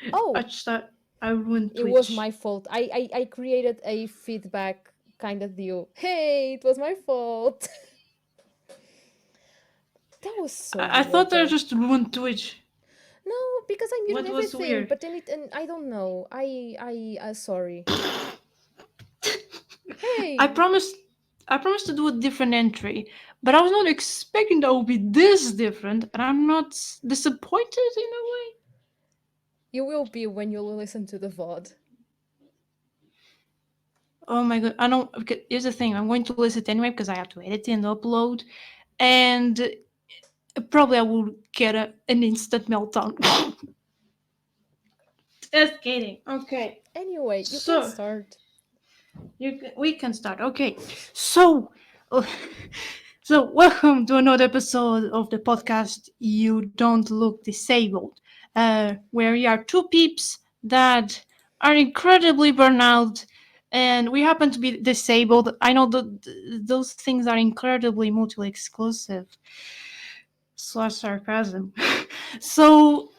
I Oh, just I ruined it was Twitch. my fault. I created a feedback kind of deal. Hey, it was my fault. That was so I thought weird I though. just ruined Twitch. No, because I muted What was everything, weird? but then it and I don't know. Sorry. I Hey, promised I promised to do a different entry, but I was not expecting that would be this different, and I'm not disappointed in a way. you will be when you listen to the VOD. Oh my god! I don't. Okay, here's the thing. I'm going to list it anyway because I have to edit and upload, and probably I will get an instant meltdown. Just kidding. Okay, Anyway, you can so start. we can start. Okay, so so welcome to another episode of the podcast. You don't look disabled, where we are two peeps that are incredibly burnout, and we happen to be disabled. I know that those things are incredibly mutually exclusive. Slash sarcasm. so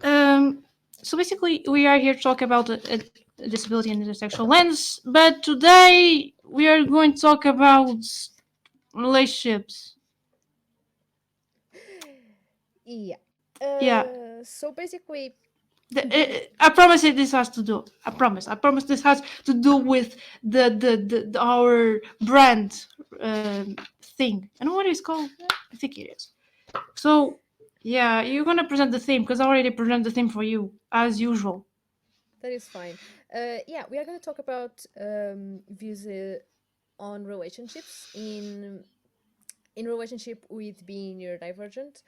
um, so basically, we are here to talk about a disability and intersexual lens, but today we are going to talk about relationships. Yeah. Yeah, So basically, I promise you this has to do. I promise. I promise this has to do with our brand thing. I know what it's called. I think it is. So yeah, you're gonna present the theme because I already presented the theme for you as usual. that is fine. Yeah, we are going to talk about views on relationships in relationship with being neurodivergent.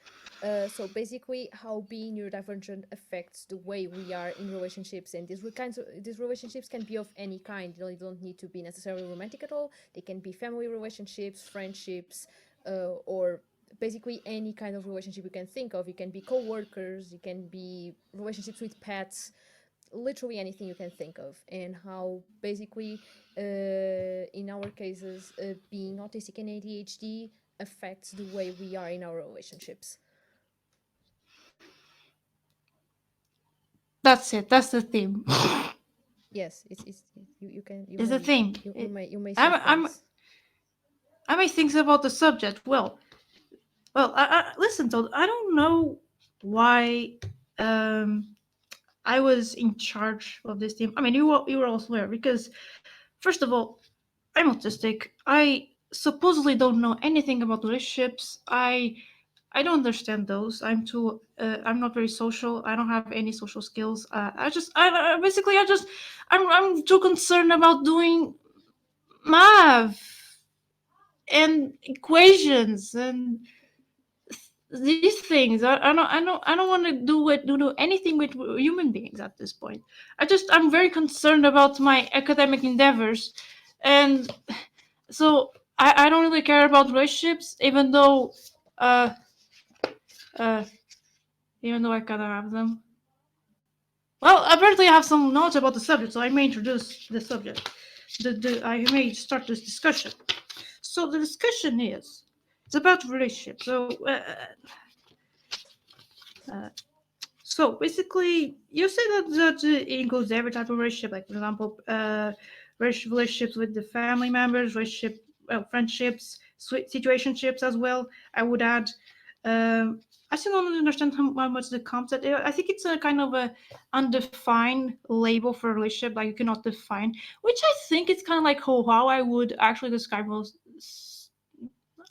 So basically, how being neurodivergent affects the way we are in relationships, and these relationships can be of any kind. You know, they don't need to be necessarily romantic at all. They can be family relationships, friendships, or basically any kind of relationship you can think of. It can be co-workers, it can be relationships with pets, literally anything you can think of, and how basically in our cases being autistic and ADHD affects the way we are in our relationships. That's it. That's the theme. Yes, it's you Is the may theme. you may say I'm, I'm, things. I may think about the subject. Listen, Todd. I don't know why I was in charge of this team. I mean, you were also there because, first of all, I'm autistic. I supposedly don't know anything about relationships. I don't understand those. I'm too. I'm not very social. I don't have any social skills. Basically, I'm too concerned about doing math and equations and these things. I don't want to do anything with human beings at this point. I'm very concerned about my academic endeavors, and so I don't really care about relationships, uh uh even though I kind of have them. Well, apparently I have some knowledge about the subject, so I may introduce the subject. I may start this discussion. So the discussion is it's about relationships. Uh, so basically, you say that it includes every type of relationship, like for example, relationships with the family members, friendships, situationships as well. I would add. I still don't understand how much the concept. I think it's a kind of a undefined label for a relationship, like you cannot define, which I think it's kind of like how I would actually describe most.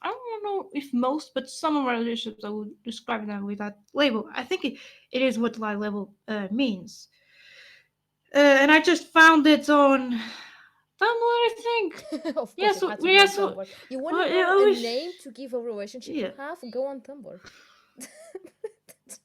I don't know if most, but some of our relationships I would describe them with that label. I think it is what that label means. And I just found it on Tumblr, I think. Of Yeah, course it so had to be yeah, on so Tumblr. You want to know I a wish, name to give a relationship you yeah. have? Go on Tumblr.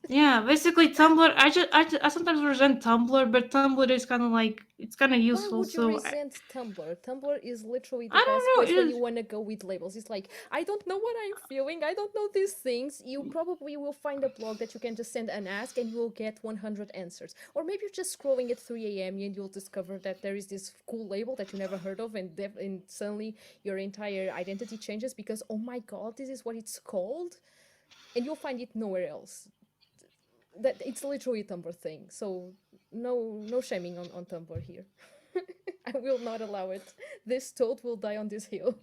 Yeah, basically Tumblr. I sometimes resent Tumblr, but Tumblr is kind of like it's kind of Why useful. would you So resent Tumblr? Tumblr is literally the I best don't place know. when you want to go with labels. It's like, I don't know what I'm feeling. I don't know these things. You probably will find a blog that you can just send an ask and you will get 100 answers. Or maybe you're just scrolling at 3 a.m. and you'll discover that there is this cool label that you never heard of, and suddenly your entire identity changes because, oh my god, this is what it's called. And you'll find it nowhere else. that it's literally a Tumblr thing. So no shaming on Tumblr here. I will not allow it. This toad will die on this hill.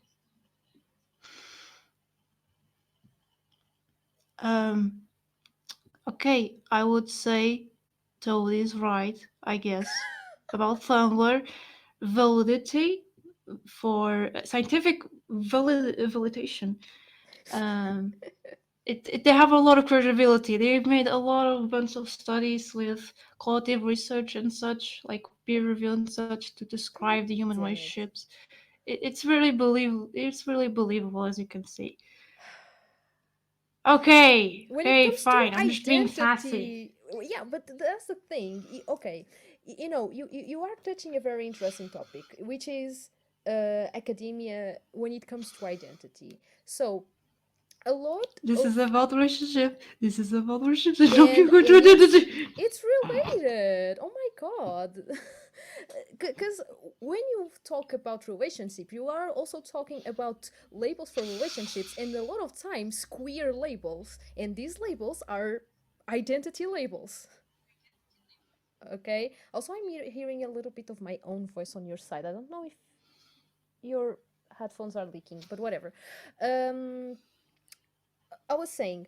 Um, okay, I would say Toad is right, I guess, about Tumblr validity for scientific validation. Um, they have a lot of credibility. They've made a lot of bunch of studies with qualitative research and such, like peer review and such, to describe the human Damn it. relationships. It's really believable, as you can see. Okay, When it okay, comes to fine. I'm just being sassy. identity, yeah, but that's the thing. Okay, you know, you are touching a very interesting topic, which is academia when it comes to identity. So a lot This is of about relationship. This is about relationship. and it's related. Oh my god. Because when you talk about relationship, you are also talking about labels for relationships, and a lot of times queer labels, and these labels are identity labels. Okay, also I'm hearing a little bit of my own voice on your side. I don't know if your headphones are leaking, but whatever. um I was saying,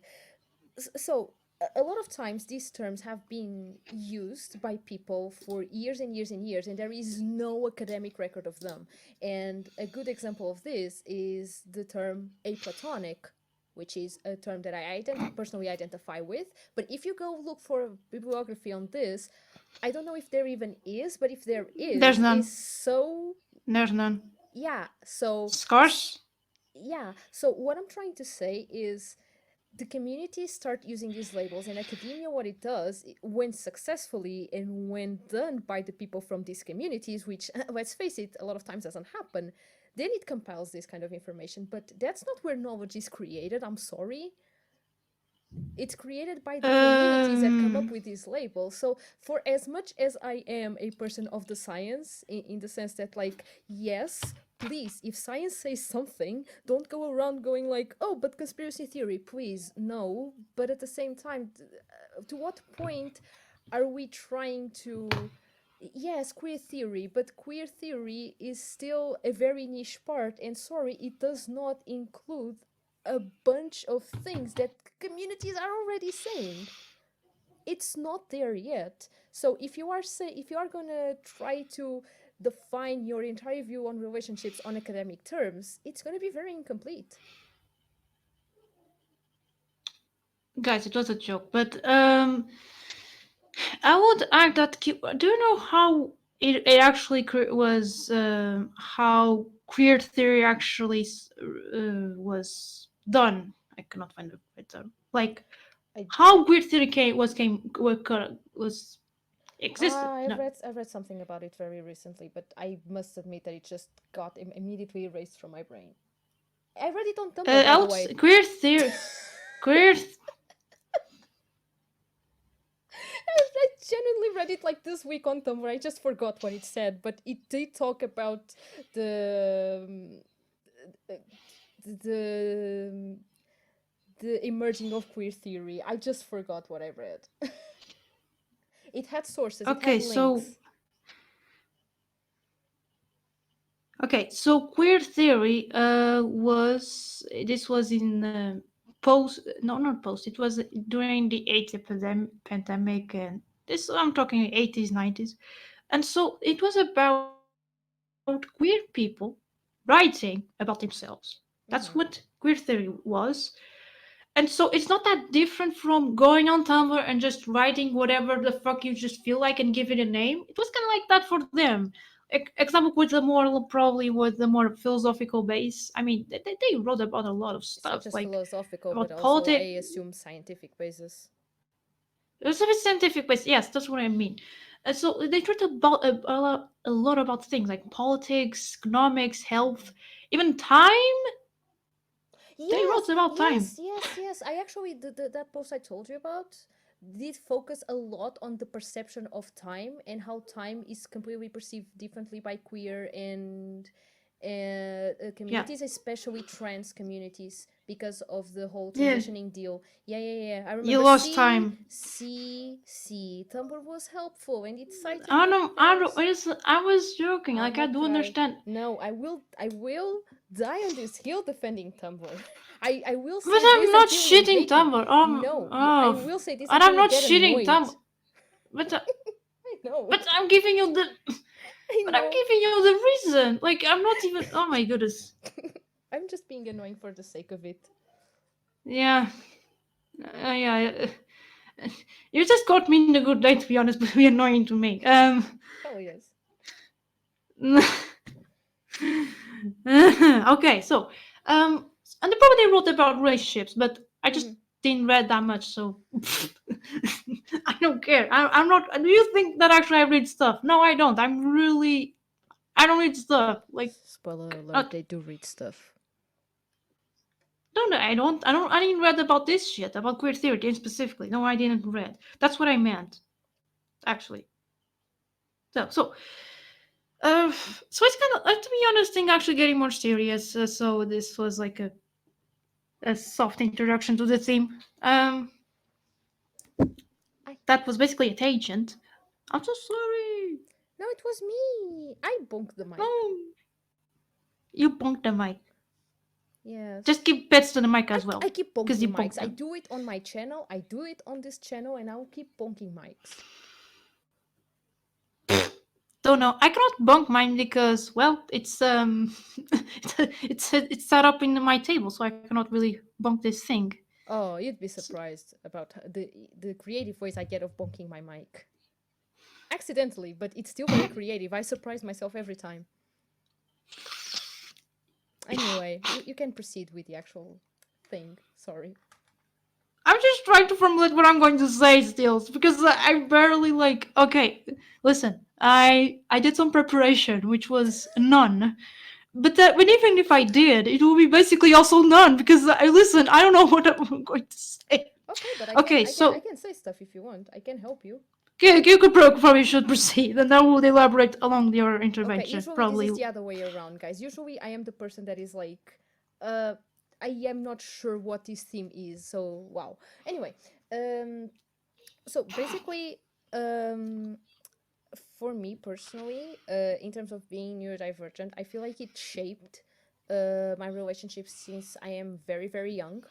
so a lot of times these terms have been used by people for years and years and years, and there is no academic record of them. And a good example of this is the term aplatonic, which is a term that I personally identify with. But if you go look for bibliography on this, I don't know if there even is, but if there There's is none. so, There's none. yeah. So Scarce? yeah, so what I'm trying to say is the community start using these labels, and academia, what it does, when successfully and when done by the people from these communities, which let's face it, a lot of times doesn't happen, then it compiles this kind of information. But that's not where knowledge is created. I'm sorry, it's created by the communities that come up Um. with these labels. So for as much as I am a person of the science, in the sense that, like, yes, please, if science says something, don't go around going like, oh, but conspiracy theory, please, no. But at the same time, to what point are we trying to, yes, queer theory, but queer theory is still a very niche part, and sorry, it does not include a bunch of things that communities are already saying. It's not there yet. So if you are gonna try to define your entire view on relationships on academic terms, it's gonna be very incomplete. Guys, it was a joke, but I would add that. Do you know how it actually was? How queer theory actually was done? I cannot find the right term. Like I how queer theory was existed. No. I read something about it very recently, but I must admit that it just got immediately erased from my brain. I read it on Tumblr, by the Else way. queer theory. Queer. I genuinely read it like this week on Tumblr. I just forgot what it said, but it did talk about the the the emerging of queer theory. I just forgot what I read. It had sources. It had Okay, so links. queer theory was this was in post no not post it was during the AIDS pandemic, and this I'm talking 80s 90s, and so it was about queer people writing about themselves. That's what Mm-hmm. queer theory was. And so it's not that different from going on Tumblr and just writing whatever the fuck you just feel like and give it a name. It was kind of like that for them. Example with the more probably with the more philosophical base. I mean, they wrote about a lot of It's not stuff just like philosophical, but about also, I politics. assume, scientific basis. It was a bit scientific base. Yes, that's what I mean. And so they talked about a lot about things like politics, economics, health, even time. They wrote Yes, about time. yes, yes, yes. I actually, that post I told you about did focus a lot on the perception of time and how time is completely perceived differently by queer Yeah. communities, especially trans communities, because of the whole Yeah. transitioning deal. Yeah, yeah, yeah. I You remember. lost time. See. Tumblr was helpful and it cited I your don't. I don't. parents. I was joking. Oh Like my I do god. understand. No, I will die on this hill defending Tumblr. I will But say I'm this not until you shitting hate me. Tumblr. No, I Oh, will say this and until I'm you not get shitting annoyed. Tumblr. But I know. but I'm giving you the. I But I'm know. giving you the reason. Like I'm not even. Oh my goodness. I'm just being annoying for the sake of it. Yeah. Yeah. You just got me in a good day, to be honest. But be annoying to me. Hell yes. Okay. So and they probably wrote about relationships, but I just Hmm. didn't read that much, so I don't care. I'm not. Do you think that actually I read stuff? No, I don't. I don't read stuff. Like, Spoiler uh, alert, they do read stuff. no, no, I don't. I don't. I didn't read about this shit about queer theory specifically. No, I didn't read. That's what I meant, actually. So, so it's kind of, to be honest, thing actually getting more serious. So this was like a soft introduction to the theme. I That was basically a tangent. I'm so sorry. No, it was me. I bonked the mic. No, you bonked the mic. Yes. Just give pets to the mic I, as well, I keep because bonking you mics. bonked I them. do it on my channel. I do it on this channel, and I'll keep bonking mics. Don't know. I cannot bonk mine because, well, it's it's set up in my table, so I cannot really bonk this thing. Oh, you'd be surprised about the creative ways I get of bonking my mic. Accidentally, but it's still very creative. I surprise myself every time. Anyway, you can proceed with the actual thing. Sorry. I'm just trying to formulate what I'm going to say still, because I barely like. Okay, listen. I did some preparation, which was none. But even if I did, it will be basically also none because I listen. I don't know what I'm going to say. Okay, but Okay, I so can say stuff if you want. I can help you. you could probably should proceed, and I will elaborate along your Okay, intervention. usually this Probably. is the other way around, guys. Usually I am the person that is like, uh, I am not sure what this theme is. So wow. Anyway, um, so basically, um, for me personally, in terms of being neurodivergent, I feel like it shaped my relationships since I am very very young,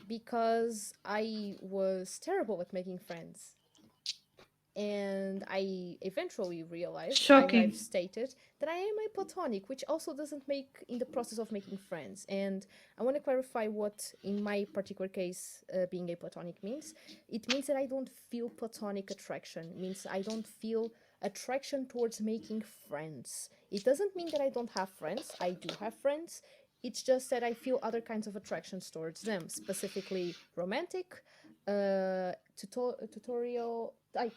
because I was terrible at making friends. And I eventually realized, I've Shocking. stated that I am a platonic, which also doesn't make in the process of making friends. And I want to clarify what, in my particular case, being a platonic means. It means that I don't feel platonic attraction. It means I don't feel attraction towards making friends. It doesn't mean that I don't have friends. I do have friends. It's just that I feel other kinds of attractions towards them, specifically romantic, tutorial, like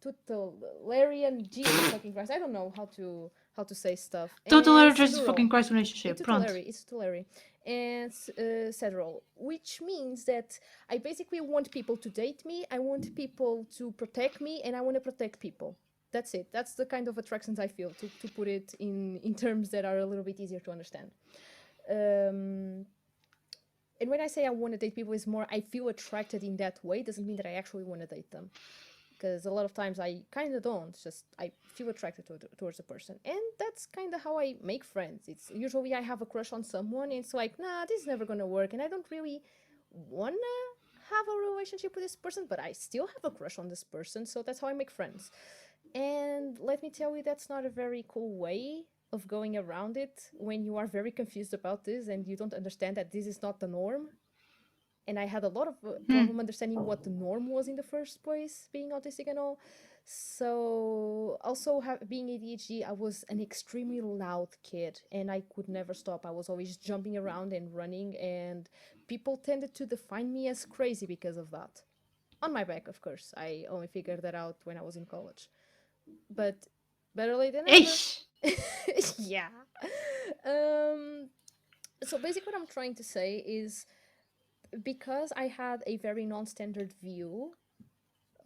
tutelarian. Jesus fucking Christ! I don't know how to say stuff. And Total just cedural, fucking Christ relationship. Pronto. it's tutelary, and cedural, which means that I basically want people to date me. I want people to protect me, and I want to protect people. That's it. That's the kind of attractions I feel. To put it in terms that are a little bit easier to understand. Um, and when I say I want to date people, it's more I feel attracted in that way. Doesn't mean that I actually want to date them, because a lot of times I kind of don't. It's just I feel attracted towards a person, and that's kind of how I make friends. It's usually I have a crush on someone, and it's like, nah, this is never gonna work, and I don't really wanna have a relationship with this person, but I still have a crush on this person, so that's how I make friends. And let me tell you, that's not a very cool way of going around it when you are very confused about this and you don't understand that this is not the norm. And I had a lot of problem understanding what the norm was in the first place, being autistic and all. So, also being ADHD, I was an extremely loud kid and I could never stop. I was always jumping around and running, and people tended to define me as crazy because of that. On my back, of course. I only figured that out when I was in college. But better late than never. Ish. Yeah. Um, so basically, what I'm trying to say is, because I had a very non standard view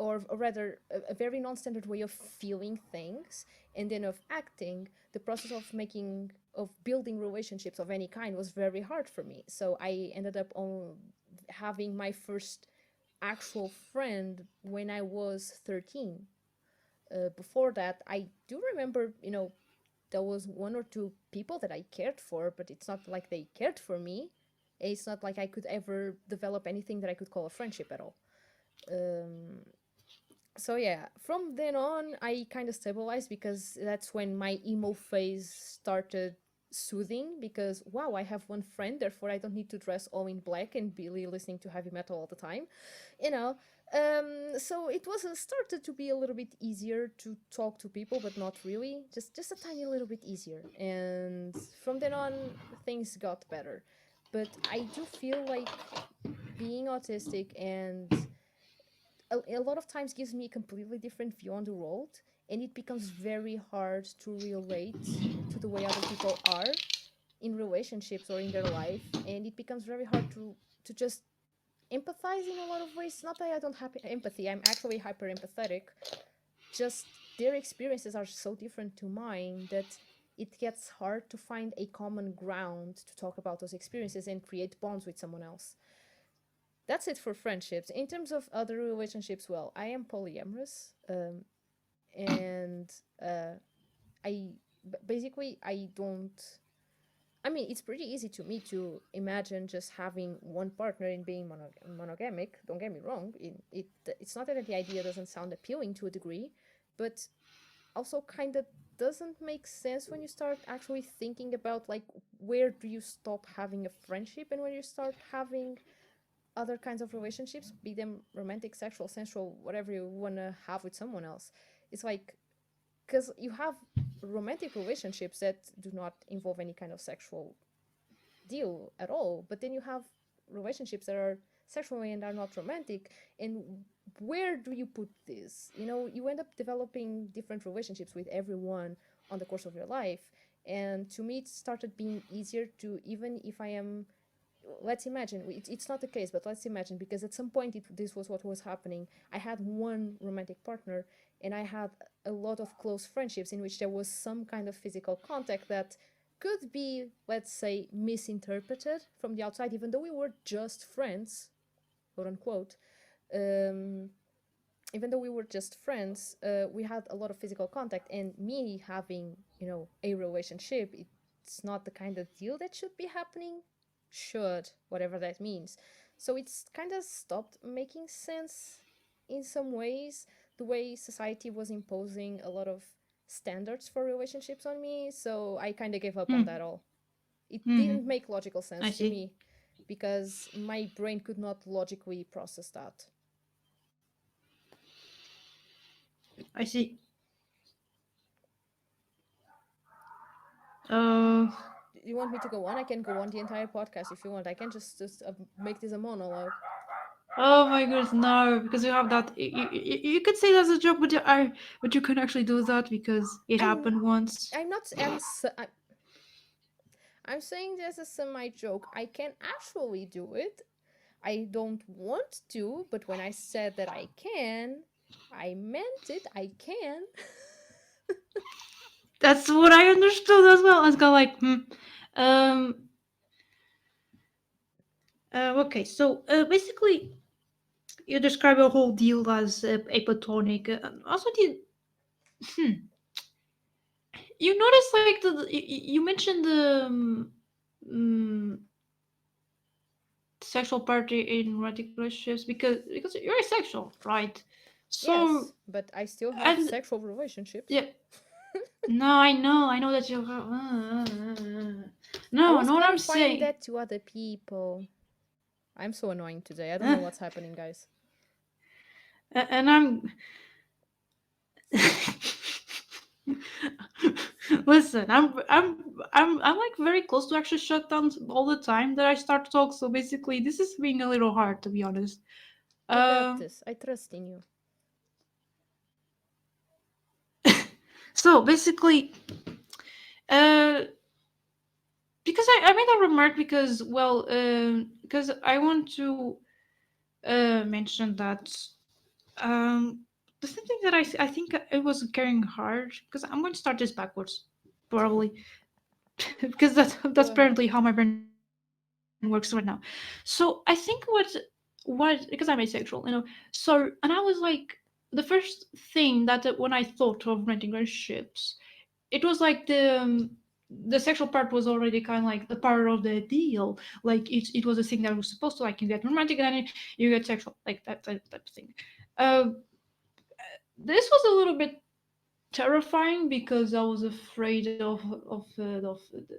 or rather a very non-standard way of feeling things and then of acting. The process of building relationships of any kind was very hard for me, so I ended up on having my first actual friend when I was 13. Before that, I do remember, there was one or two people that I cared for, but it's not like they cared for me. It's not like I could ever develop anything that I could call a friendship at all. Um, so yeah, from then on, I kind of stabilized because that's when my emo phase started soothing. Because wow, I have one friend, therefore I don't need to dress all in black and be listening to heavy metal all the time, you know. So it was started to be a little bit easier to talk to people, but not really, just a tiny little bit easier. And from then on, things got better. But I do feel like being autistic and a lot of times gives me a completely different view on the world, and it becomes very hard to relate to the way other people are in relationships or in their life, and it becomes very hard to just empathize in a lot of ways. Not that I don't have empathy, I'm actually hyper empathetic, just their experiences are so different to mine that it gets hard to find a common ground to talk about those experiences and create bonds with someone else. That's it for friendships. In terms of other relationships, well, I am polyamorous, and I basically I don't. I mean, it's pretty easy to me to imagine just having one partner and being monogamic. Don't get me wrong. It's not that the idea doesn't sound appealing to a degree, but also kind of doesn't make sense when you start actually thinking about like where do you stop having a friendship and when you start having other kinds of relationships, be them romantic, sexual, sensual, whatever you want to have with someone else. It's like, because you have romantic relationships that do not involve any kind of sexual deal at all, but then you have relationships that are sexual and are not romantic. And where do you put this? You end up developing different relationships with everyone on the course of your life. And to me, it started being easier to, even if I am, let's imagine it's not the case, but let's imagine, because at some point this was what was happening. I had one romantic partner, and I had a lot of close friendships in which there was some kind of physical contact that could be, let's say, misinterpreted from the outside, even though we were just friends, quote unquote. um, Even though we were just friends, we had a lot of physical contact, and me having, a relationship, it's not the kind of deal that should be happening. Should, whatever that means. So it's kind of stopped making sense in some ways, the way society was imposing a lot of standards for relationships on me. So I kind of gave up on Hmm. that all. It Hmm. didn't make logical I sense to see. me because my brain could not logically process that. I see. Uh. You want me to go on? I can go on the entire podcast if you want. I can just make this a monologue. Oh my goodness, no! Because you have that. You could say that's a joke, but you can actually do that because it I'm happened once. I'm not I'm saying this as a semi joke. I can actually do it. I don't want to, but when I said that I can, I meant it. I can. That's what I understood as well. I was kind of like, Um. Okay. So basically, you describe a whole deal as apatonic. Also, you notice like you mentioned the sexual part in romantic relationships because you're asexual, right? So Yes, but I still have and sexual relationships. yeah, no, I know that you. I No, was know what I'm clarifying saying. that to other people. I'm so annoying today. I don't know what's happening, guys. And I'm. Listen, I'm like very close to actually shut down all the time that I start to talk. So basically, this is being a little hard to be honest. You got Um. this. I trust in you. So basically, uh, because I made that remark because because I want to mention that Um, the same thing that I think it was carrying hard because I'm going to start this backwards, probably, because that's Go ahead. apparently how my brain works right now. So I think what because I'm asexual, So and I was like the first thing that when I thought of renting relationships, it was like the sexual part was already kind of like the part of the deal. Like it was a thing that was supposed to like you get romantic and then you get sexual, like that type of thing. Uh, this was a little bit terrifying because I was afraid of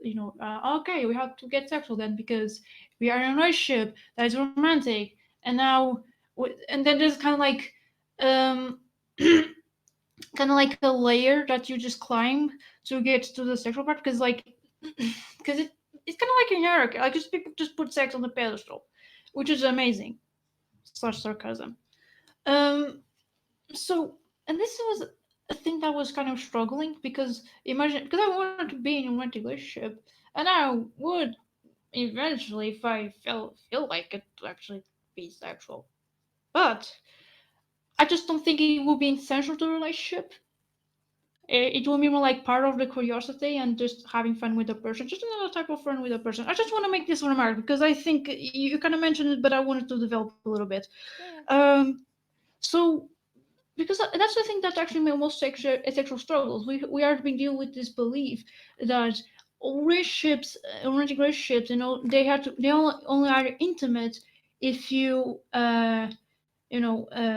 okay, we have to get sexual then because we are in a relationship that is romantic, and now and then there's kind of like um kind of like a layer that you just climb to get to the sexual part because like because it's kind of like a hierarchy, like just people just put sex on the pedestal, which is amazing slash sarcasm. Um so and this was a thing that was kind of struggling because imagine because I wanted to be in a romantic relationship and I would eventually if I feel like it to actually be sexual, but I just don't think it would be essential to the relationship. It will be more like part of the curiosity and just having fun with the person, just another type of fun with the person. I just want to make this remark because I think you kind of mentioned it, but I wanted to develop a little bit. Yeah, yeah. So because that's the thing that actually made most sexual struggles. We are being dealing with this belief that relationships, romantic relationships, they only are intimate if you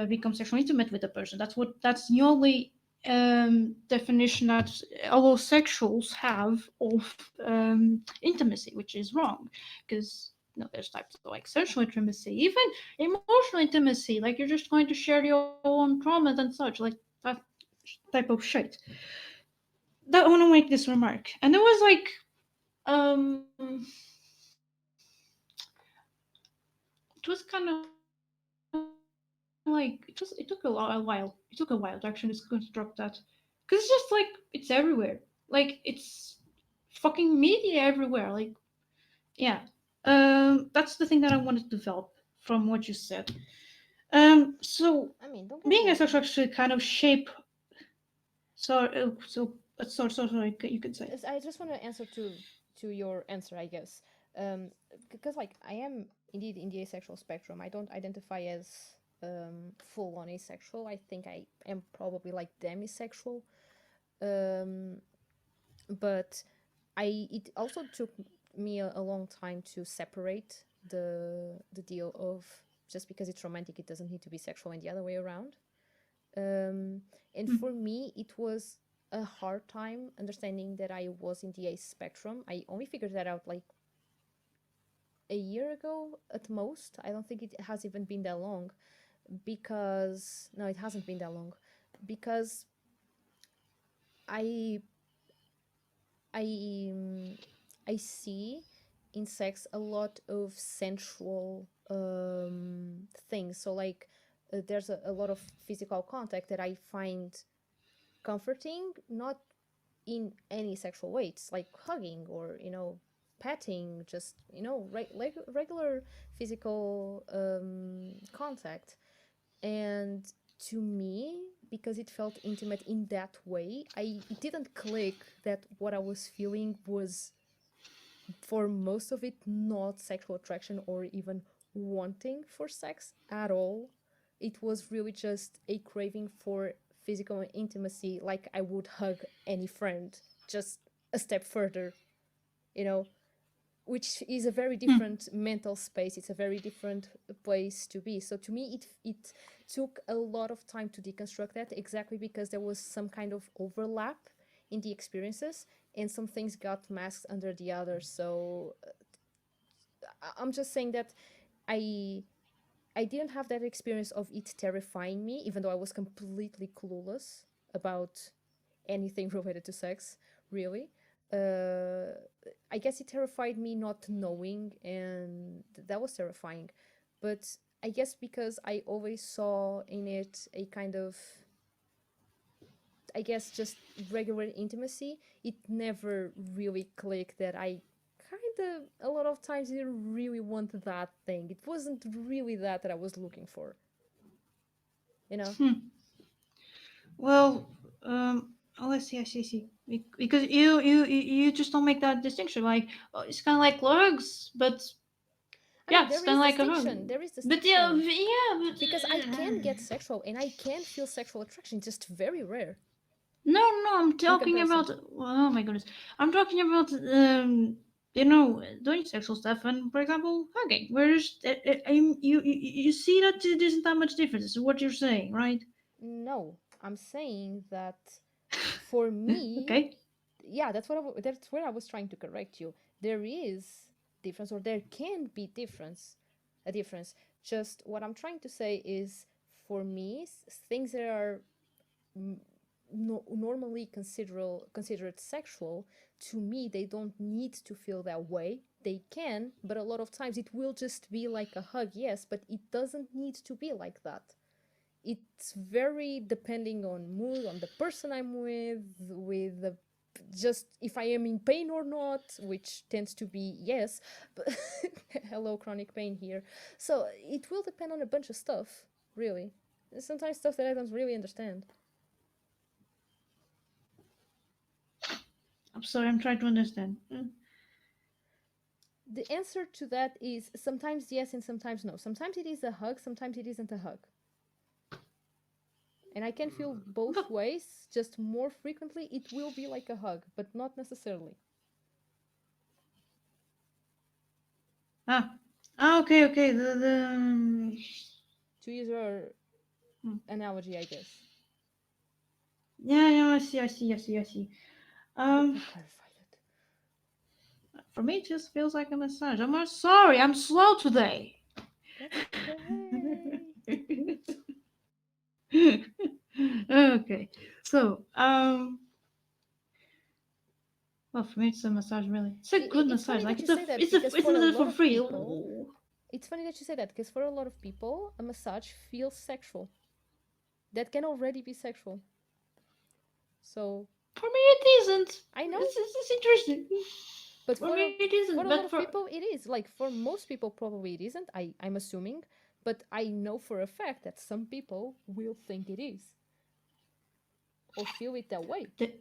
become sexually intimate with a person. That's the only definition that allosexuals have of intimacy, which is wrong, because there's types of like sensual intimacy, even emotional intimacy, like you're just going to share your own traumas and such, like that type of shit. That I want to make this remark, and it was like it was kind of like it took a while. It took a while to actually just construct that because it's just like it's everywhere. Like it's fucking media everywhere. Like yeah, that's the thing that I wanted to develop from what you said. So I mean, don't get being me asexual wrong. actually kind of shape. Like you could say. I just want to answer to your answer, I guess. Because like I am indeed in the asexual spectrum. I don't identify as full on asexual. I think I am probably like demisexual. Um, but it also took me a long time to separate the deal of just because it's romantic, it doesn't need to be sexual, and the other way around. And for me, it was a hard time understanding that I was in the ace spectrum. I only figured that out like a year ago at most. I don't think it has even been that long because no, it hasn't been that long because I I I see in sex a lot of sensual things. So like there's a lot of physical contact that I find comforting, not in any sexual way. It's like hugging or petting, just regular physical contact. And to me, because it felt intimate in that way, I it didn't click that what I was feeling was, for most of it, not sexual attraction or even wanting for sex at all. It was really just a craving for physical intimacy, like I would hug any friend, just a step further, you know, which is a very different mental space. It's a very different place to be. So to me, it took a lot of time to deconstruct that, exactly because there was some kind of overlap in the experiences, and some things got masked under the others. So I'm just saying that I I didn't have that experience of it terrifying me, even though I was completely clueless about anything related to sex, really. Uh, I guess it terrified me not knowing, and that was terrifying. But I guess because I always saw in it a kind of, I guess, just regular intimacy, it never really clicked that I kind of, a lot of times, didn't really want that thing. It wasn't really that I was looking for. you know. Hmm. Well, oh, I see. Because you just don't make that distinction. Like, it's kind of like legs, but I yeah, mean, it's there kind is of like a hug. distinction. There is But yeah, distinction yeah, but because I can get sexual and I can feel sexual attraction, just very rare no, I'm in talking comparison. about. Oh my goodness, I'm talking about doing sexual stuff and, for example, hugging. Whereas you see that it isn't that much difference. Is what you're saying, right? No, I'm saying that for me, Okay. yeah, that's where I was trying to correct you. There is difference, or there can be a difference. Just what I'm trying to say is, for me, things that are mm, normally considered sexual, to me they don't need to feel that way. They can, but a lot of times it will just be like a hug, yes, but it doesn't need to be like that. It's very depending on mood, on the person I'm with the, just if I am in pain or not, which tends to be yes, but hello chronic pain here. So it will depend on a bunch of stuff, really. Sometimes stuff that I don't really understand. I'm sorry. I'm trying to understand. The answer to that is sometimes yes and sometimes no. Sometimes it is a hug, sometimes it isn't a hug. And I can feel both But ways, just more frequently it will be like a hug, but not necessarily. ah, okay. To use your Hmm. analogy, I guess. Yeah, I see. Hope Um, that clarified it. for me, it just feels like a massage. I'm sorry. I'm slow today. That's okay. Okay. So, well, for me, it's a massage. Really, it's a good It's massage. funny Like that you say that because it's for a a for lot of free. people, it's funny that you say that because for a lot of people, a massage feels sexual. That can already be sexual. So For me, it isn't. I know, It's interesting. but For me, it isn't. for a But lot for of people, it is. Like for most people, probably it isn't. I'm assuming, but I know for a fact that some people will think it is or feel it that way. the,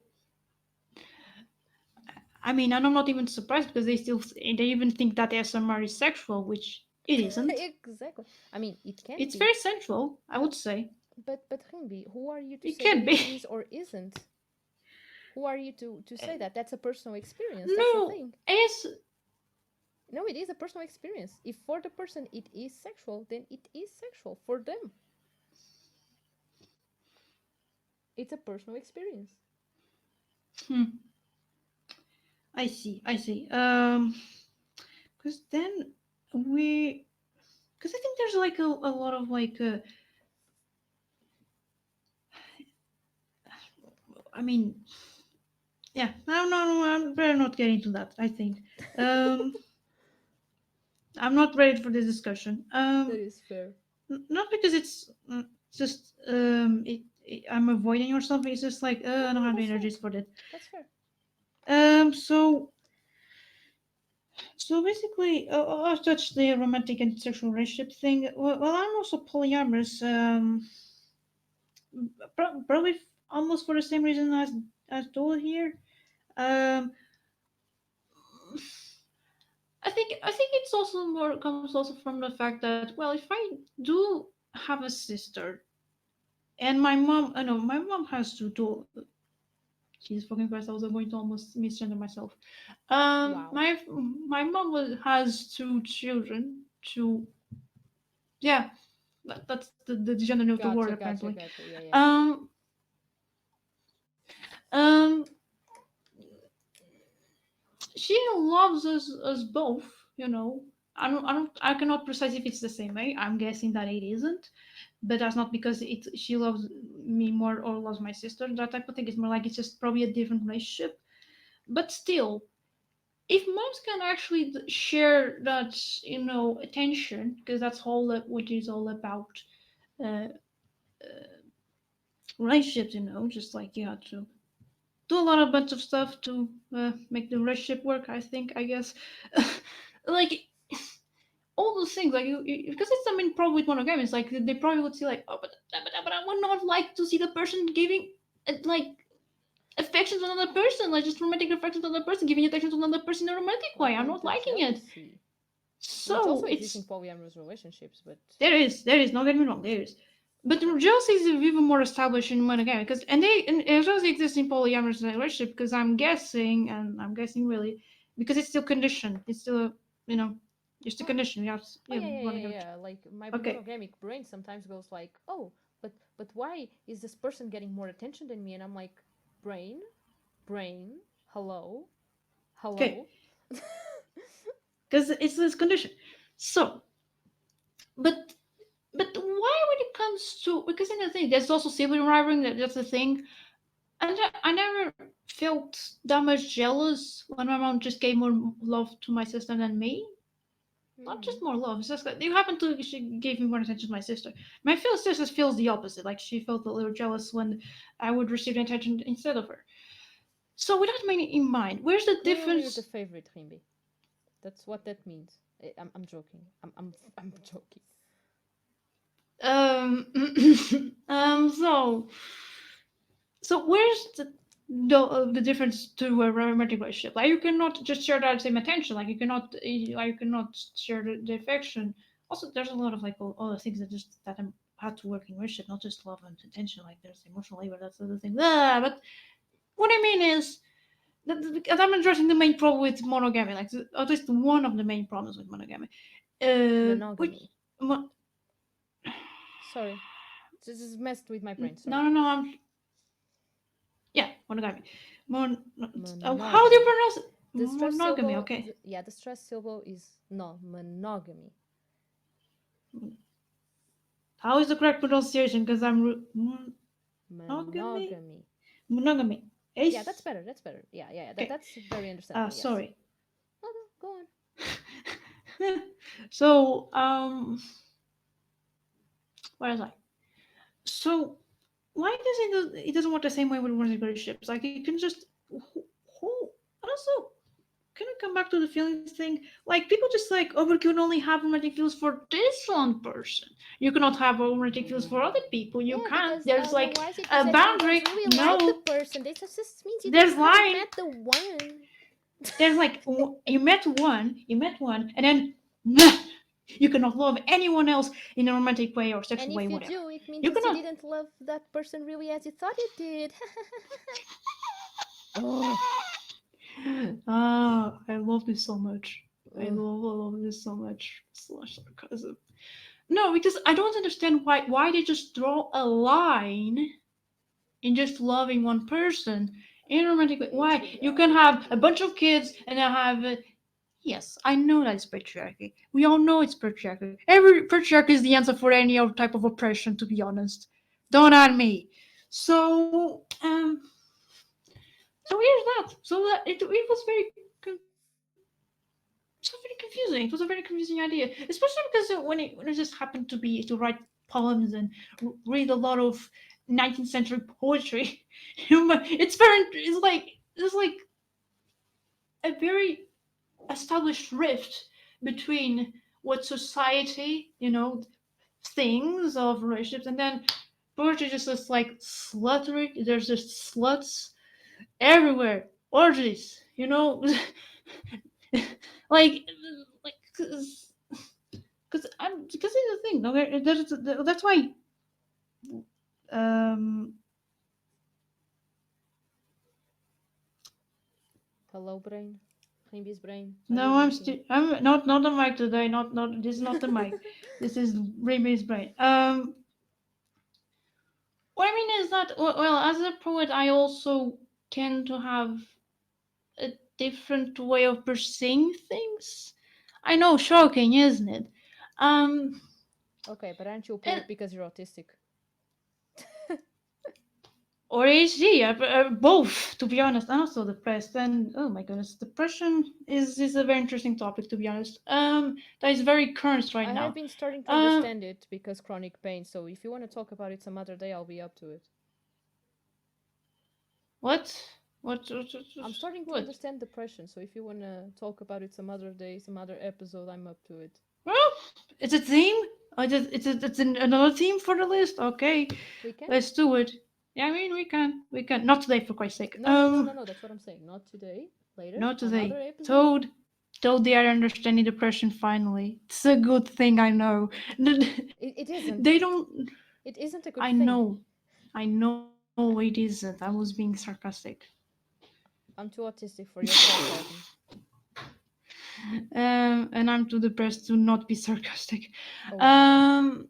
I mean, and I'm not even surprised because they even think that ASMR is sexual, which it isn't. Exactly. I mean, it can It's be, very sensual, I but would say. but Rimby, who are you to It say that can it be. is or isn't? Who are you to say that? That's a personal experience. That's the No, thing. as No, it is a personal experience. If for the person it is sexual, then it is sexual for them. It's a personal experience. hmm, I see. Because then we, because I think there's like a lot of like, I mean, yeah, no, I'm better not getting into that. I think, um, I'm not ready for this discussion. That is fair. Not because it's just I'm avoiding or something. It's just like No, I don't no, have the that's fair. energies for that. That's fair. So basically, I've touched the romantic and sexual relationship thing. Well, I'm also polyamorous. Probably almost for the same reason as told here. Um, I think it's also more comes also from the fact that, well, if I do have a sister and my mom, I know my mom has to. Jesus fucking Christ! I was going to almost misgender myself. Wow. My mom has two children. Two, yeah, that's the gender of the word Gotcha, gotcha, apparently. gotcha. Yeah, yeah. Um, um, she loves us both. I cannot precise if it's the same way. I'm guessing that it isn't, but that's not because she loves me more or loves my sister. That type of thing. It's more like it's just probably a different relationship. But still, if moms can actually share that attention, because that's all that what it's all about, uh, relationships, just like you have to do a lot of bunch of stuff to make the relationship work. I think, I guess, like all those things, like because it's the main problem with monogamy. It's like they probably would see like, oh, but I would not like to see the person giving like affection to another person, like just romantic affection to another person, giving attention to another person in a romantic way. I'm Like not the liking it. jealousy, which So also exists in it's polyamorous relationships, but there is. Don't get me wrong, there is. But okay. jealousy is even more established in monogamy because and jealousy exists in polyamorous relationship because I'm guessing really because it's still conditioned. It's still you know it's the condition. You have Oh yeah, you yeah, want to yeah, give yeah, it. yeah. Like my Okay, monogamic brain sometimes goes like, oh, but why is this person getting more attention than me? And I'm like, brain, brain, hello, okay, hello. because it's this condition. So, but why when it comes to because in the thing there's also sibling rivalry. That's the thing. I never felt that much jealous when my mom just gave more love to my sister than me. Not Hmm. just more love. It's just that you happen to she gave me more attention to my sister. My feel sister feels the opposite. Like she felt a little jealous when I would receive attention instead of her. So with that in mind, where's the Clearly, you're the difference? favorite, Rimby. That's what that means. I'm joking. I'm joking. Um, so where's the difference to a romantic relationship? Like you cannot just share that same attention. Like you cannot share the affection. Also, there's a lot of like all the things that I'm had to work in relationship, not just love and attention. Like there's emotional labor, that's the other thing. But what I mean is that I'm addressing the main problem with monogamy, like at least one of the main problems with monogamy. Which Monogamy. mo- Sorry, this is messed with my brain. no Sorry. no no yeah, monogamy. How do you Monogamy. pronounce it? The stress Monogamy? syllable, Okay. yeah, the stress syllable is no monogamy. How is the correct pronunciation? Because monogamy. Monogamy. Monogamy. Yeah, that's Ace. better. That's better. Yeah, yeah, yeah. Okay. That's very understandable. Yes. Sorry. No, no, go on. So where was I? So why does it doesn't work the same way with romantic relationships? Like you can just who and also can I come back to the feelings thing? Like people just like, oh, but you can only have romantic feelings for this one person. You cannot have romantic feelings for other people. You Yeah, can't. because There's like otherwise it means a that you don't boundary. really like the No, person. This just means there's you haven't line. met the one. There's like you met one, and then nah, you cannot love anyone else in a romantic way or And sexual way, if you whatever. do, it means You that you cannot. didn't love that person really as you thought you did. Oh, Ah, I love this so much. ugh. I love this so much. Slash sarcasm. No, because I don't understand why they just draw a line in just loving one person in a romantic way. They Why? drew You that can have a bunch of line. kids and I have. Yes, I know that it's patriarchy. We all know it's patriarchy. Every patriarchy is the answer for any other type of oppression, to be honest. Don't add me. So, here's that. So that it was it was very confusing. It was a very confusing idea, especially because when it just happened to write poems and read a lot of 19th century poetry. It's like a very established rift between what society things of relationships, and then poetry just looks like sluttery. There's just sluts everywhere, orgies, like because it's the thing. No, that's why. Um, Hello, brain. Rimby's brain. Are you no, I'm working? still. I'm not the mic today. Not this is not the mic. This is Remy's brain. What I mean is that well, as a poet, I also tend to have a different way of perceiving things. I know, shocking, isn't it? Um, Okay, but aren't you a and poet because you're autistic? or ADHD, both, to be honest. I'm also depressed, and oh my goodness, depression is a very interesting topic, to be honest. That is very current right I have now. been starting to Um, understand it because chronic pain. So if you want to talk about it some other day, I'll be up to it. what? What? I'm starting to What? understand depression. So if you want to talk about it some other day, some other episode, I'm up to it. Well, it's a theme. Another theme for the list. Okay, We can? let's do it. Yeah, I mean we can. Not today, for Christ's sake. No. That's what I'm saying. Not today. Later, Not another today. episode. Toad, they are understanding depression finally. It's a good thing, I know. It isn't. They don't. It isn't a good I thing. know. I know it isn't. I was being sarcastic. I'm too autistic for your sarcasm. And I'm too depressed to not be sarcastic. Oh wow. Um.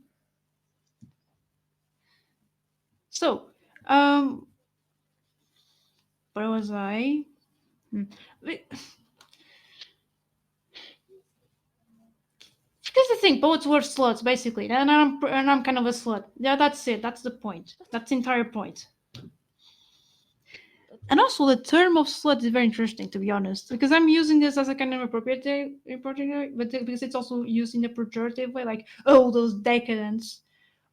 So, um, where was I? Hmm. Because the thing, poets were sluts, basically, and I'm kind of a slut. Yeah, that's it. That's the point. What? That's the entire point. Uh, And also, the term of slut is very interesting, to be honest, because I'm using this as a kind of appropriate, but because it's also used in a pejorative way, like, oh, those decadents,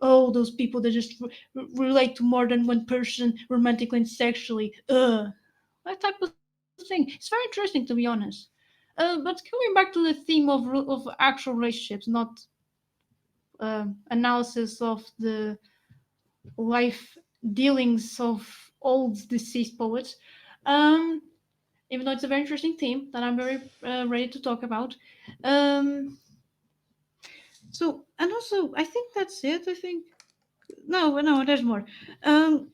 oh, those people that just relate to more than one person romantically and sexually, that type of thing. It's very interesting, to be honest. But coming back to the theme of actual relationships, not analysis of the life dealings of old deceased poets. Um, Even though it's a very interesting theme that I'm very ready to talk about. Um, and also, I think that's it. I think no, there's more. Um,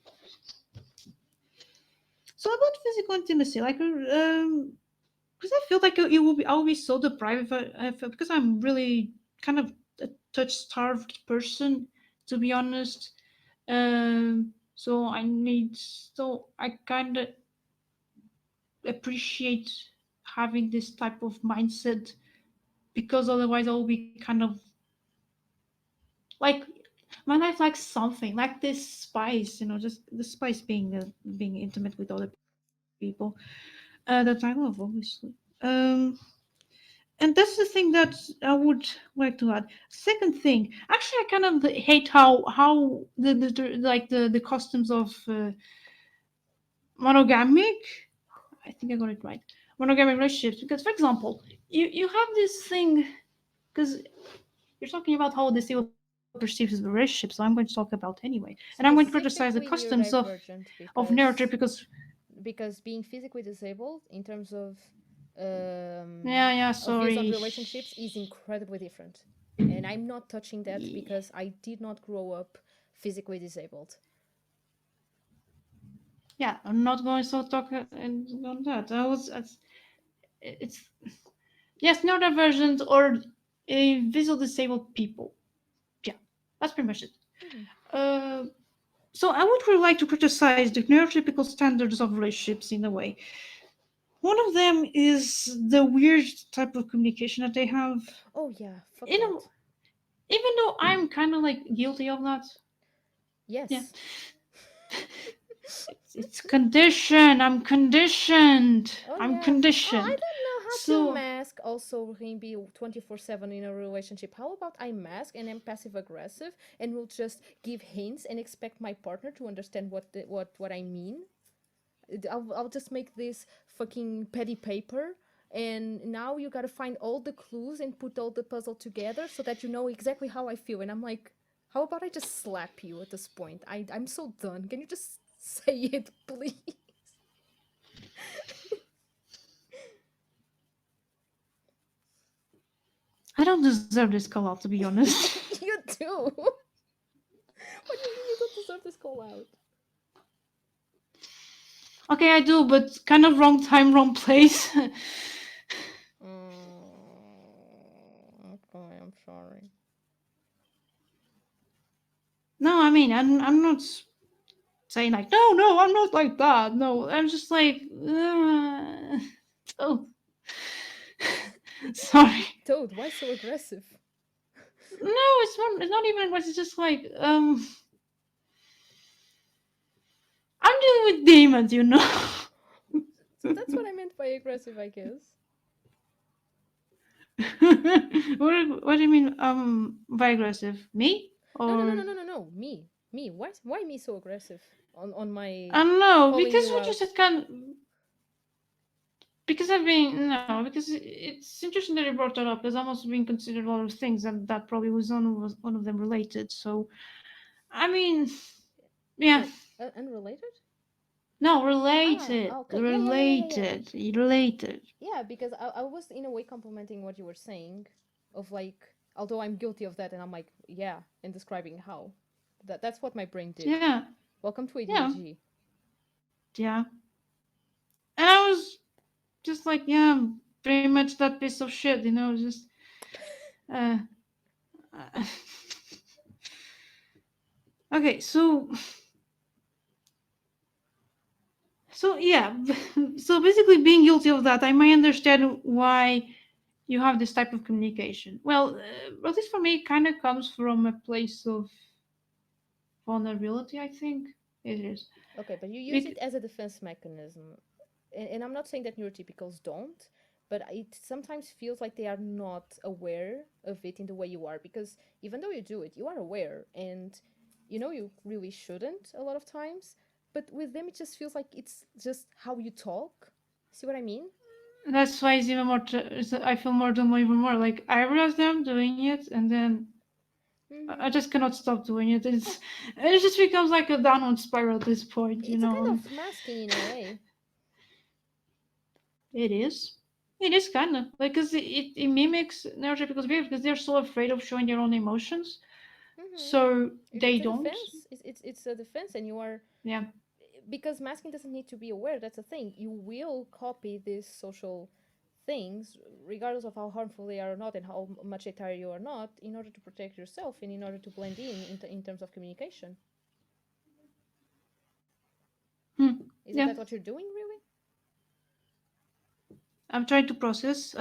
so about physical intimacy, like, because I feel like I will be so deprived because I'm really kind of a touch starved person, to be honest. So I kind of appreciate having this type of mindset because otherwise I will be kind of like my life like something like this spice, just the spice being intimate with other people that I love, obviously. Um, and that's the thing that I would like to add. Second thing, actually, I kind of hate how the customs of monogamic. I think I got it right. Monogamic relationships, because for example, you have this thing because you're talking about how disabled perceives the relationship, so I'm going to talk about anyway, and I'm going to criticize the Specifically customs neurodivergent of neurotypicals. because being physically disabled in terms Yeah, yeah, of views on sorry. relationships is incredibly different. And I'm not touching that because I did not grow up physically disabled. Yeah, I'm not going to talk on that. It's yes, neurodivergent or visual disabled people. Yeah, that's pretty much it. Mhm. Uh, so I would really like to criticize the neurotypical standards of relationships in a way. One of them is the weird type of communication that they have. Oh yeah, fuck You know, that. even though I'm kind of like guilty of that. Yeah, Yes. it's conditioned. I'm conditioned. Oh I'm yeah. Oh, I conditioned. don't know how to So mask also Rimby 24/7 in a relationship. How about I mask and am passive aggressive and will just give hints and expect my partner to understand what I mean? I'll just make this fucking petty paper, and now you gotta find all the clues and put all the puzzle together so that you know exactly how I feel. And I'm like, how about I just slap you at this point? I'm so done. Can you just say it, please? I don't deserve this call out, to be honest. You do. What do you mean you don't deserve this call out? Okay, I do, but kind of wrong time, wrong place. Okay, I'm sorry. No, I mean, I'm not saying like, no, I'm not like that. No, I'm just like, oh, sorry. Toad, why so aggressive? No, it's not even aggressive. It's just like, I'm dealing with demons. So that's what I meant by aggressive, I guess. What do you mean, by aggressive? Me No, no, no, or no, no, no, no. Me. Why me so aggressive on my I don't know calling because you what you out? said kind. because I've been no, because it's interesting that you brought that up because I'm also being considered a lot of things, and that probably was one of them related. So I mean, yeah, Unrelated? no, Ah, related, okay. Yeah, yeah, yeah, yeah, yeah, yeah. related. Yeah, because I was in a way complimenting what you were saying, of like, although I'm guilty of that, and I'm like, yeah, and describing how. That's what my brain did. Yeah, Welcome to yeah, ADHD. yeah. And I was just like, yeah, pretty much that piece of shit, just uh, uh okay, so yeah, so basically being guilty of that, I might understand why you have this type of communication. Well, at least for me, it kind of comes from a place of vulnerability. I think it is. Okay, but you use it Bec- as a defense mechanism. And I'm not saying that neurotypicals don't, but it sometimes feels like they are not aware of it in the way you are. Because even though you do it, you are aware. And you know you really shouldn't a lot of times. But with them, it just feels like it's just how you talk. See what I mean? that's why it's even more. I feel more dumb even more. Like I realize that I'm doing it, and then I Mm-hmm. just cannot stop doing it. It just becomes like a downward spiral at this point, It's a kind of masking in a way. It is. It is kind of like because it mimics neurotypical behavior because they're so afraid of showing their own emotions, Mm-hmm. so It's they a don't. defense. It's a defense, and you are, Yeah. because masking doesn't need to be aware. That's the thing. You will copy these social things, regardless of how harmful they are or not, and how much they tire you or not, in order to protect yourself and in order to blend in terms of communication. Isn't Yeah. that what you're doing, really? I'm trying to process.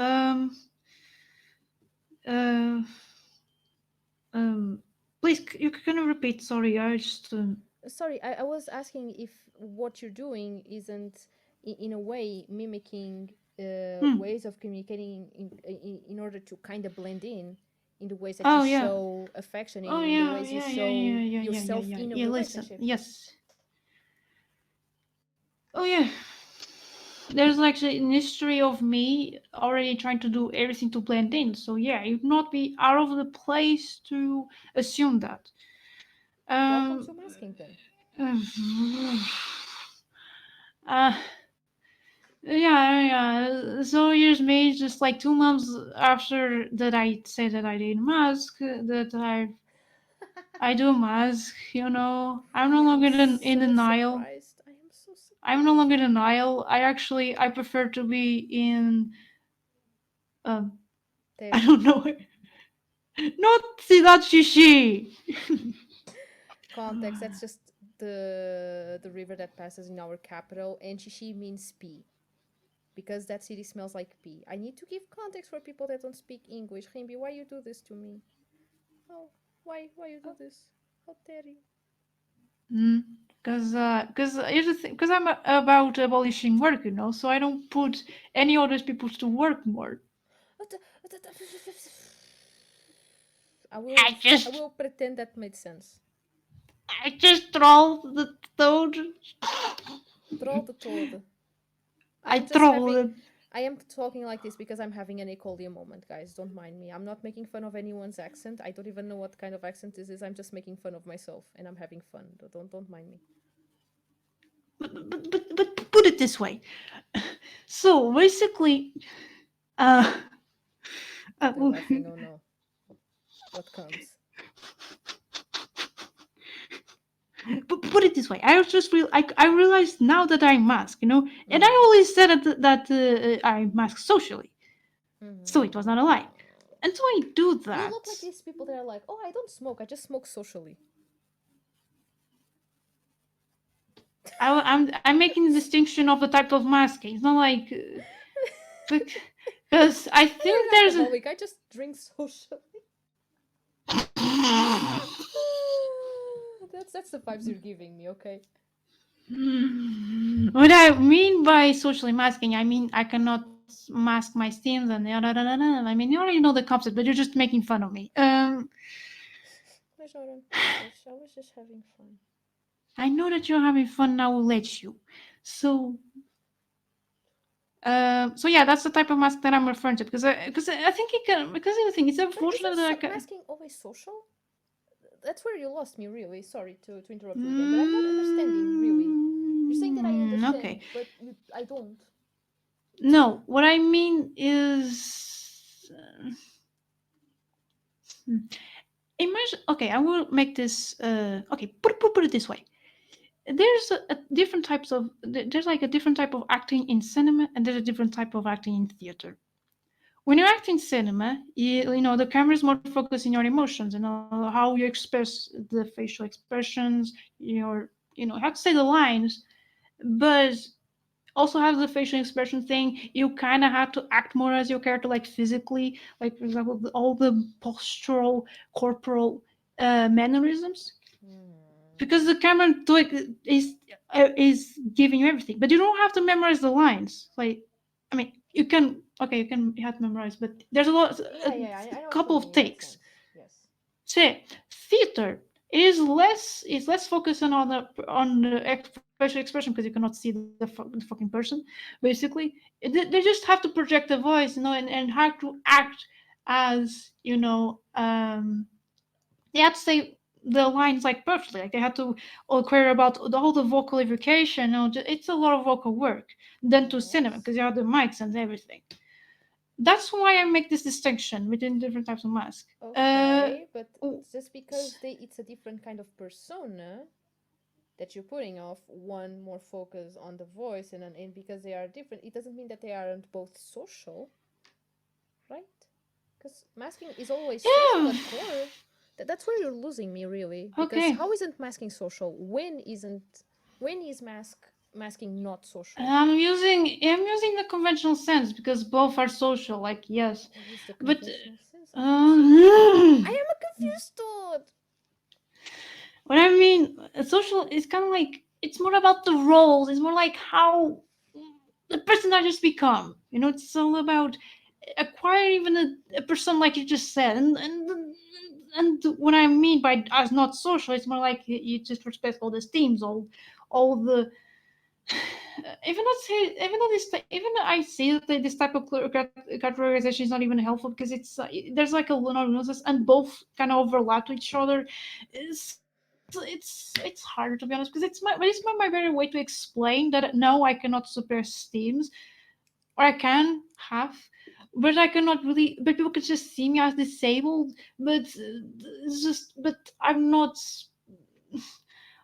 Uh. Um. Please, you can repeat. Sorry, I just. Sorry, I was asking if what you're doing isn't, in a way, mimicking Hmm. ways of communicating in order to kind of blend in the ways that you Oh yeah. show affection and Oh in the yeah. ways you Yeah. Yeah. Yeah. show Yeah. Yeah. Yeah. yourself Yeah. in a Yeah. Listen. relationship. Yes. Oh yeah. There's like an history of me already trying to do everything to blend in. So yeah, it would not be out of the place to assume that. Welcome Um, to masking then. uh, yeah. So here's me, just like 2 months after that I said that I did mask, that I do mask. I'm no I am longer in so denial. surprised. I am so I'm no surprised. longer in denial. I prefer to be in. Um, I Terry. don't know. Not see that shishi. Context, that's just the river that passes in our capital, and Shishi means pee. Because that city smells like pee. I need to give context for people that don't speak English. Rimby, why you do this to me? Oh, why you do this? How dare you? Because here's the thing. Because I'm about abolishing work, so I don't put any other people to work more. I I will I just will pretend that made sense. I just troll the toad. Troll the toad. I I'm just troll having. it. I am talking like this because I'm having an equalia moment, guys. Don't mind me. I'm not making fun of anyone's accent. I don't even know what kind of accent this is. I'm just making fun of myself, and I'm having fun. Don't mind me. But put it this way. So basically, uh, uh They're laughing. Oh no, what comes? but put it this way. I realized now that I mask, and I Mm. always said that I mask socially, so it was not a Mm. lie. And so I do You that. look like these people that are like, oh, I don't smoke. I just smoke socially. I'm making the distinction of the type of masking. It's not like because I I'm think an there's a alcoholic. I just drink socially. That's the vibes you're giving me. Okay. what I mean by socially masking. I mean I cannot mask my sins and I mean you already know the concept, but you're just making fun of me. No, Jordan. I was just having fun. I know that you're having fun. I will let you. So So yeah, that's the type of mask that I'm referring to because I think it can because the thing it's But unfortunate isn't that I can. masking always social? That's where you lost me, really. Sorry to interrupt you again, but I'm not understanding, really. You're saying that I Okay. understand, but I don't. No, what I mean is, hmm, imagine. Okay, I will make this. Okay, put it this way. There's a different types of. There's like a different type of acting in cinema, and there's a different type of acting in theater. When you're acting cinema, you know the camera is more focused on your emotions and how you express the facial expressions. You have to say the lines, but also have the facial expression thing. You kind of have to act more as your character, like physically, like for example, all the postural, corporal mannerisms, Hmm. because the camera like is giving you everything, but you don't have to memorize the lines. Like, I mean, you have to memorize, but there's Yeah, a yeah, I know what you couple mean of in that takes. sense. Yes. So theater is less focusing on the facial expression because you cannot see the fucking person. Basically, they just have to project the voice, and how to act as they had to say the lines like perfectly. Like they had to acquire about all the vocal evocation. It's a lot of vocal work done to cinema Yes. because you have the mics and everything. That's why I make this distinction between different types of mask. Okay, but Oh, just because it's a different kind of persona that you're putting off, one more focus on the voice and because they are different, it doesn't mean that they aren't both social, right? Because masking is always social yeah. at core. That's where you're losing me, really. Because Okay. how isn't masking social? When is masking not social? I'm using the conventional sense because both are social. Like yes, What is the but conventional sense? I'm confused. uh, I am a confused thought. what I mean, social is kind of like it's more about the roles. It's more like how the person I just become. It's all about acquiring even a person like you just said, and what I mean by as not social, it's more like you just respect all these themes, all the even though I see that this type of categorization is not even helpful because there's like a lot of nuances and both kind of overlap to each other. It's harder to be honest because it's my better way to explain that no, I cannot suppress themes, or I can have, but I cannot really. But people could just see me as disabled. But but I'm not.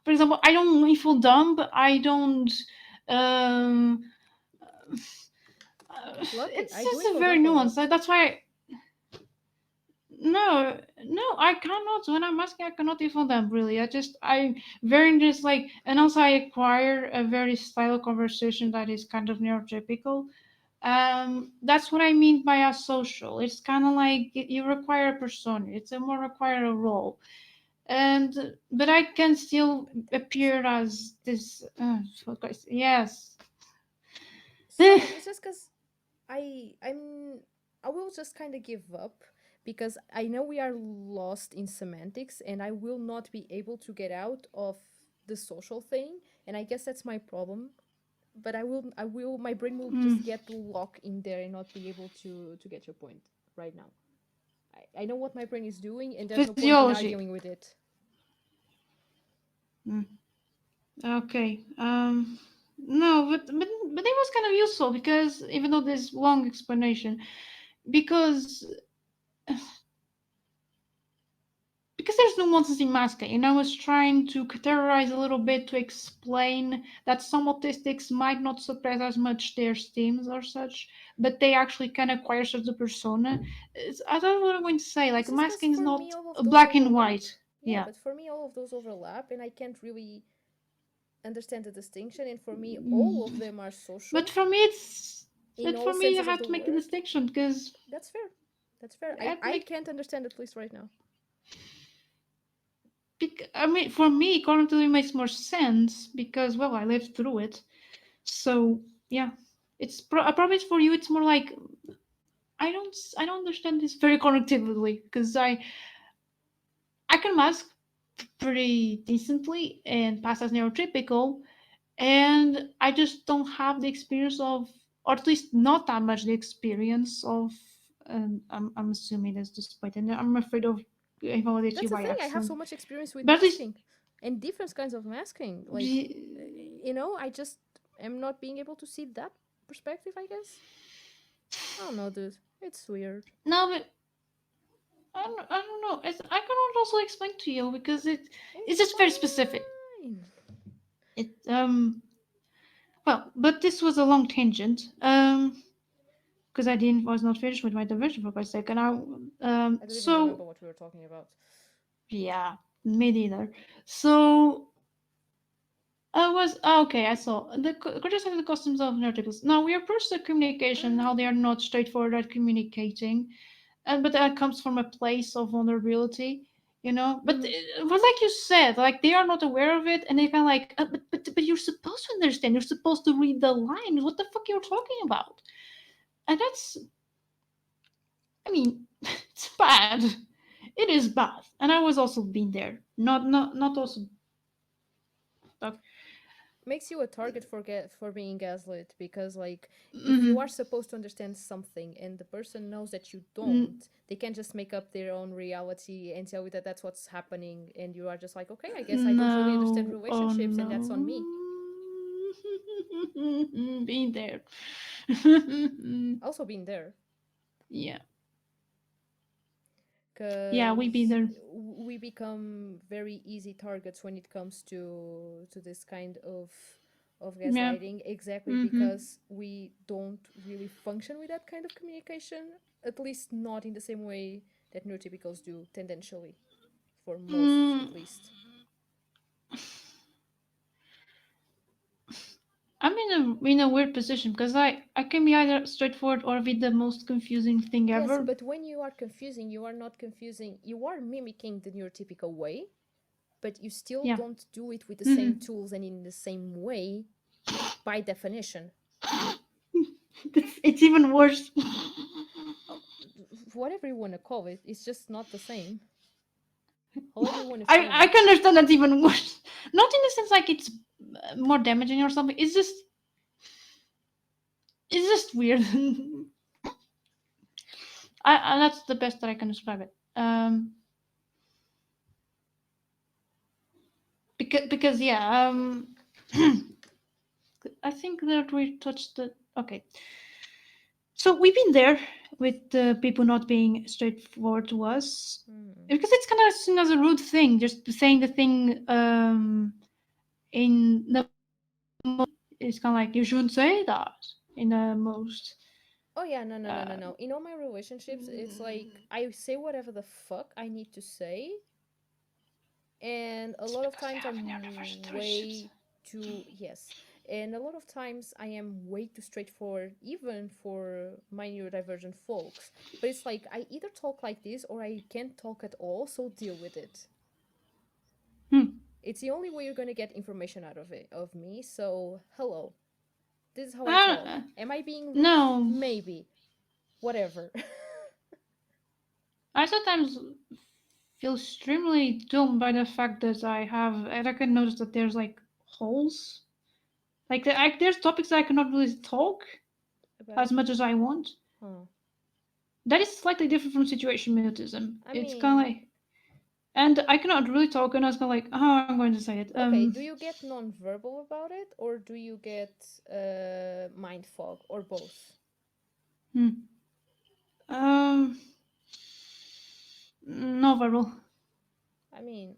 For example, I don't really feel dumb, but I don't. Um, Lucky, it's I do just a feel very dumb a nuanced. lot. That's why. No, I cannot. When I'm asking, I cannot feel dumb. Really, I very just like, and also I acquire a very style of conversation that is kind of neurotypical. That's what I mean by a social. It's kind of like you require a persona. It's a more require a role, and but I can still That appear doesn't. as this. For Christ, yes. Sorry, it's just because I'm I will just kind of give up because I know we are lost in semantics and I will not be able to get out of the social thing, and I guess that's my problem. But I will my brain will just Mm, get locked in there and not be able to get your point right now. I know what my brain is doing and there's no point in physiology. arguing with it. Mm, okay. No, but it was kind of useful because even though this long explanation, because there's nuances in masking, and I was trying to categorize a little bit to explain that some autistics might not suppress as much their themes or such, but they actually can acquire such a persona. I don't know what I'm going to say. Like It's just because masking is for me not all of a those black and overlap. white. Yeah, Yeah. but for me all of those overlap and I can't really understand the distinction, and for me all of Mm. them are But social for me, it's in but all for me, you senses of have the to make a word. distinction because That's fair. That's fair. I I, have to I make. can't understand at least right now. I mean, for me, currently it makes more sense because well, I lived through it. So yeah, probably for you. It's more like I don't understand this very cognitively because I can mask pretty decently and pass as neurotypical, and I just don't have the experience of. or at least not that much the experience of. I'm assuming that's this point, and I'm afraid of invalidate you That's the by thing. I have accident. so much experience with But at least, masking and different kinds of masking. Like, I just am not being able to see that perspective, I guess. I don't know, dude. It's weird. no, but I don't know. I cannot also explain to you because it's It's just very specific. fine. It well, but this was a long tangent. Because I didn't was not finished with my division for a second. I don't even So remember what we were talking about. yeah, me neither. So I was okay. I saw the criticism of the customs of neurotypicals. Now we approach the communication how they are not straightforward at communicating, and but that comes from a place of vulnerability, you know. Mm-hmm. But like you said, like they are not aware of it, and they kind of like, but you're supposed to understand. You're supposed to read the lines. What the fuck you're talking about? And that's, I mean, it's bad. It is bad, and I was also been there. Not also. But, Makes you a target for being gaslit because, like, if you mm, are supposed to understand something and the person knows that you mm, don't, they can just make up their own reality and tell you that that's what's happening, and you are just like, okay, I guess I don't really understand no, oh relationships, and that's on no, me. been there. Also been there. Yeah, yeah, we been Because there. we become very easy targets when it comes to this kind of Yeah. gaslighting, exactly Mm-hmm. because we don't really function with that kind of communication, at least not in the same way that neurotypicals do, tendentially, for most Mm, at least. I'm in a weird position because I can be either straightforward or be the most confusing thing Yes, ever. but when you are confusing, you are not confusing, you are mimicking the neurotypical way, but you still Yeah. don't do it with the same Mm-hmm. tools and in the same way by definition. It's even worse. Oh, whatever you want to call it, it's just not the same. However you want to frame I it. can understand that's even worse. Not in the sense like it's more damaging or something. It's just weird. That's the best that I can describe it. Because yeah, I think that we touched the okay. So we've been there with the people not being straightforward to us Hmm. because it's kind of seen as a rude thing, just saying the thing in the it's kind of like you shouldn't say that in the most Oh yeah, no, no, no, no, uh, no. In all my relationships, it's like I say whatever the fuck I need to say, and a it's lot of because they times have I'm neurodiverse relationships. way too, yes, and a lot of times I am way too straightforward, even for my neurodivergent folks. But it's like I either talk like this or I can't talk at all, so deal with it. Hmm. It's the only way you're gonna get information out of me. So hello, this is how I talk. I, Am I being rude? no, Maybe. Whatever. I sometimes feel extremely dumb by the fact that and I can notice that there's like holes. There's topics that I cannot really talk as About? much as I want. Huh. That is slightly different from situation mutism. I It's kind of mean, like, and I cannot really talk, and I was kind of like, oh, I'm going to say it. okay, do you get non-verbal about it or do you get mind fog or both? Hmm. um, no verbal. I mean,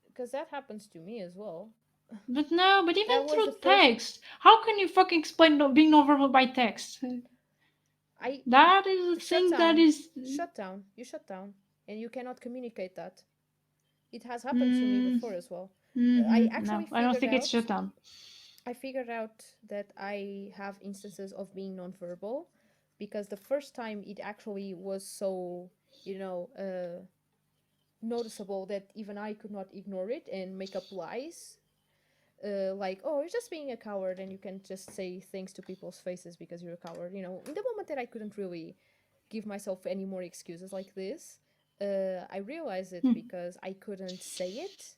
because that happens to me as well. But no, but even That was through the first. text, how can you fucking explain being non verbal by text? I That is a shut thing that down. is. Shut down. You shut down. And you cannot communicate that. It has happened to me Mm, before as well. I no, actually I don't figured think it's out shut down. I figured out that I have instances of being nonverbal because the first time it actually was so, you know, noticeable that even I could not ignore it and make up lies. Like, oh, you're just being a coward and you can just say things to people's faces because you're a coward. In the moment that I couldn't really give myself any more excuses like this, I realized it Hmm. because I couldn't say it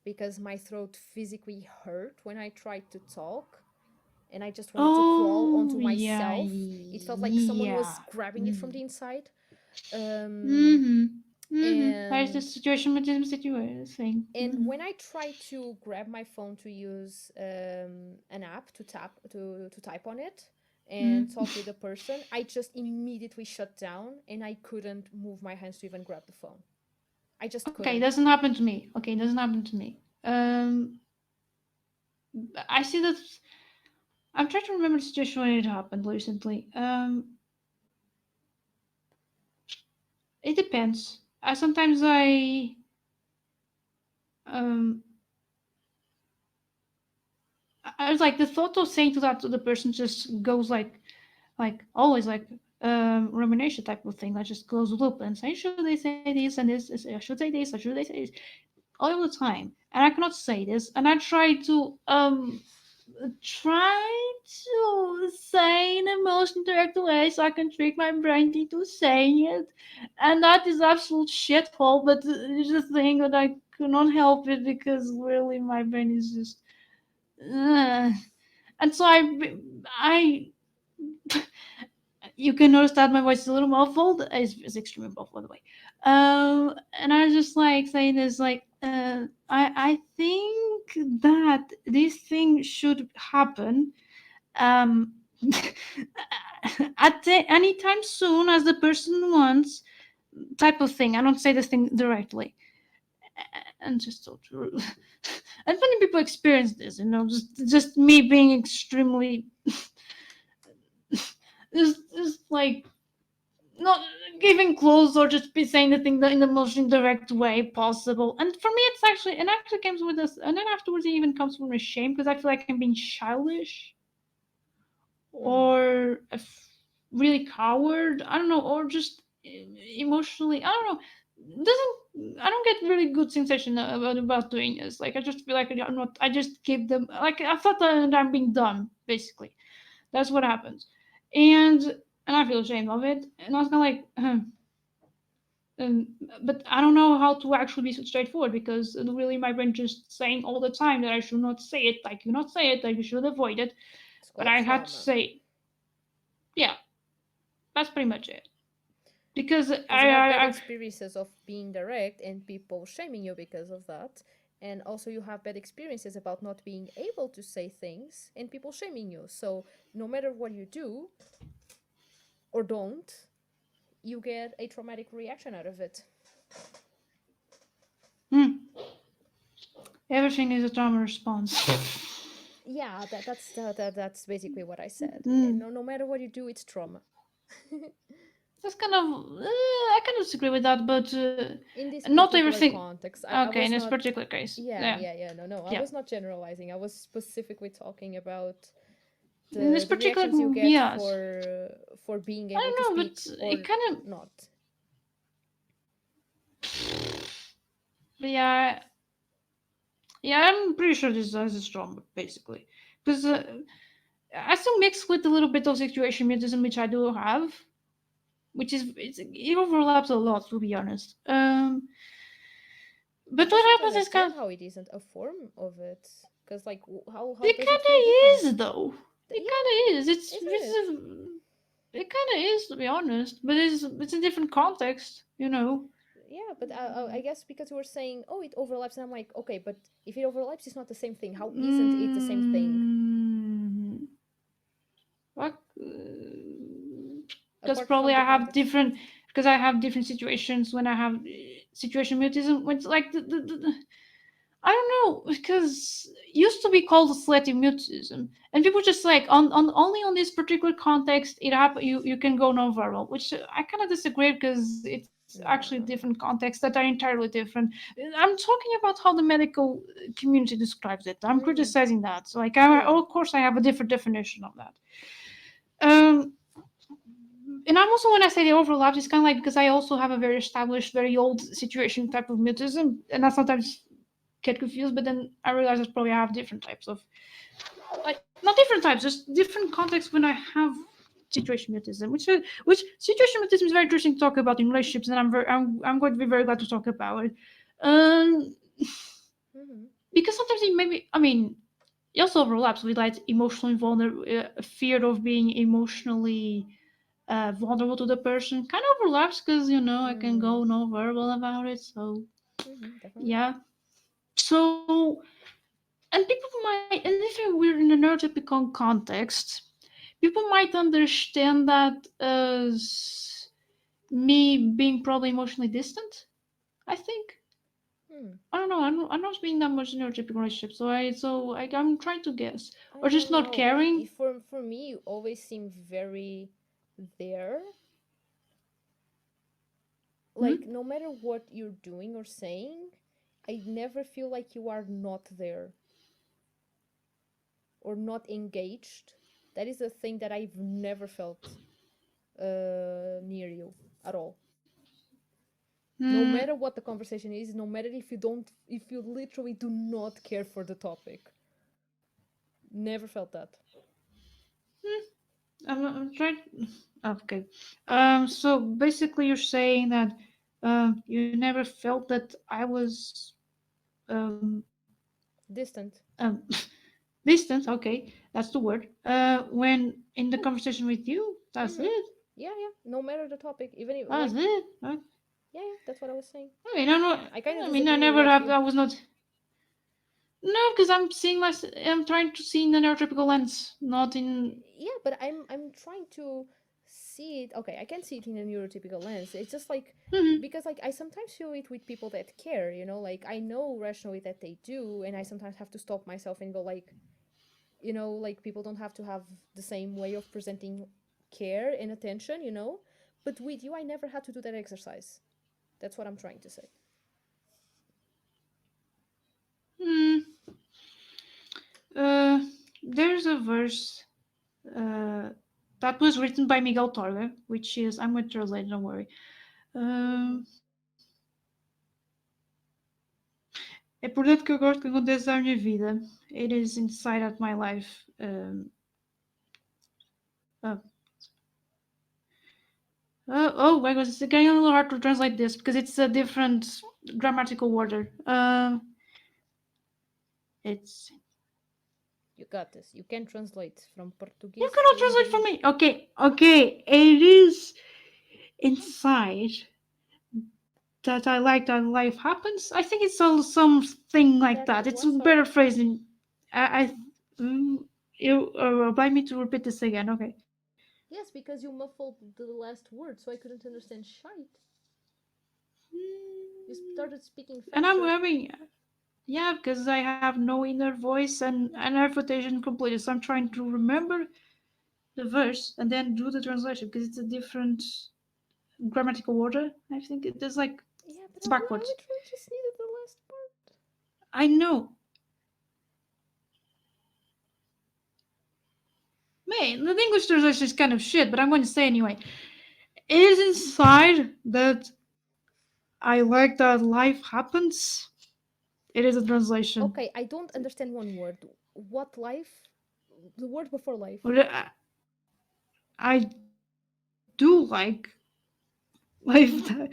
because my throat physically hurt when I tried to talk. and I just wanted to crawl Oh, onto yeah, myself. It felt like someone yeah. was grabbing it from the inside. Um, Mm-hmm. Mm-hmm. There's the and situation with this situation thing. and Mm-hmm. when I tried to grab my phone to use an app to tap to type on it and Mm-hmm. talk with the person, I just immediately shut down and I couldn't move my hands to even grab the phone. I just Okay, it couldn't. doesn't happen to me. Okay, it doesn't happen to me. I see that. I'm trying to remember the situation when it happened recently. It depends. Sometimes um, I was like the thought of saying to that to the person just goes like always like rumination type of thing. I just goes loop and say should they say this and this? I should say this. I should they say this all the time, and I cannot say this. And I try to say in a most direct way so I can trick my brain into saying it. And that is absolute shithole, but it's a thing that I cannot help it because really my brain is just. Uh. And so I, you can notice that my voice is a little muffled. It's extremely muffled, by the way. And I was just like saying this, like, I think that this thing should happen um, anytime soon as the person wants, type of thing. I don't say this thing directly, and just so true. And many people experience this, just me being extremely, just like not giving clues or just be saying the thing in the most indirect way possible. And for me, it actually comes with this, and then afterwards it even comes from a shame because I feel like I'm being childish Mm, or really coward. I don't know, or just emotionally. I don't know. Doesn't I don't get really good sensation about doing this. Like I just feel like I'm not. I just give them like I thought that I'm being dumb. Basically, that's what happens, and and I feel ashamed of it. And I was kind of like. Um, but I don't know how to actually be so straightforward because really my brain just saying all the time that I should not say it, I cannot say it, that you should avoid it. it's But called I had to trauma. say, yeah, that's pretty much it. Because Because you have bad experiences of being direct and people shaming you because of that. And also, you have bad experiences about not being able to say things and people shaming you. So, no matter what you do or don't, you get a traumatic reaction out of it. hmm, everything is a trauma response. Yeah, that's basically what I said. Hmm. No matter what you do, it's trauma. That's kind of I kind of disagree with that, but In this not particular everything. context, I Okay, in was this not. particular case, Yeah, yeah, yeah, yeah. No, I yeah. was not generalizing. I was specifically talking about In this the particular, reactions you get yes, for being I able to don't know, speak but it or kind of, not. yeah, yeah. I'm pretty sure this is trauma, basically, because I still mix with a little bit of situation mutism, which I do have, which it overlaps a lot, to be honest. I But what just don't happens is kind understand of how it isn't a form of it. Because like, how it does it feel kind of different? is though. It Yeah, kind of is. isn't it? It kind of is, to be honest. But it's a different context, you know. Yeah, but I guess because you were saying, oh, it overlaps, and I'm like, okay, but if it overlaps, it's not the same thing. How isn't it the same thing? Mm, what? Because Apart probably from the I have context. different. Because I have different situations when I have situation mutism. When it's like I don't know because it used to be called selective mutism, and people just like on only on this particular context it happen you can go nonverbal, which I kind of disagree because it's actually No, different no, no. contexts that are entirely different. I'm talking about how the medical community describes it. I'm Mm-hmm. criticizing that. So like Yeah. of course I have a different definition of that. Um, and I'm also when I say the overlaps, it's kind of like because I also have a very established, very old situation type of mutism, and I sometimes get confused. But then I realize that probably I have different types of like not different types, just different contexts when I have situation mutism, which situation mutism is very interesting to talk about in relationships, and I'm going to be very glad to talk about it. Um, Mm-hmm. because sometimes it maybe I mean it also overlaps with like emotionally vulnerable, fear of being emotionally vulnerable to the person. Kind of overlaps because I can Mm-hmm. go no verbal about it. So Mm-hmm. Definitely. yeah. So and people might, and if we're in a neurotypical context, people might understand that as me being probably emotionally distant. I think. Hmm. I don't know. I'm not being that much in a typical relationship, I'm trying to guess, I or just don't not know. caring. For me, you always seem very there. Like Hmm? no matter what you're doing or saying, I never feel like you are not there or not engaged. That is a thing that I've never felt near you at all. No Hmm. matter what the conversation is, no matter if you literally do not care for the topic, never felt that. Hmm. I'm trying. Okay. So basically, you're saying that you never felt that I was um, Distant. distant. Okay, that's the word. When in the conversation with you, that's Mm-hmm. it. Yeah, yeah. No matter the topic, even if That's like, it. yeah, yeah. That's what I was saying. I mean, I'm not. I kind of I mean, I disagree with never that have. view. I was not. No, because I'm seeing my. I'm trying to see in the neurotypical lens, not in. Yeah, but I'm trying to see it. Okay, I can see it in a neurotypical lens. It's just like Mhm. because like I sometimes feel it with people that care, like I know rationally that they do, and I sometimes have to stop myself and go like, like people don't have to have the same way of presenting care and attention. But with you, I never had to do that exercise. That's what I'm trying to say. Hmm. Uh, there's a verse uh, that was written by Miguel Torga, which is I'm going to translate. Don't worry. Mm-hmm. É por dentro que eu gosto que aconteça à minha vida. It is inside of my life. Uh, oh my gosh, it's getting a little hard to translate this because it's a different grammatical order. It's You got this. You can translate from you Portuguese cannot to translate for English. me. Okay, okay. It is inside that I like that life happens. I think it's all something like That that. It's what? Sorry. better phrasing. I mm, you oblige me to repeat this again. Okay. Yes, because you muffled the last word, so I couldn't understand shite. You started speaking And I'm faster. having yeah, because I have no inner voice and refutation completed. So I'm trying to remember the verse and then do the translation because it's a different grammatical order. I think it is like Yeah, but it's I backwards. literally just needed the last part. I know. Man, the English translation is kind of shit, but I'm going to say anyway. It is inside that I like that life happens. It is a translation. Okay, I don't understand one word. What life? The word before life. I do like that.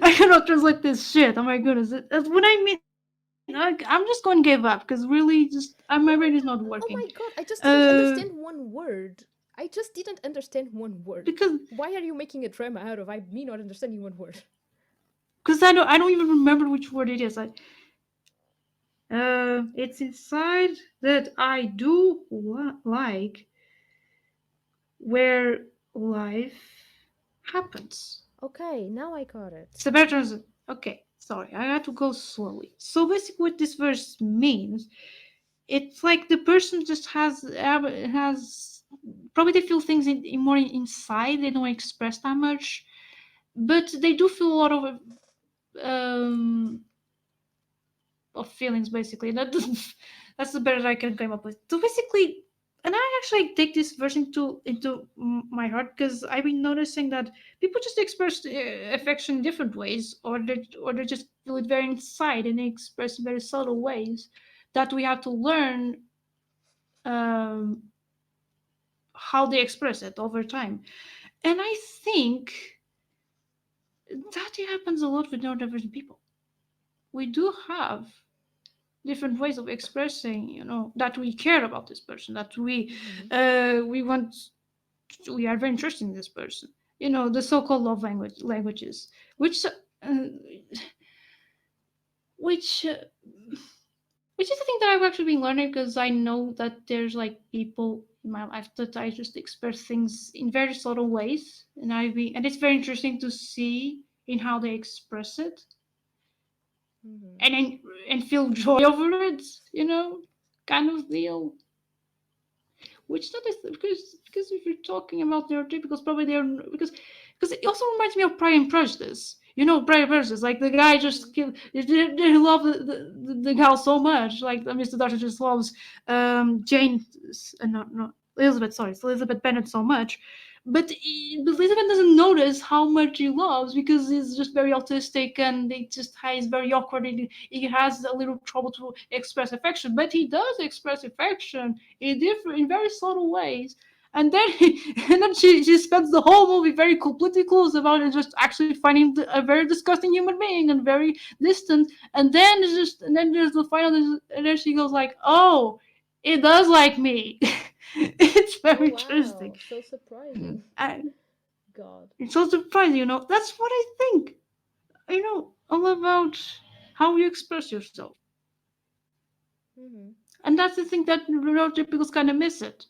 I cannot translate this shit. Oh my goodness. That's what I mean. I'm just going to give up because really, my brain is not working. Oh my god, I just didn't Uh, understand one word. I just didn't understand one word. because Why are you making a drama out of me not understanding one word? I don't even remember which word it is. It's inside that I do like where life happens. Okay, now I got It's it. a better translation. Okay, sorry, I had to go slowly. So basically, what this verse means, it's like the person just has probably they feel things more inside. They don't express that much, but they do feel a lot um of feelings basically. That's the better I can come up with. So basically, and I actually take this verse into my heart because I've been noticing that people just express affection in different ways, or they just feel it very inside and they express in very subtle ways that we have to learn um, how they express it over time. And I think that happens a lot with neurodivergent people. We do have different ways of expressing, that we care about this person, that Mm-hmm. we want, we are very interested in this person. The so-called love languages, which which uh, which is the thing that I've actually been learning, because I know that there's like people in my life that I just express things in very subtle ways, and it's very interesting to see in how they express it, Mm-hmm. and feel joy over it, kind of deal. Which that is because if you're talking about neurotypicals, probably they're because it also reminds me of Pride and Prejudice. Pride and Prejudice, like the guy Mm-hmm. just they love the gal so much. Like Mr. Darcy just loves Jane, not Elizabeth. Sorry, it's Elizabeth Bennet so much, but Elizabeth doesn't notice how much he loves, because he's just very autistic, and he's very awkward. He has a little trouble to express affection, but he does express affection in very subtle ways. And then and then she spends the whole movie very completely close about it, just actually finding a very disgusting human being and very distant. And then there's the final, and then she goes like, "Oh, it does like me." It's Oh very interesting. wow, so surprising. And God. it's so surprising, That's what I think, all about how you express yourself. Mm-hmm. And that's the thing that neurotypicals kind of miss it.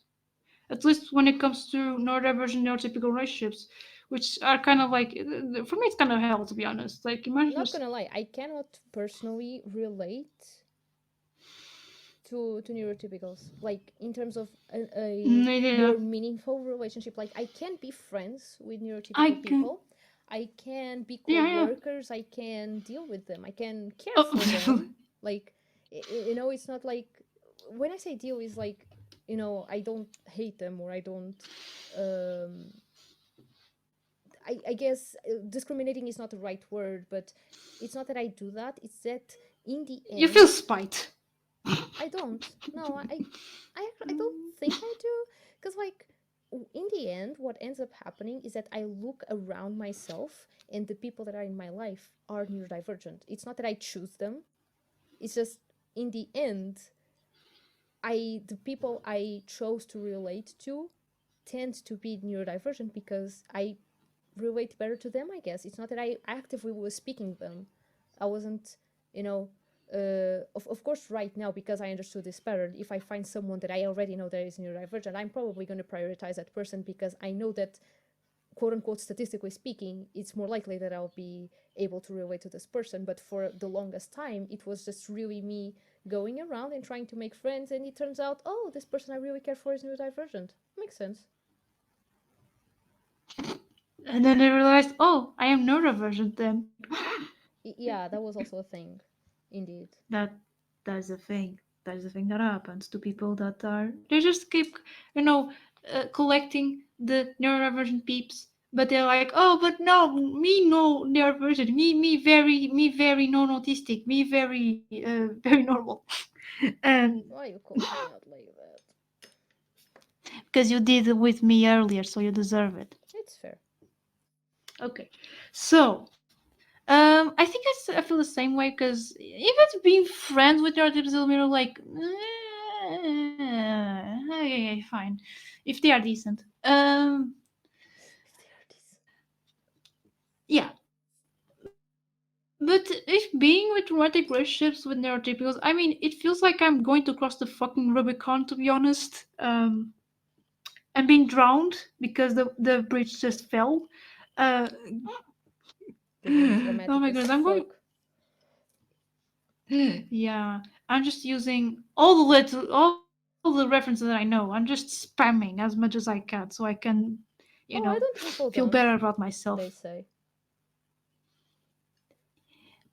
At least when it comes to neurodivergent neurotypical relationships, which are kind of like, for me it's kind of hell, to be honest. Like, imagine Not just gonna lie, I cannot personally relate to neurotypicals, like in terms of a yeah, more meaningful relationship. Like I can be friends with I neurotypical can, people, I can be yeah, co-workers, I can deal with them, I can care for yeah. them. Like it's not like, when I say deal is like, I don't hate them, or I don't, um I guess discriminating is not the right word, but it's not that I do that, it's that in the You feel end, spite. I don't. No, I don't think I do. Because, like, in the end, what ends up happening is that I look around myself and the people that are in my life are neurodivergent. It's not that I choose them. It's just, in the end, the people I chose to relate to tend to be neurodivergent because I relate better to them, I guess. It's not that I actively was speaking them. I wasn't, you know, of course, right now, because I understood this better, if I find someone that I already know that is neurodivergent, I'm probably going to prioritize that person because I know that, quote unquote, statistically speaking, it's more likely that I'll be able to relate to this person. But for the longest time, it was just really me going around and trying to make friends. And it turns out, oh, this person I really care for is neurodivergent. Makes sense. And then I realized, oh, I am neurodivergent then. Yeah, that was also a thing, indeed. that that's the thing. That's the thing that happens to people that they just keep, you know, collecting the neurodivergent peeps, but they're like, oh, but no, me no neurodivergent, me very non autistic, me very very normal, and Why are you calling me out like that? because you did it with me earlier, so you deserve it. It's fair. Okay, so I think I feel the same way, because even being friends with neurotypical people, like, okay, fine, if they are decent. If they are this. Yeah, but if being with romantic relationships with neurotypicals, I mean, it feels like I'm going to cross the fucking Rubicon, to be honest. And being drowned because the bridge just fell. Uh, This is oh dramatic my as goodness, I'm going. fuck. Yeah, I'm just using all the references that I know. I'm just spamming as much as I can, so I can, Oh, I don't feel trickle better about dunk, myself they say.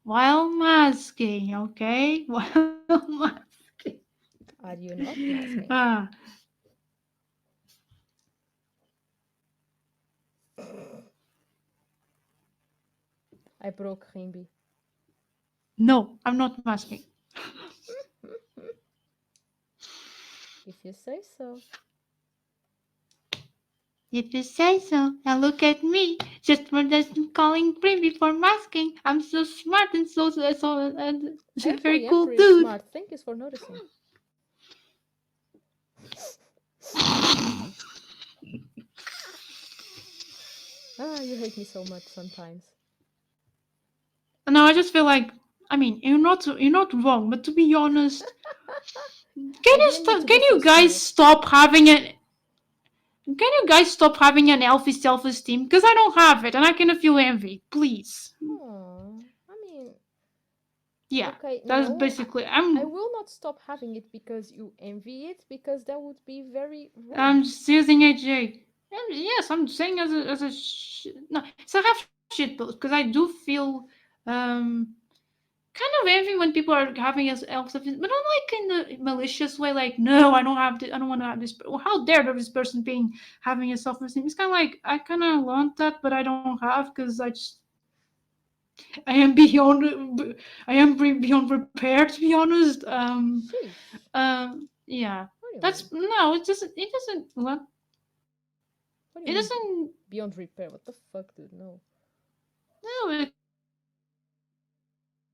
while masking. Okay, while masking. Are you not masking? Ah, I broke Rimby. no, I'm not masking. If you say so. If you say so, now look at me. Just for just calling Rimby for masking. I'm so smart and and I very actually am cool pretty dude. smart. Thank you for noticing. Ah, you hate me so much sometimes. No, I just feel like, I mean, you're not wrong, but to be honest, I didn't need to be Can so you guys smart. stop having an healthy self-esteem? Because I don't have it, and I kind of feel envy. Please, Oh, I mean, yeah, okay, that's no, basically. I will not stop having it because you envy it, because that would be very I'm rude. just using AJ. And yes, I'm saying no, it's a half shit post because I do feel um kind of envy when people are having a self but not like in the malicious way. Like, no, I don't have to. I don't want to have this. Well, how dare this person being having a self esteem? It's kind of like I kind of want that, but I don't have because I am beyond. I am beyond prepared to be honest. Sheesh. Yeah. What do you mean? That's no. It doesn't. It doesn't. What? What do It you mean doesn't. beyond repair? What the fuck, dude? No. No, because I just feel like at least of now, I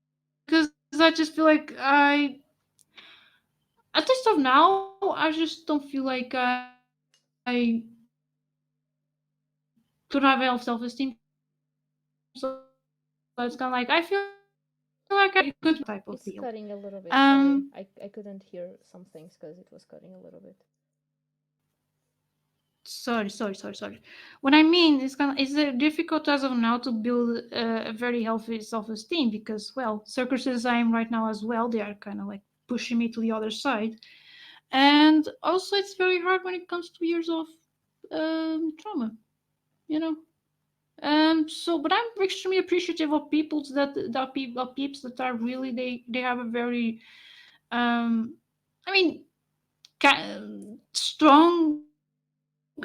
just don't feel like I don't have enough self-esteem. So it's kind of like I feel like I should have it, but I don't, and it's kind of like I feel like I should be able to have it type of It's deal. cutting a little bit. Sorry. Um, I couldn't hear some things because it was cutting a little bit. sorry. What I mean is it's difficult as of now to build a very healthy self-esteem because, well, circuses I am right now as well. They are kind of like pushing me to the other side, and also it's very hard when it comes to years of trauma. You know. So, but I'm extremely appreciative of peeps that are really they have a very I mean strong,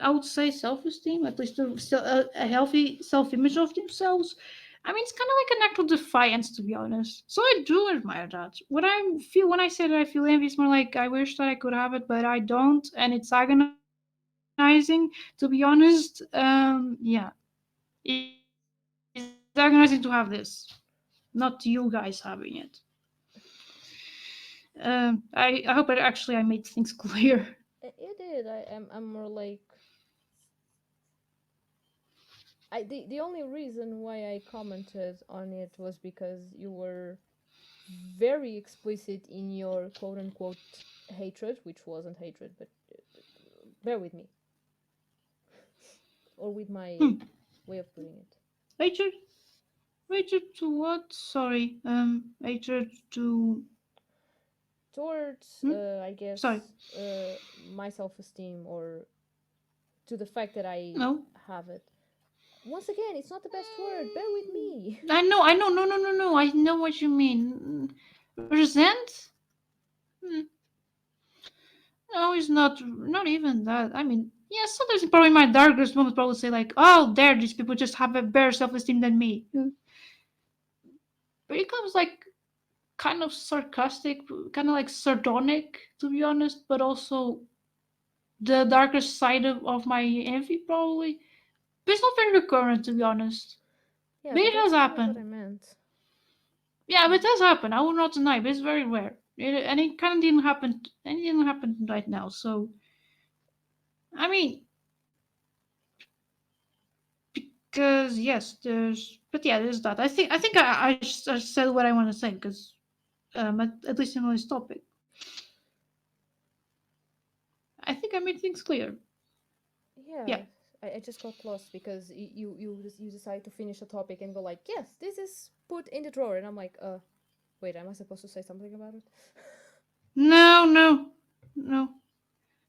I would say, self-esteem, at least a healthy self-image of themselves. I mean, it's kind of like an act of defiance, to be honest. So I do admire that. What I feel when I say that I feel envy is more like I wish that I could have it, but I don't, and it's agonizing, to be honest. Yeah, it's agonizing to have this, not you guys having it. I hope I made things clear. You did. I'm more like the only reason why I commented on it was because you were very explicit in your quote unquote hatred, which wasn't hatred, but bear with me, or with my Hmm. way of putting it. Hatred, hatred to what? Sorry. Hatred to. Towards, Hmm? I Sorry. guess, my self esteem, or to the fact that I No. have it. Once again, it's not the best word. Bear with me. I know. No. I know what you mean. Resent? Hmm. No, it's not even that. I mean, yeah, sometimes probably my darkest moments probably say like, "Oh, there, these people just have a better self-esteem than me." But it comes like kind of sarcastic, kind of like sardonic, to be honest, but also the darkest side of my envy, probably. But it's not very recurrent, to be honest. Yeah, But but it has that's kind of what I happened. meant. Yeah, but it does happen. I will not deny, but it's very rare. And it kind of didn't happen. And it didn't happen right now. So, I mean, because yes, there's. But yeah, there's that. I said what I want to say because at least on this topic, I think I made things clear. Yeah. Yeah, I just got lost because you decide to finish a topic and go like, yes, this is put in the drawer, and I'm like, wait, am I supposed to say something about it? No.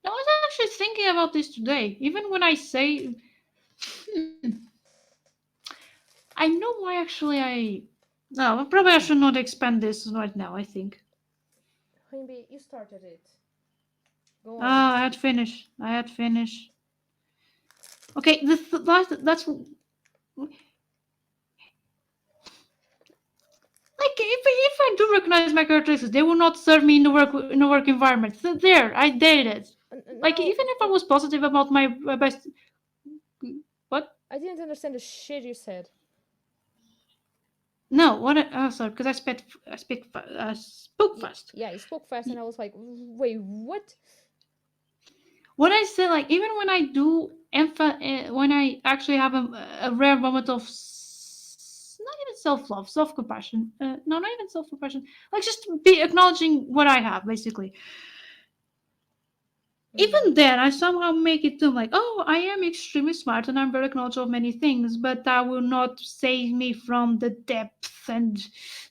I was actually thinking about this today. Even when I say, hmm, I know why actually I. No, probably I should not expand this right now. I think. Rimby, you started it. Go on. Ah, I had finished. Okay, that's like if I do recognize my characteristics, they will not serve me in a work environment. So there, I did it. Like Now, even if I was positive about my best. I didn't understand the shit you said. No, what? Oh, sorry, because I spoke fast. Yeah, you spoke fast, and Y- I was like, wait, what? What I say, like, even when I do when I actually have a rare moment of not even self love, self compassion. No, not even self compassion. Like, just be acknowledging what I have, basically. Mm. Even then, I somehow make it to like, oh, I am extremely smart and I'm very knowledgeable of many things, but that will not save me from the depth and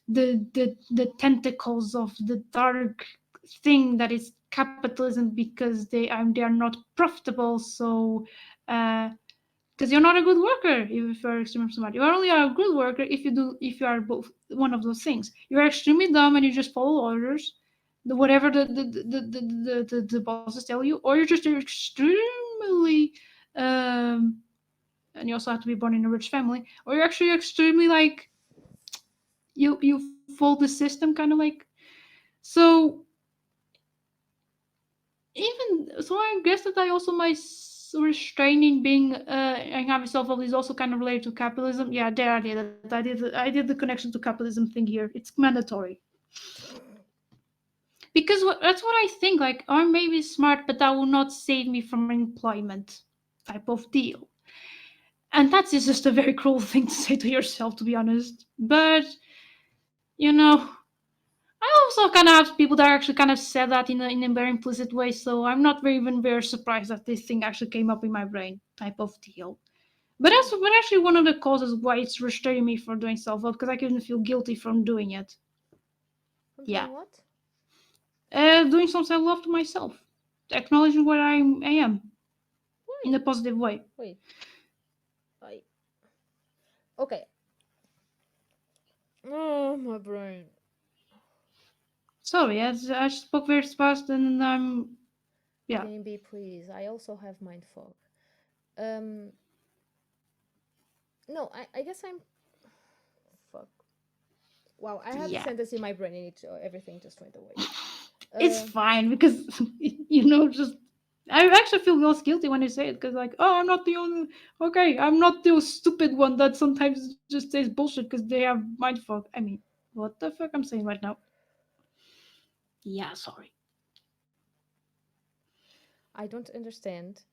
the tentacles of the dark thing that is capitalism, because they are not profitable. So, because you're not a good worker if you're extremely smart. You are only a good worker if you are both one of those things. You're extremely dumb and you just follow orders, whatever the bosses tell you, or you're just extremely um and you also have to be born in a rich family, or you're actually extremely like you follow the system kind of like. So even so, I guess that I also my restraining being and having self love is also kind of related to capitalism. Yeah, there I did it. I did the connection to capitalism thing here. It's mandatory because that's what I think. Like, I may be smart, but that will not save me from employment type of deal. And that's just a very cruel thing to say to yourself, to be honest. But you know, I also kind of have people that actually kind of said that in a very implicit way, so I'm not very, even very surprised that this thing actually came up in my brain, type of deal. But that's Oh, but actually one of the causes why it's restraining me from doing self love, because I couldn't feel guilty from doing it. I'm Yeah, doing what? doing some self love to myself, acknowledging what I am in Why? a positive way. Wait, I. Okay. Oh, my brain. Sorry, I spoke very fast and yeah, Rimby, please. I also have mind fog. Um, no, I guess I'm. Fuck. Wow, I had the yeah. sentence in my brain and everything just went away. It's Uh, fine because just I actually feel less guilty when I say it, because like, oh, I'm not the only. Okay, I'm not the stupid one that sometimes just says bullshit because they have mind fuck. I mean, what the fuck I'm saying right now? Yeah, sorry. I don't understand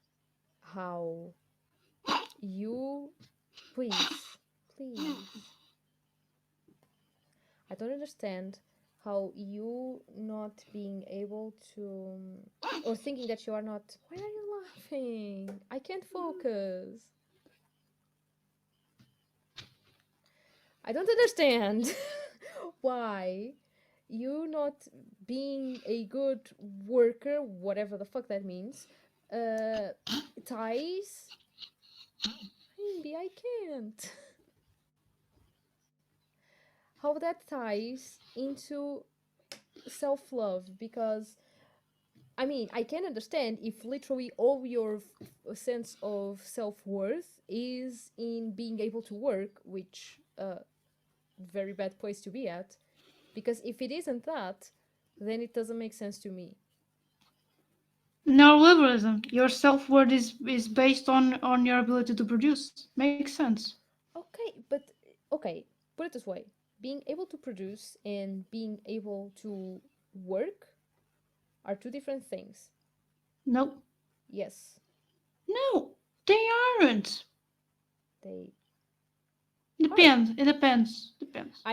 how you. Please, please. I don't understand how you not being able to, or thinking that you are not. Why are you laughing? I can't focus. I don't understand why you not being a good worker, whatever the fuck that means, uh, ties. Maybe I can't. How that ties into self love, because I mean, I can understand if literally all your sense of self worth is in being able to work, which very bad place to be at. Because if it isn't that, then it doesn't make sense to me. Neoliberalism. Your self worth is based on your ability to produce. Makes sense. Okay, but okay, put it this way: being able to produce and being able to work are two different things. Nope. Yes, No, they aren't. they are. Depends. It depends. Depends.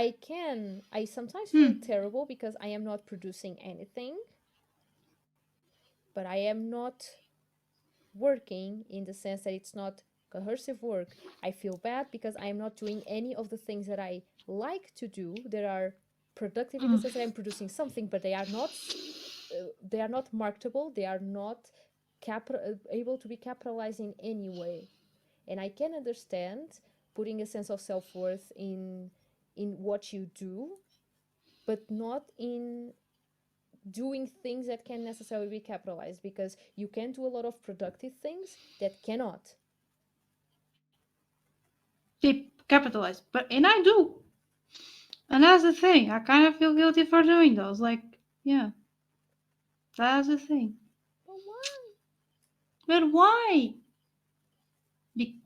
I sometimes feel Hmm. terrible because I am not producing anything, but I am not working in the sense that it's not coercive work. I feel bad because I am not doing any of the things that I like to do that are productive in the Mm. sense that I'm producing something, but they are not marketable. They are not able to be capitalized in any way. And I can understand putting a sense of self worth in what you do, but not in doing things that can necessarily be capitalized, because you can do a lot of productive things that cannot. They capitalize, but and I do, and that's the thing. I kind of feel guilty for doing those. Like, yeah, that's the thing. But why? But why? Be-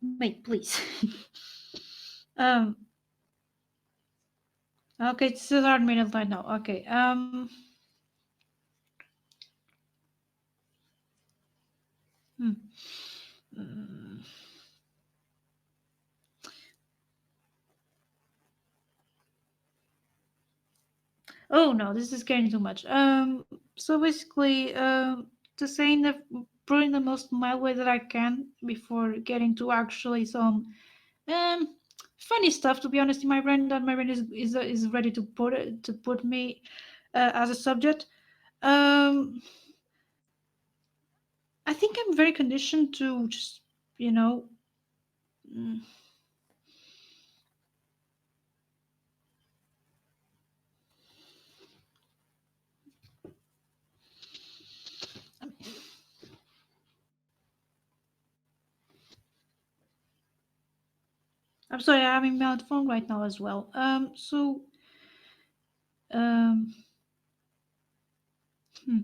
Mate, please. um. Okay, it's a hard minute right now. Okay. Hmm. Mm. Oh no, this is getting too much. So basically, to say in the probably in the most mild way that I can before getting to actually some um funny stuff. To be honest, in my brain, that my brain is ready to put me as a subject. Um, I think I'm very conditioned to just you know. mm, I'm sorry, I'm in my phone right now as well. Um, hmm.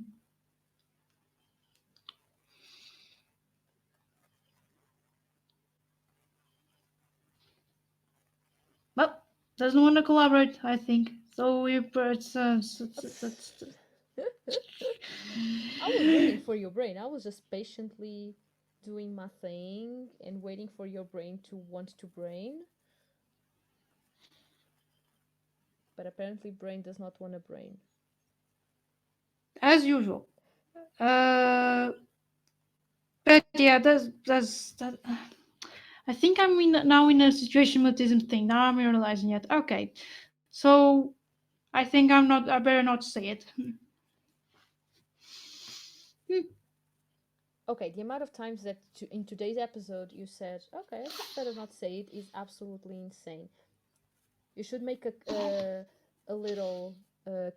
Well, doesn't want to collaborate. I think so. I was waiting for your brain. I was just patiently doing my thing and waiting for your brain to want to brain. But apparently, brain does not want a brain. As usual. Uh, but yeah, that's that. I think I'm now in a situation mutism thing. Now I'm realizing it. Okay, so I think I'm not. I better not say it. Okay, the amount of times that in today's episode you said, "Okay, I just better not say it," is absolutely insane. You should make a little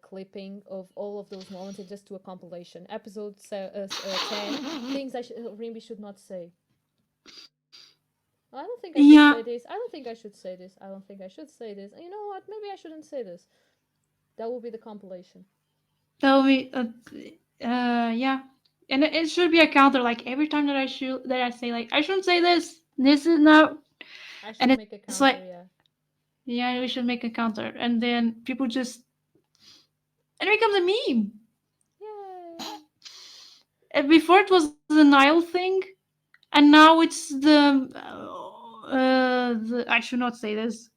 clipping of all of those moments and just do a compilation. Episode 10, things Rimby should not say. I don't think I should Yeah, say this. I don't think I should say this. I don't think I should say this. And you know what? Maybe I shouldn't say this. That will be the compilation. tell me. Yeah, and it should be a counter. Like every time that I say like I shouldn't say this. This is not. I And should it's make a like counter, yeah. yeah, we should make a counter, and then people just and it becomes a meme. Yay! And before it was the Nile thing, and now it's the I should not say this.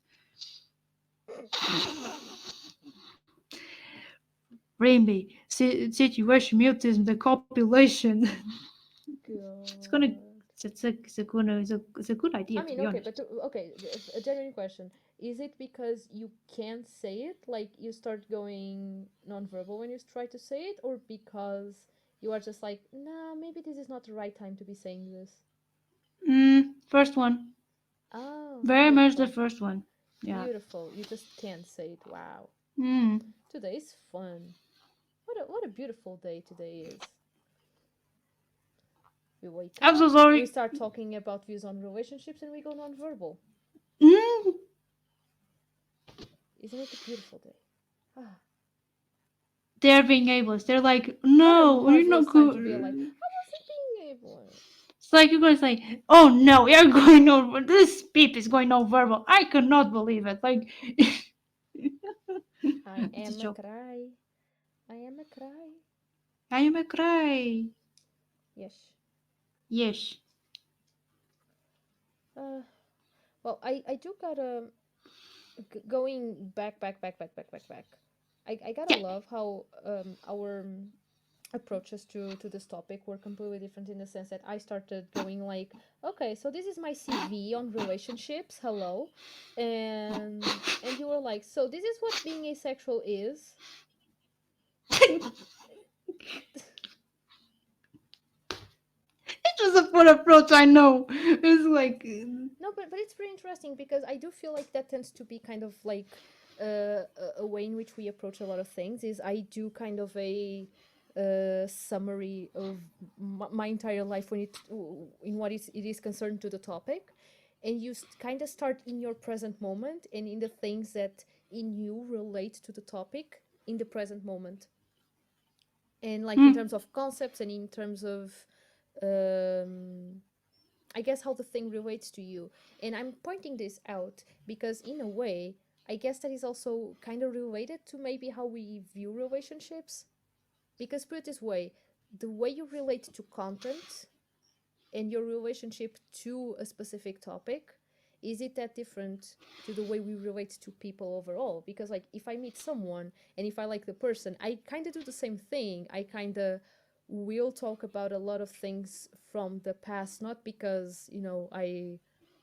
Rainby situation mutism the copulation. It's gonna God. it's a good idea I to mean, be okay, honest. but okay, a genuine question. Is it because you can't say it, like you start going nonverbal when you try to say it, or because you are just like, nah, maybe this is not the right time to be saying this? First one, Oh, very much the beautiful. first one. Yeah. Beautiful. You just can't say it. Wow. Mm. Today's fun. What a beautiful day today is. We wake I'm so up, we sorry. start talking about views on relationships, and we go nonverbal. Mm. Isn't it a beautiful day? Ah, They're being ableist. They're like, what a no, you're not marvelous time to be good. alive. How was it being able? It's like you're gonna say, "Oh no, you're going over. This peep is going over verbal." I could not believe it. Like, I it's a am a joke. cry. I am a cry. I am a cry. Yes. Yes. Uh, well, I do gotta going back. I gotta Yeah. love how our approaches to this topic were completely different in the sense that I started going like, okay, so this is my CV on relationships. Hello, and you were like, so this is what being asexual is. It was a fun approach. I know. It's like, No, but it's pretty interesting because I do feel like that tends to be kind of like a way in which we approach a lot of things. Is I do kind of a summary of my entire life when it in what it is concerned to the topic, and you kind of start in your present moment and in the things that in you relate to the topic in the present moment, and like in hmm, terms of concepts and in terms of um I guess how the thing relates to you. And I'm pointing this out because, in a way, I guess that is also kind of related to maybe how we view relationships. Because, put it this way, the way you relate to content and your relationship to a specific topic, is it that different to the way we relate to people overall? Because, like, if I meet someone and if I like the person, I kind of do the same thing. I kind of will talk about a lot of things from the past, not because, I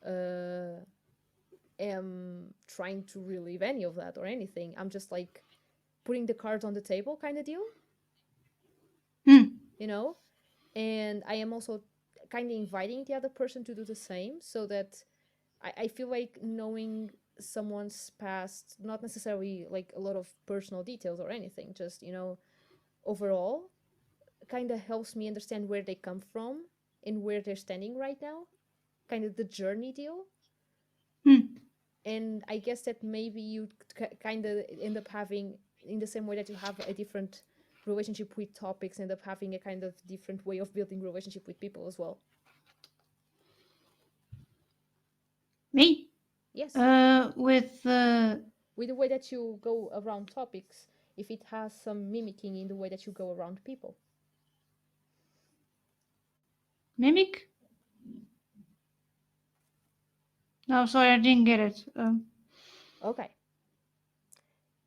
uh, am trying to relive any of that or anything. I'm just like putting the cards on the table kind of deal, Hmm. you know? And I am also kind of inviting the other person to do the same, so that I feel like knowing someone's past, not necessarily like a lot of personal details or anything, just, overall, kind of helps me understand where they come from and where they're standing right now, kind of the journey deal. Hmm. And I guess that maybe you kind of end up having, in the same way that you have a different relationship with topics, end up having a kind of different way of building relationship with people as well. Me? Yes, With with the way that you go around topics, if it has some mimicking in the way that you go around people. mimic? No, sorry, I didn't get it. Okay.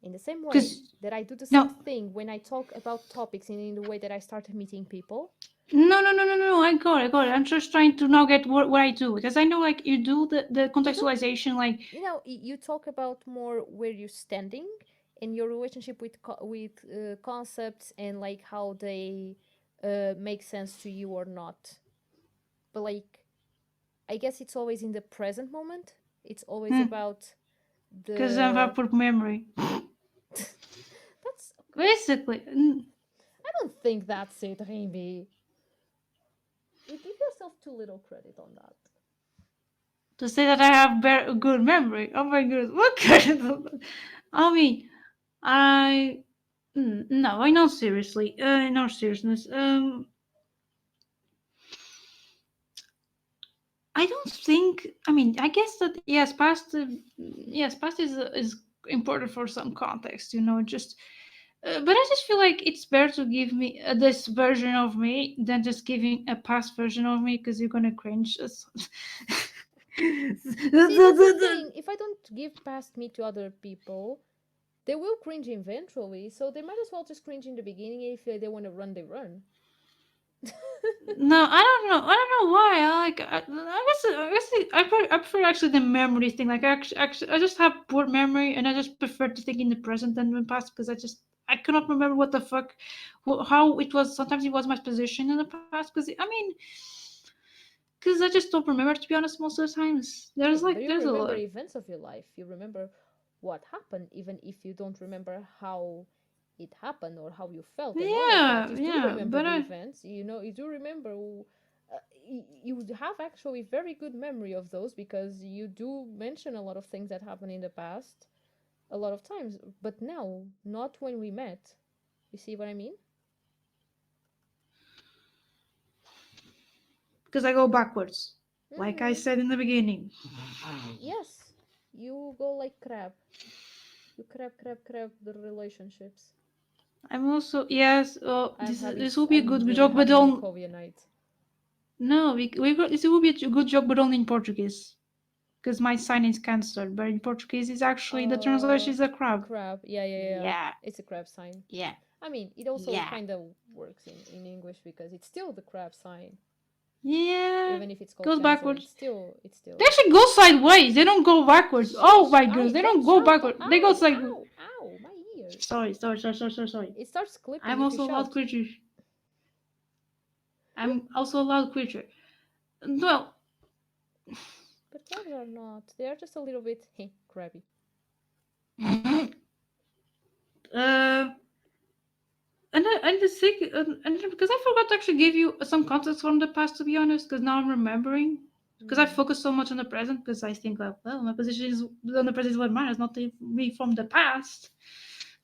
In the same way Cause that I do the same no, thing when I talk about topics and in the way that I start meeting people. no. I got it. I got it. I'm just trying to now get what I do because I know like you do the You do, contextualization like you talk about more where you're standing in your relationship with concepts and like how they make sense to you or not. But like, I guess it's always in the present moment. It's always about because I have the. poor memory. That's. Basically, I don't think that's it, Rimby. You give yourself too little credit on that. to say that I have very good memory. Oh my goodness, what kind of? I mean, I no, I know seriously. No seriousness. I don't think. I mean, I guess that yes, past. Yes, past is important for some context. You know, just. But I just feel like it's better to give me this version of me than just giving a past version of me because you're gonna cringe. See, that's the thing. If I don't give past me to other people, they will cringe eventually. So they might as well just cringe in the beginning. If they want to run, they run. No, I don't know. I don't know why. I prefer actually the memory thing. Like actually, I just have poor memory, and I just prefer to think in the present than in the past because I cannot remember what the fuck, how it was. Sometimes it was my position in the past. Because I mean, because I just don't remember to be honest. Most of the times, I mean, but you there's a remember lot. events of your life. You remember what happened, even if you don't remember how it happened or how you felt and all of that. Yeah, You do yeah, remember but the events. You do remember. You have actually very good memory of those because you do mention a lot of things that happened in the past a lot of times. But now, not when we met. You see what I mean? because I go backwards, like I Mm-hmm. said in the beginning. Yes, you go like crab. You crab the relationships. I'm also yes. This will be a I'm good really joke, but having a don't. Covia night. No, this will be a good joke, but only in Portuguese. Because my sign is cancer, but in Portuguese, is actually the translation Uh, is a crab. crab. Yeah. Yeah, It's a crab sign. yeah, I mean, it also yeah, kind of works in English because it's still the crab sign, yeah. even if it's called Goes cancer. backwards. It's still. They actually go sideways. They don't go backwards. Oh Shush! my I goodness, they don't don't go shout. backwards. They go Ow! sideways. Ow! Ow! My ears. Sorry. It starts clipping I'm if you also a loud shout. creature. I'm also a loud creature. Well, But crabs are not. They are just a little bit crabby. uh, and the sick and because I forgot to actually give you some context from the past to be honest because now I'm remembering because I Hmm. focus so much on the present because I think like well my position is on the present is what matters not me from the past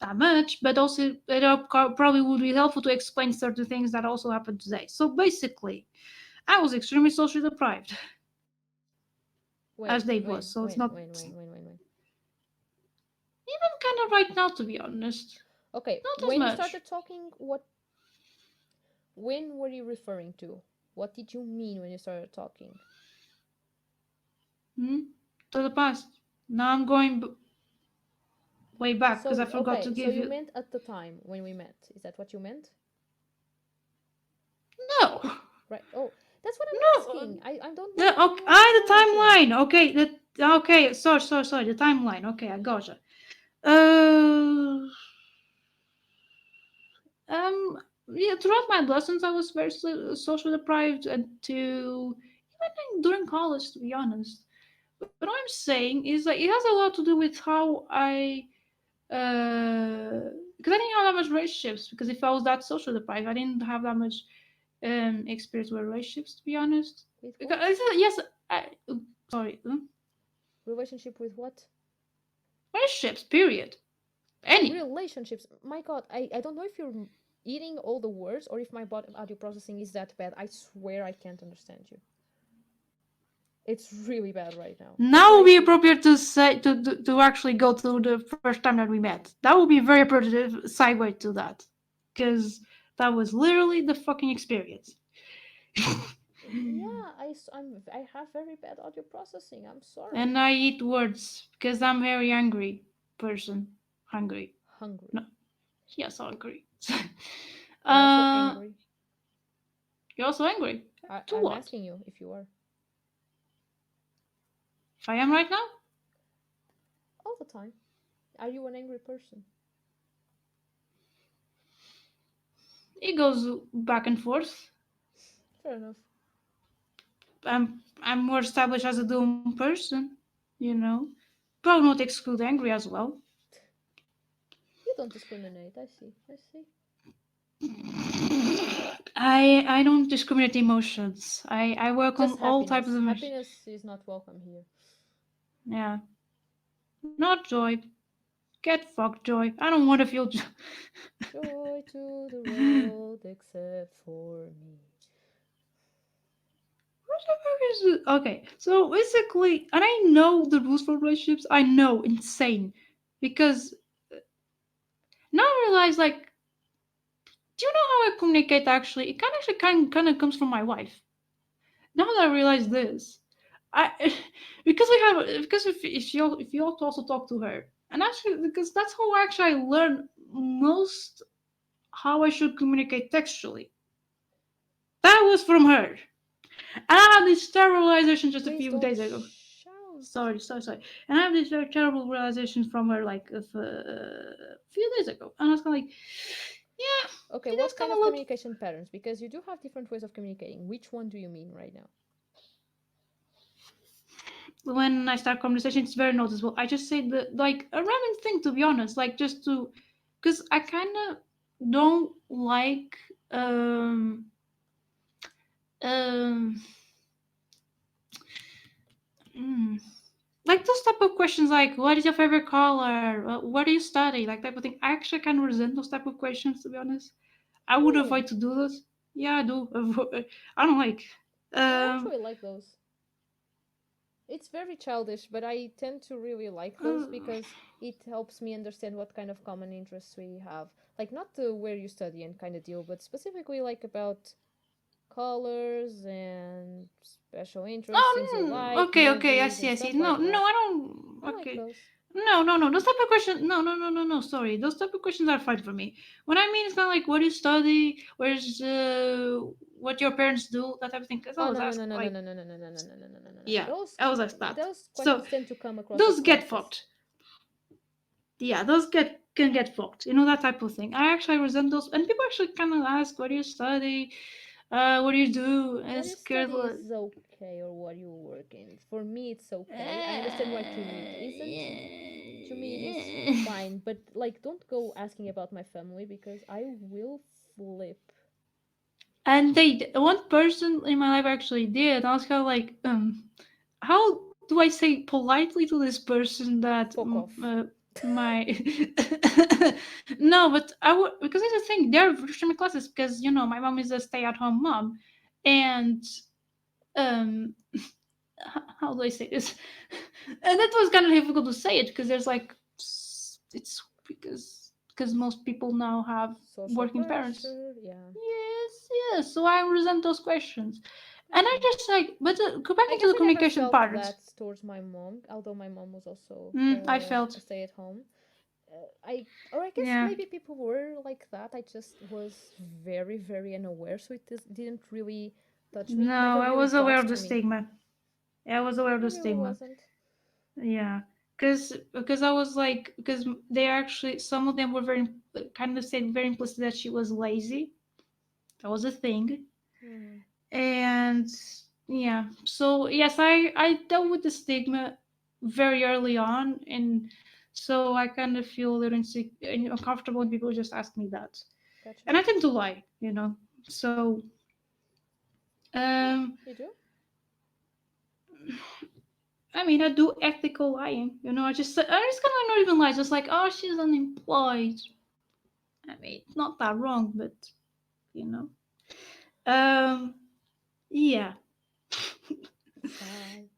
that much but also it probably would be helpful to explain certain things that also happened today so basically I was extremely socially deprived, as When, Dave was. when, So it's when, not when, when, when, when, when? even kind of right now, to be honest. Okay, Not as when you much. started talking, when were you referring to? What did you mean when you started talking? Hmm? To the past. Now I'm going way back because I So, forgot to okay, so give you you. meant at the time when we met. Is that what you meant? No, Right. Oh, that's what I'm no. asking. I don't know The what okay, you are the referring to. timeline. Okay, okay. Sorry. The timeline. Okay, I gotcha. Uh, um, yeah. Throughout my adolescence, I was very socially deprived until even during college, to be honest. But what I'm saying is like it has a lot to do with how I because I didn't have that much relationships. Because if I was that social deprived, I didn't have that much experience with relationships, to be honest. With Because what? yes, sorry, Relationship with what? relationships. Period. Oh, Any. relationships. My God, I don't know if you're eating all the words or if my audio processing is that bad. I swear I can't understand you. It's really bad right now. But Now would be like, appropriate to say to actually go to the first time that we met. That would be very appropriate segue to that, because that was literally the fucking experience. yeah, I have very bad audio processing. I'm And sorry. I eat words because I'm very angry person. Hungry. Hungry. No, yes, hungry. You're also uh, angry. you're also angry. To I'm what? asking you if you are If I am right now, all the time. Are you an angry person? it goes back and forth. Fair enough. I'm more established as a doom person, you know. Probably not exclude angry as well. You don't discriminate. I see. I see. I don't discriminate emotions. I work on Just all types happiness. of emotions. Happiness is not welcome here. Yeah, not joy. Get fucked, joy. I don't want to feel joy. Joy to the world except for me. Okay, so basically, and I know the rules for relationships. I know, insane, because now I realize, like, do you know how I communicate? Actually, it kind of comes from my wife. Now that I realize this, I because we have because if you also talk to her, and actually because that's how actually I learn most how I should communicate textually. That was from her. And I had this terrible realization just a Please few don't days ago. shout. Sorry. And I have this very terrible realization from her like a few days ago. And I was kind of like, yeah, Okay, it does what come kind a of lot. communication patterns? Because you do have different ways of communicating. Which one do you mean right now? When I start conversation, it's very noticeable. I just say the like a random thing, to be honest, like just to, because I kind of don't like um mm, like those type of questions, like what is your favorite color, what do you study, like type of thing. I actually kind of resent those type of questions, to be honest. I would Really? avoid to do this. Yeah, I do. I don't like. I Um, actually like those. It's very childish, but I tend to really like those uh, because it helps me understand what kind of common interests we have. Like, not the where you study and kind of deal, but specifically like about colors and special interests, things you like, okay. I movies, see. and I see. stuff like No, that. I don't. I like Okay. those. No. Those type of questions. No. Sorry. Those type of questions are fine for me. What I mean is kind of like, what do you study? Where's what your parents do? That type of thing. Because I Oh was no no asked no no no like, no no no no no no no no no no no no. yeah, I was asked that. Those So questions tend to come across as those get classes. fucked. Yeah, those can get fucked. You know, that type of thing. I actually resent those, and people actually kind of ask, what do you study? What do you do? And What you it's scared. study is okay, or what you work in. For me, it's okay. I understand why to you it isn't. To me, it is fine. But like, don't go asking about my family because I will flip. And one person in my life actually did. I was kind of like, how do I say politely to this person that Fuck off. my no, but I would, because it's a thing. They're extreme classes because my mom is a stay-at-home mom, and um how do I say this? And it was kind of difficult to say it because there's like it's because most people now have Social working parents. pressure, yeah. Yes, yes. So I resent those questions, and I Okay. just like, but go back I into guess the I never communication felt patterns. that towards my mom, although my mom was also I felt, a stay at home. I or I guess yeah, maybe people were like that. I just was very very unaware, so didn't really touch me. no, Never I really was aware got of the to me. stigma. I was aware of I the really stigma. wasn't. Yeah, because I was like, because they actually, some of them were very kind of said very implicit that she was lazy. That was a thing. Hmm. And yeah, so yes, I dealt with the stigma very early on, and so I kind of feel a little uncomfortable when people just ask me that, Gotcha. and I tend to lie, so Yeah, um you do. I mean, I do ethical lying, I just kind of not even lie, just like, oh, she's unemployed. I mean, it's not that wrong, but you know um yeah. Sigh.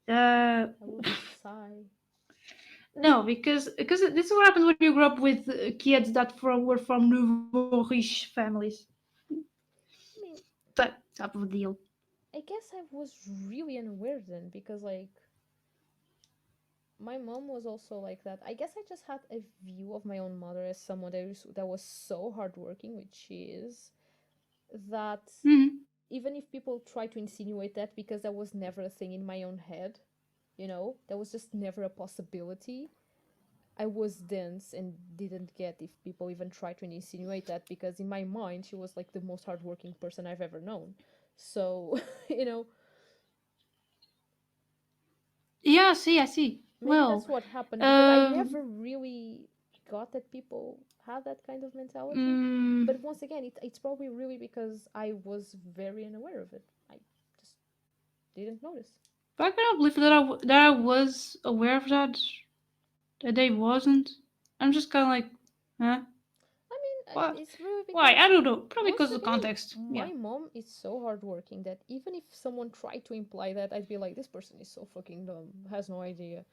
uh I will sigh. No, because this is what happens when you grow up with kids that were from nouveau riche families. I mean, That type of deal. I guess I was really unaware then because like my mom was also like that. I guess I just had a view of my own mother as someone that was so hardworking, which she is, that Hmm. even if people try to insinuate that, because that was never a thing in my own head, that was just never a possibility. I was dense and didn't get if people even tried to insinuate that, because in my mind she was like the most hardworking person I've ever known. So, you know, Yeah, I see. maybe that's Well, what happened because I um, never really got that people have that kind of mentality. mm, But once again, it's probably really because I was very unaware of it. I just didn't notice. but I cannot believe that I was aware of that they wasn't. I'm just kind of like, huh? I mean, What? it's really Why? I because don't know. Probably once because of the again, context. Yeah. my mom is so hardworking that even if someone tried to imply that, I'd be like, this person is so fucking dumb, has no idea,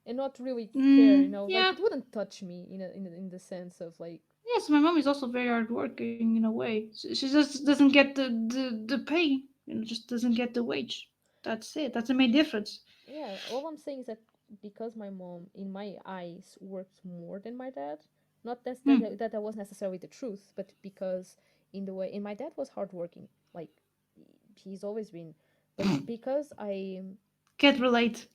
and not really care. Like Yeah. it wouldn't touch me in the sense of like, Yes, my mom is also very hardworking in a way. She just doesn't get the pay. Just doesn't get the wage. That's it. That's the main difference. yeah. All I'm saying is that because my mom, in my eyes, worked more than my dad. Not that was necessarily the truth, but because in the way, and my dad was hardworking, like he's always been, but because I Can't relate.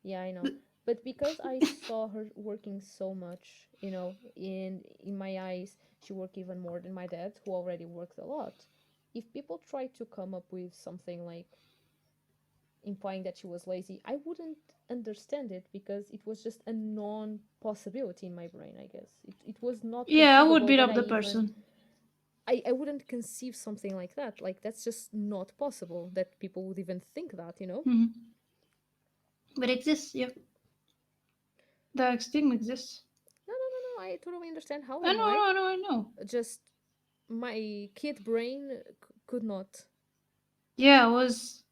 yeah, I know. But because I saw her working so much, in my eyes, she worked even more than my dad, who already worked a lot. If people try to come up with something like implying that she was lazy, I wouldn't understand it because it was just a non possibility in my brain, I guess. It was not Yeah, I would conceivable beat that up the person. I wouldn't conceive something like that. Like, that's just not possible that people would even think that. Hmm. But it exists. Yeah, the stigma exists. No, no, no, no. I totally understand. How I am know. I? I know. I know. Just my kid brain could not. Yeah, I was.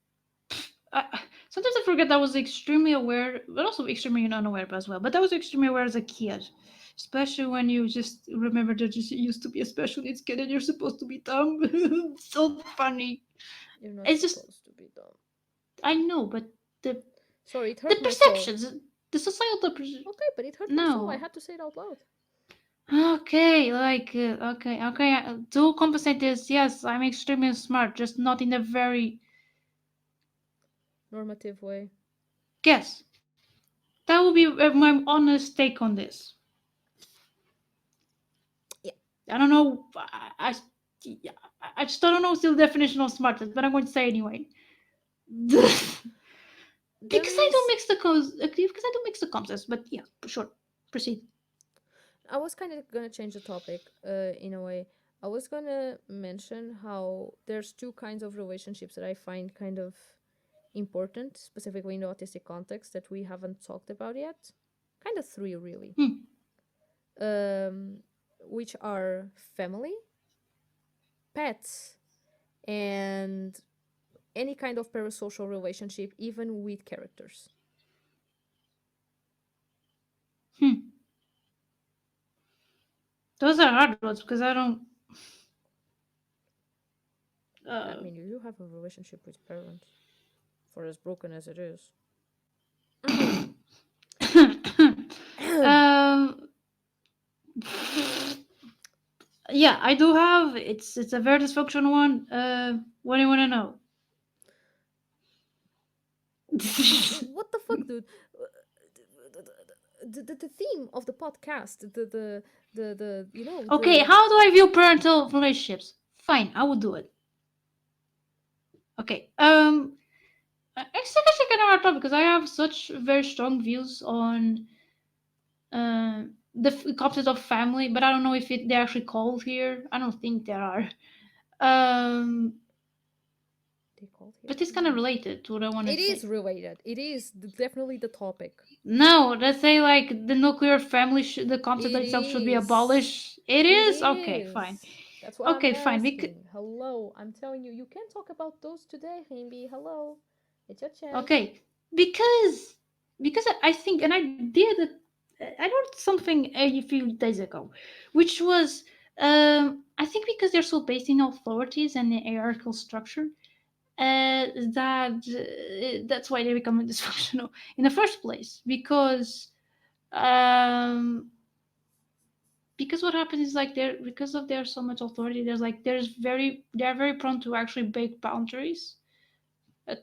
Sometimes I forget that I was extremely aware, but also extremely unaware as well. But I was extremely aware as a kid, especially when you just remember that you used to be a special needs kid and you're supposed to be dumb. So funny. You're not It's just supposed to be dumb. I know, but the Sorry, it the hurt my soul. perceptions, the societal Okay, but it hurt my soul. I no. had to say it out loud. Okay, like okay. To compensate this, yes, I'm extremely smart, just not in a very Normative way. guess. That would be my honest take on this. Yeah. I don't know. I just don't know still the definition of smartest, but I'm going to say anyway. Because There I don't is. mix the because I don't mix the concepts. But yeah, sure, proceed. I was kind of gonna change the topic, in a way. I was gonna mention how there's two kinds of relationships that I find kind of important, specifically in the autistic context, that we haven't talked about yet. Kind of three, really. Hmm. Um, which are family, pets, and any kind of parasocial relationship, even with characters. Hmm. Those are hard ones because I don't. I Uh, mean, you do have a relationship with parents, for as broken as it is. um, yeah, I do have. It's a very dysfunctional one. What do you want to know? What the fuck, dude? The theme of the podcast, the you know, Okay, the how do I view parental relationships? Fine, I will do it. Okay. It's actually kind of hard topic because I have such very strong views on the concept of family, but I don't know if they're actually called here. I don't think there are. Um, they called here. but it's kind of related to what I want to It is say. related. It is definitely the topic. No, let's say like the nuclear family, the concept It itself should be is. abolished. It It is okay, fine. is. That's what I'm Okay, fine. We could. asking. Hello, I'm telling you, you can talk about those today, Rimby. Hello, it's your chance. Okay, because I think, and I did it. I wrote something a few days ago, which was I think because they're so based in authorities and the hierarchical structure, that that's why they become dysfunctional in the first place. Um, because what happens is like they're because of there's so much authority. They're very prone to actually break boundaries. Uh,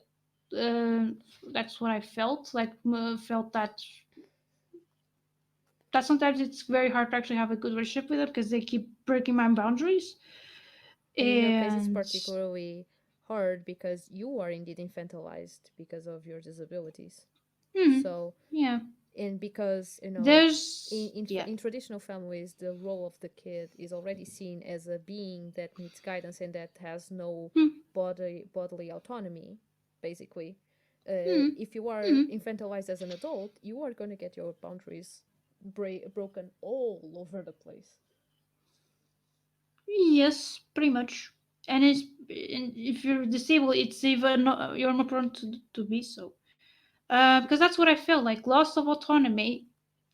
uh, that's what I felt. Felt that sometimes it's very hard to actually have a good relationship with them because they keep breaking my boundaries. And in your case, it's And particularly hard because you are indeed infantilized because of your disabilities. hmm, So, yeah, and because, yeah, in traditional families, the role of the kid is already seen as a being that needs guidance and that has no hmm, bodily autonomy, basically. hmm, If you are hmm. infantilized as an adult, you are going to get your boundaries broken all over the place. Yes, pretty much. And if you're disabled, it's even you're more prone to be so. Because that's what I feel like loss of autonomy,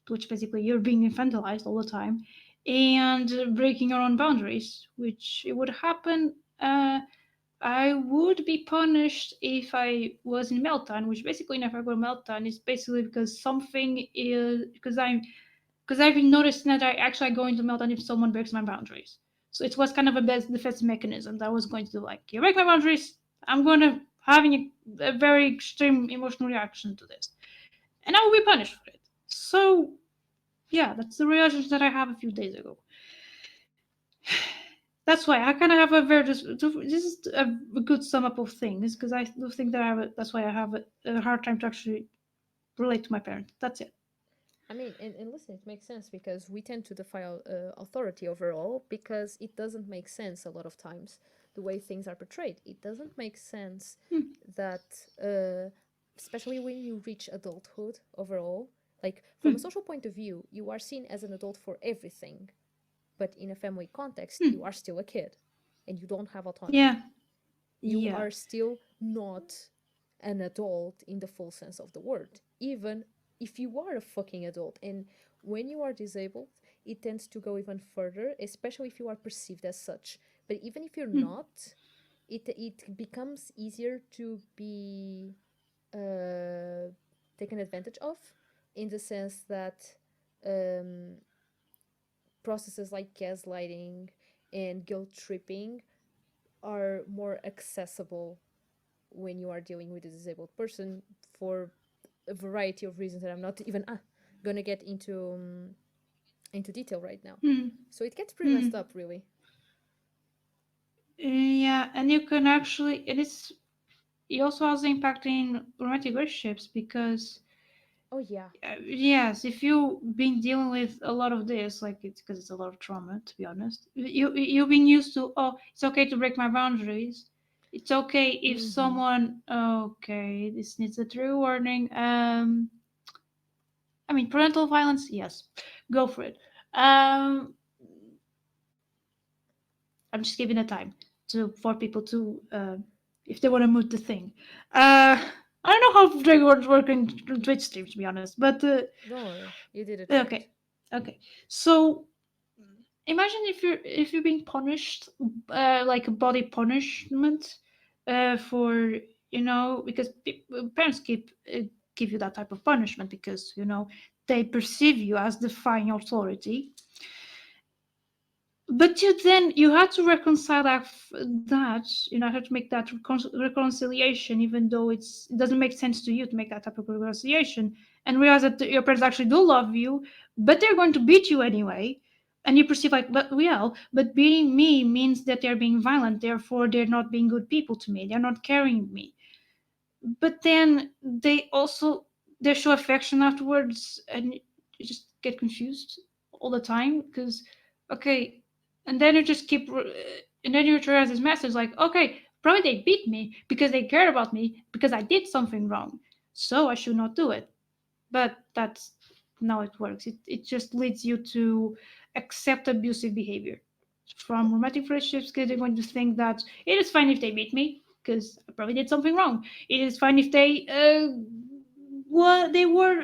which basically you're being infantilized all the time, and breaking your own boundaries, which it would happen. I would be punished if I was in meltdown, which basically never go meltdown is basically because something is because I've been noticing that I actually go into meltdown if someone breaks my boundaries. So it was kind of a best defense mechanism that I was going to do. Like, you break my boundaries, I'm going to having a very extreme emotional reaction to this, and I will be punished for it. So yeah, that's the reaction that I have a few days ago. That's why I kind of have a very this is a good sum up of things because I do think that that's why I have a hard time to actually relate to my parents. That's it. I mean, and listen, it makes sense because we tend to defy authority overall because it doesn't make sense a lot of times the way things are portrayed. It doesn't make sense Hmm. that, especially when you reach adulthood overall, like from a Hmm. social point of view, you are seen as an adult for everything, but in a family context, Hmm. you are still a kid and you don't have autonomy. Yeah. You Yeah. are still not an adult in the full sense of the word, even if you are a fucking adult. And when you are disabled, it tends to go even further, especially if you are perceived as such. But even if you're Hmm. not, it becomes easier to be uh, taken advantage of, in the sense that um, processes like gaslighting and guilt tripping are more accessible when you are dealing with a disabled person for a variety of reasons that I'm not even gonna get into detail right now. Hmm. So it gets pretty Hmm. messed up, really. Yeah, and you can actually it also has impact in romantic relationships because Oh yeah. yes, if you've been dealing with a lot of this, like it's because it's a lot of trauma, to be honest. You've been used to, oh, it's okay to break my boundaries. It's okay if Mm-hmm. someone, okay, this needs a true warning. I mean, parental violence, yes, go for it. Um, I'm just giving the time to for people to if they want to mute the thing. I don't know how trigger words work in Twitch streams, to be honest, but Don't worry, you did it right. okay, okay. So imagine if you're being punished, like a body punishment, for because parents give you that type of punishment because they perceive you as the final authority. But you had to reconcile have to make that reconciliation, even though it doesn't make sense to you to make that type of reconciliation, and realize that your parents actually do love you, but they're going to beat you anyway, and you perceive like, but beating me means that they're being violent, therefore they're not being good people to me, they're not carrying me. But then they show affection afterwards, and you just get confused all the time because okay, and then you just and then you realize this message like, okay, probably they beat me because they care about me because I did something wrong, so I should not do it. But that's not how it works. It just leads you to accept abusive behavior from romantic relationships because they're going to think that it is fine if they beat me because I probably did something wrong. It is fine if they they were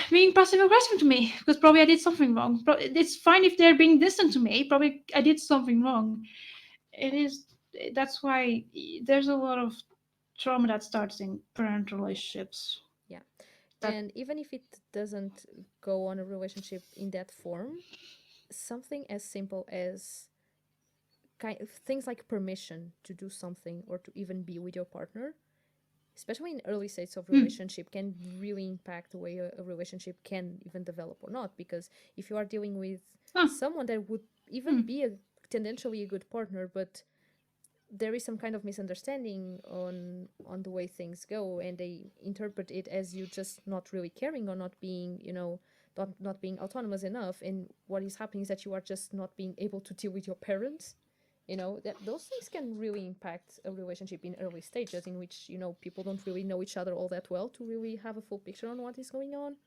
being passive aggressive to me because probably I did something wrong. It's fine if they're being distant to me. Probably I did something wrong. It is That's why there's a lot of trauma that starts in parent relationships. Yeah. That And even if it doesn't go on a relationship in that form, something as simple as kind of things like permission to do something or to even be with your partner, especially in early stages of mm, relationship, can really impact the way a relationship can even develop or not. Because if you are dealing with ah, someone that would even mm, be a tendentially a good partner, but there is some kind of misunderstanding on the way things go, and they interpret it as you just not really caring or not being, not being autonomous enough, and what is happening is that you are just not being able to deal with your parents. That those things can really impact a relationship in early stages, in which people don't really know each other all that well to really have a full picture on what is going on.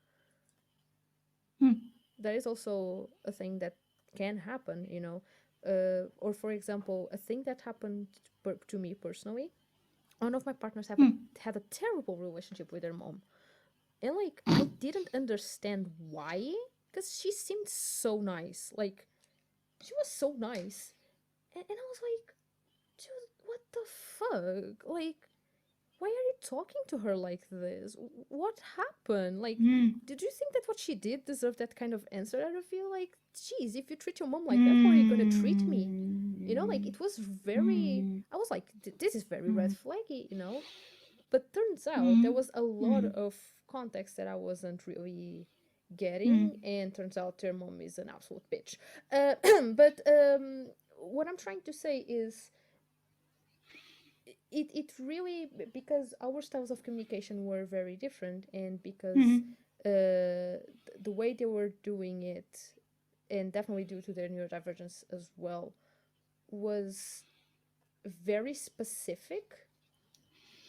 mm, That is also a thing that can happen, or for example, a thing that happened to me personally. One of my partners mm, had a terrible relationship with her mom, and like I didn't understand why, because she seemed so nice, like she was so nice, and I was like, dude, what the fuck, like why are you talking to her like this? What happened? Like, mm, did you think that what she did deserved that kind of answer out of you? Like, geez, if you treat your mom like that, how are you gonna treat me? Like it was very. mm, I was like, this is very red mm, flaggy, But turns out there mm, was a lot mm, of context that I wasn't really getting, mm, and turns out their mom is an absolute bitch. But what I'm trying to say is it really, because our styles of communication were very different, and because mm, the way they were doing it, and definitely due to their neurodivergence as well, was very specific,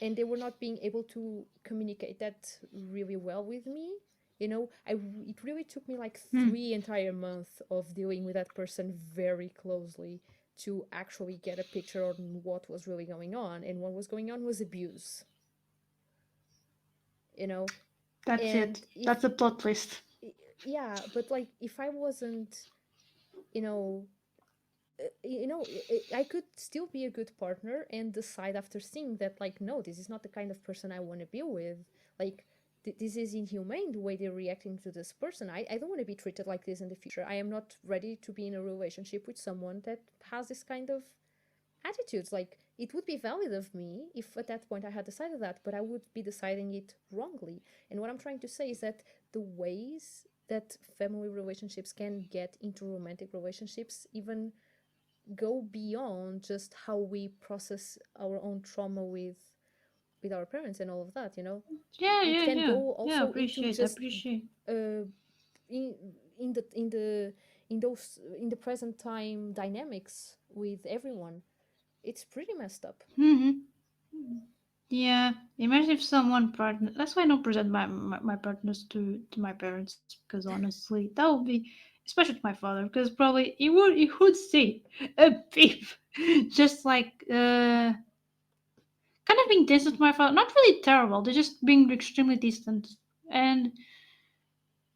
and they were not being able to communicate that really well with me. It really took me like mm. 3 entire months of dealing with that person very closely to actually get a picture on what was really going on, and what was going on was abuse. you know That's and it. if That's a plot twist. yeah, but like if I wasn't, you know I could still be a good partner and decide after seeing that, like, no, this is not the kind of person I want to be with. Like, this is inhumane the way they're reacting to this person. I don't want to be treated like this in the future. I am not ready to be in a relationship with someone that has this kind of attitudes. Like, it would be valid of me if at that point I had decided that, but I would be deciding it wrongly. And what I'm trying to say is that the ways that family relationships can get into romantic relationships even go beyond just how we process our own trauma with our parents and all of that. Yeah, It yeah, can yeah, go yeah. also into Appreciate, just appreciate. uh in in the in the in those in the present time dynamics with everyone. It's pretty messed up. Mm-hmm. Yeah. Imagine if someone partner. That's why I don't present my partners to my parents because honestly, that would be, especially to my father, because probably he would see a peep. just like kind of being distant to my father. Not really terrible. They're just being extremely distant, and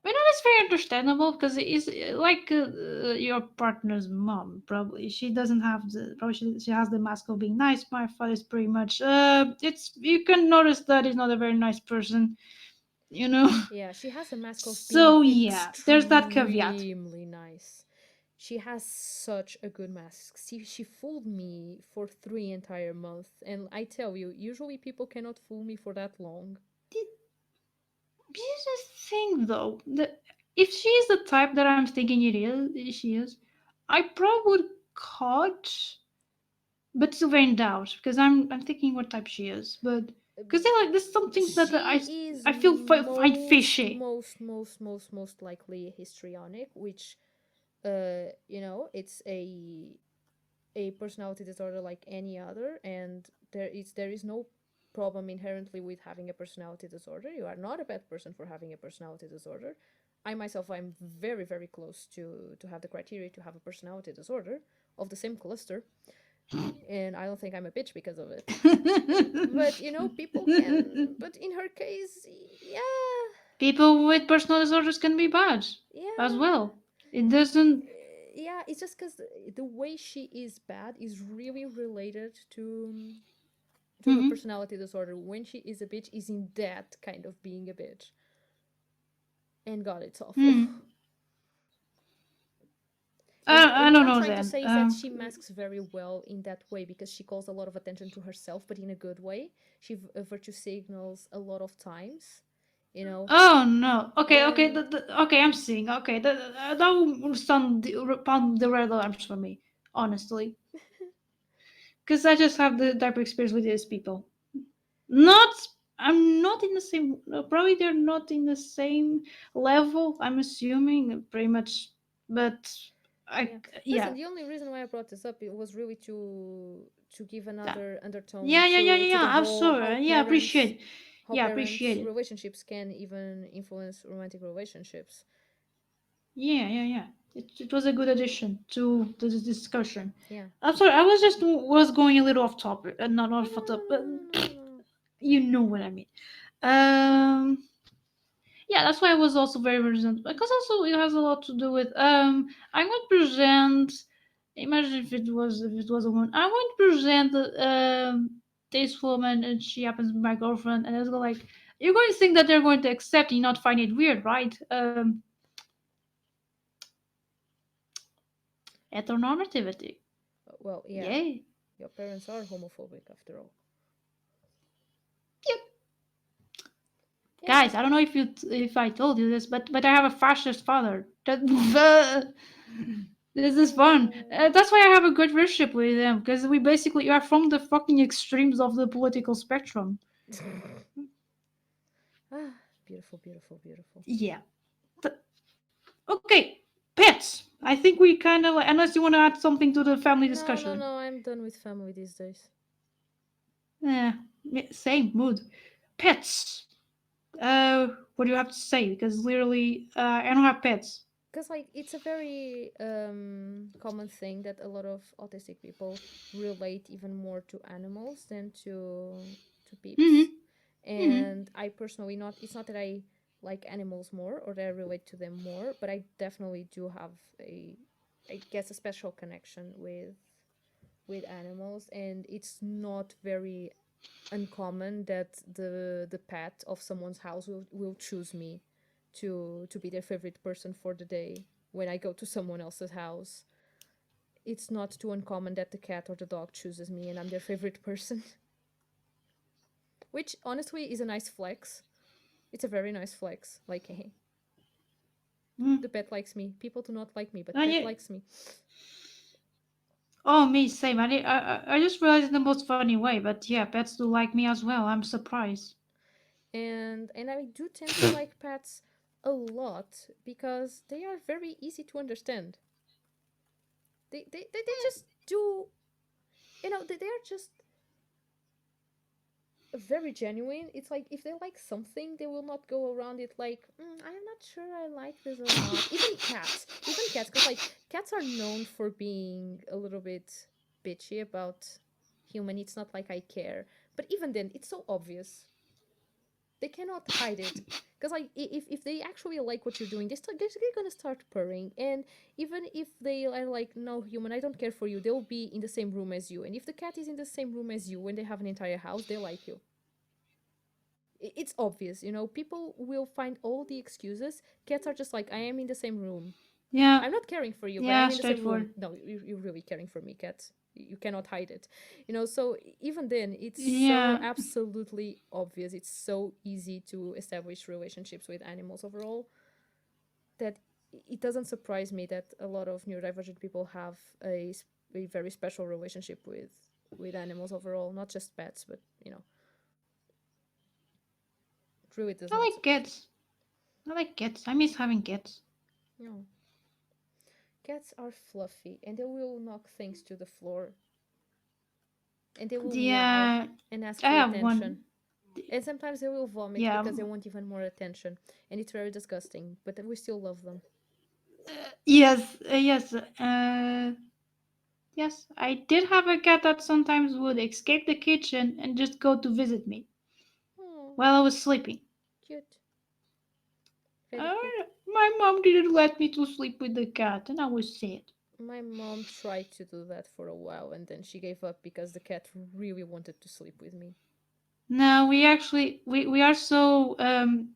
I know that's very understandable because it is like your partner's mom. Probably she doesn't have the. Probably she has the mask of being nice. My father is pretty much. It's you can notice that he's not a very nice person. You know. Yeah, she has a mask of being So yeah, there's that caveat. extremely nice. She has such a good mask. She fooled me for 3 entire months, and I tell you, usually people cannot fool me for that long. Here's the thing, though. That if she is the type that I'm thinking she is, I probably would caught, but still very in doubt because I'm thinking what type she is. But because there's some things that She is I feel find fishy. most likely histrionic, which it's a personality disorder like any other, and there is no problem inherently with having a personality disorder. You are not a bad person for having a personality disorder. I myself, I'm very very close to have the criteria to have a personality disorder of the same cluster, and I don't think I'm a bitch because of it. But people can. But in her case, yeah, People with personal disorders can be bad as yeah. well. It doesn't. Yeah, it's just because the way she is bad is really related to her Mhm, personality disorder. When she is a bitch, is in that kind of being a bitch, and God, it's awful. mhm. I And what don't I'm know trying to then. say is that she masks very well in that way because she calls a lot of attention to herself, but in a good way. She virtue signals a lot of times, you know, Oh no. Okay, okay, and okay. I'm seeing. Okay, that will sound pound the red alarms for me, honestly, because I just have the type of experience with these people. Not, I'm not in the same. Probably they're not in the same level. I'm assuming pretty much, but I yeah. Listen, yeah. the only reason why I brought this up it was really to give Yeah, another undertone to yeah. the I'm whole sorry. Yeah, appreciate. how Yeah, appreciate parents it. relationships can even influence romantic relationships. Yeah. It was a good addition to the discussion. Yeah. I'm sorry, I was just was going a little off topic, not No, off no, topic, no, but no, no, no, no, no. you know what I mean. Um, yeah, that's why I was also very resentful because also it has a lot to do with I would present. Imagine if it was a woman, I would present this woman and she happens to be my girlfriend, and it's like you're going to think that they're going to accept and not find it weird, right? Heteronormativity. Well, yeah, Yay. your parents are homophobic after all. Yep. Yeah. Guys, I don't know if I told you this, but I have a fascist father. This is fun. That's why I have a good relationship with him because we basically are from the fucking extremes of the political spectrum. Ah, beautiful, beautiful, beautiful. Yeah. Th- okay, pets. I think we kind of unless you want to add something to the family No, no, discussion. no. I'm done with family these days. Yeah, same mood. Pets. What do you have to say? Because literally, I don't have pets. Because like it's a very common thing that a lot of autistic people relate even more to animals than to Hmm. peeps. Hmm. And I personally not it's not that I like animals more or that I relate to them more, but I definitely do have a I guess a special connection with animals, and it's not very uncommon that the pet of someone's house will choose me to be their favorite person for the day when I go to someone else's house. It's not too uncommon that the cat or the dog chooses me and I'm their favorite person, which honestly is a nice flex. It's a very nice flex. Like, hey, Mm. the pet likes me. People do not like me, but pet Yeah. likes me. Oh, me, same. I just realized in the most funny way, but yeah, pets do like me as well. I'm surprised. And I do tend to like pets a lot because they are very easy to understand. They just do they are just very genuine. It's like if they like something, they will not go around it like, I'm not sure I like this or not. Even cats, because like cats are known for being a little bit. bitchy about human. It's not like I care. But even then, it's so obvious. They cannot hide it. Because like if they actually like what you're doing, they're gonna start purring. And even if they are like, no, human, I don't care for you, they'll be in the same room as you. And if the cat is in the same room as you when they have an entire house, they like you. It's obvious, you know. People will find all the excuses. Cats are just like, I am in the same room. Yeah. I'm not caring for you, but Yeah. I'm in the same room. Straightforward. No, you're really caring for me, cat. You cannot hide it. You know, so even then, it's so Yeah. absolutely obvious. It's so easy to establish relationships with animals overall that it doesn't surprise me that a lot of neurodivergent people have a very special relationship with animals overall, not just pets, but you know, it really does I not like surprise me. cats. I like cats. I miss having cats. No, cats are fluffy and they will knock things to the floor and they will meow Yeah. and ask I for have attention. one. And sometimes they will vomit Yeah. because they want even more attention. And it's very disgusting, but we still love them. Yes. Yes. Yes. I did have a cat that sometimes would escape the kitchen and just go to visit me Oh, while I was sleeping. cute. Very Uh, cute. my mom didn't let me to sleep with the cat, and I was sad. My mom tried to do that for a while and then she gave up because the cat really wanted to sleep with me. No, we actually we are so um,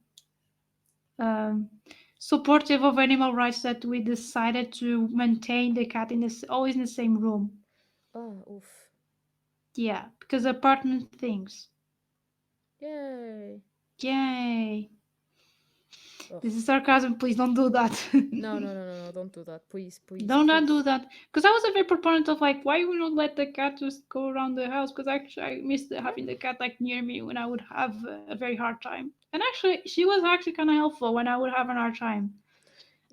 supportive of animal rights that we decided to maintain the cat in this always in the same room. Oh, oof. Yeah, because apartment things. Yay. Yay! Ugh. This is sarcasm. Please don't do that. No, no, no, no, no, don't do that. Please, please, Don't not do please. that. Because I was a very proponent of like, why would not let the cat just go around the house? Because actually, I missed Yeah. having the cat like near me when I would have a very hard time. And actually, she was actually kind of helpful when I would have an hard time.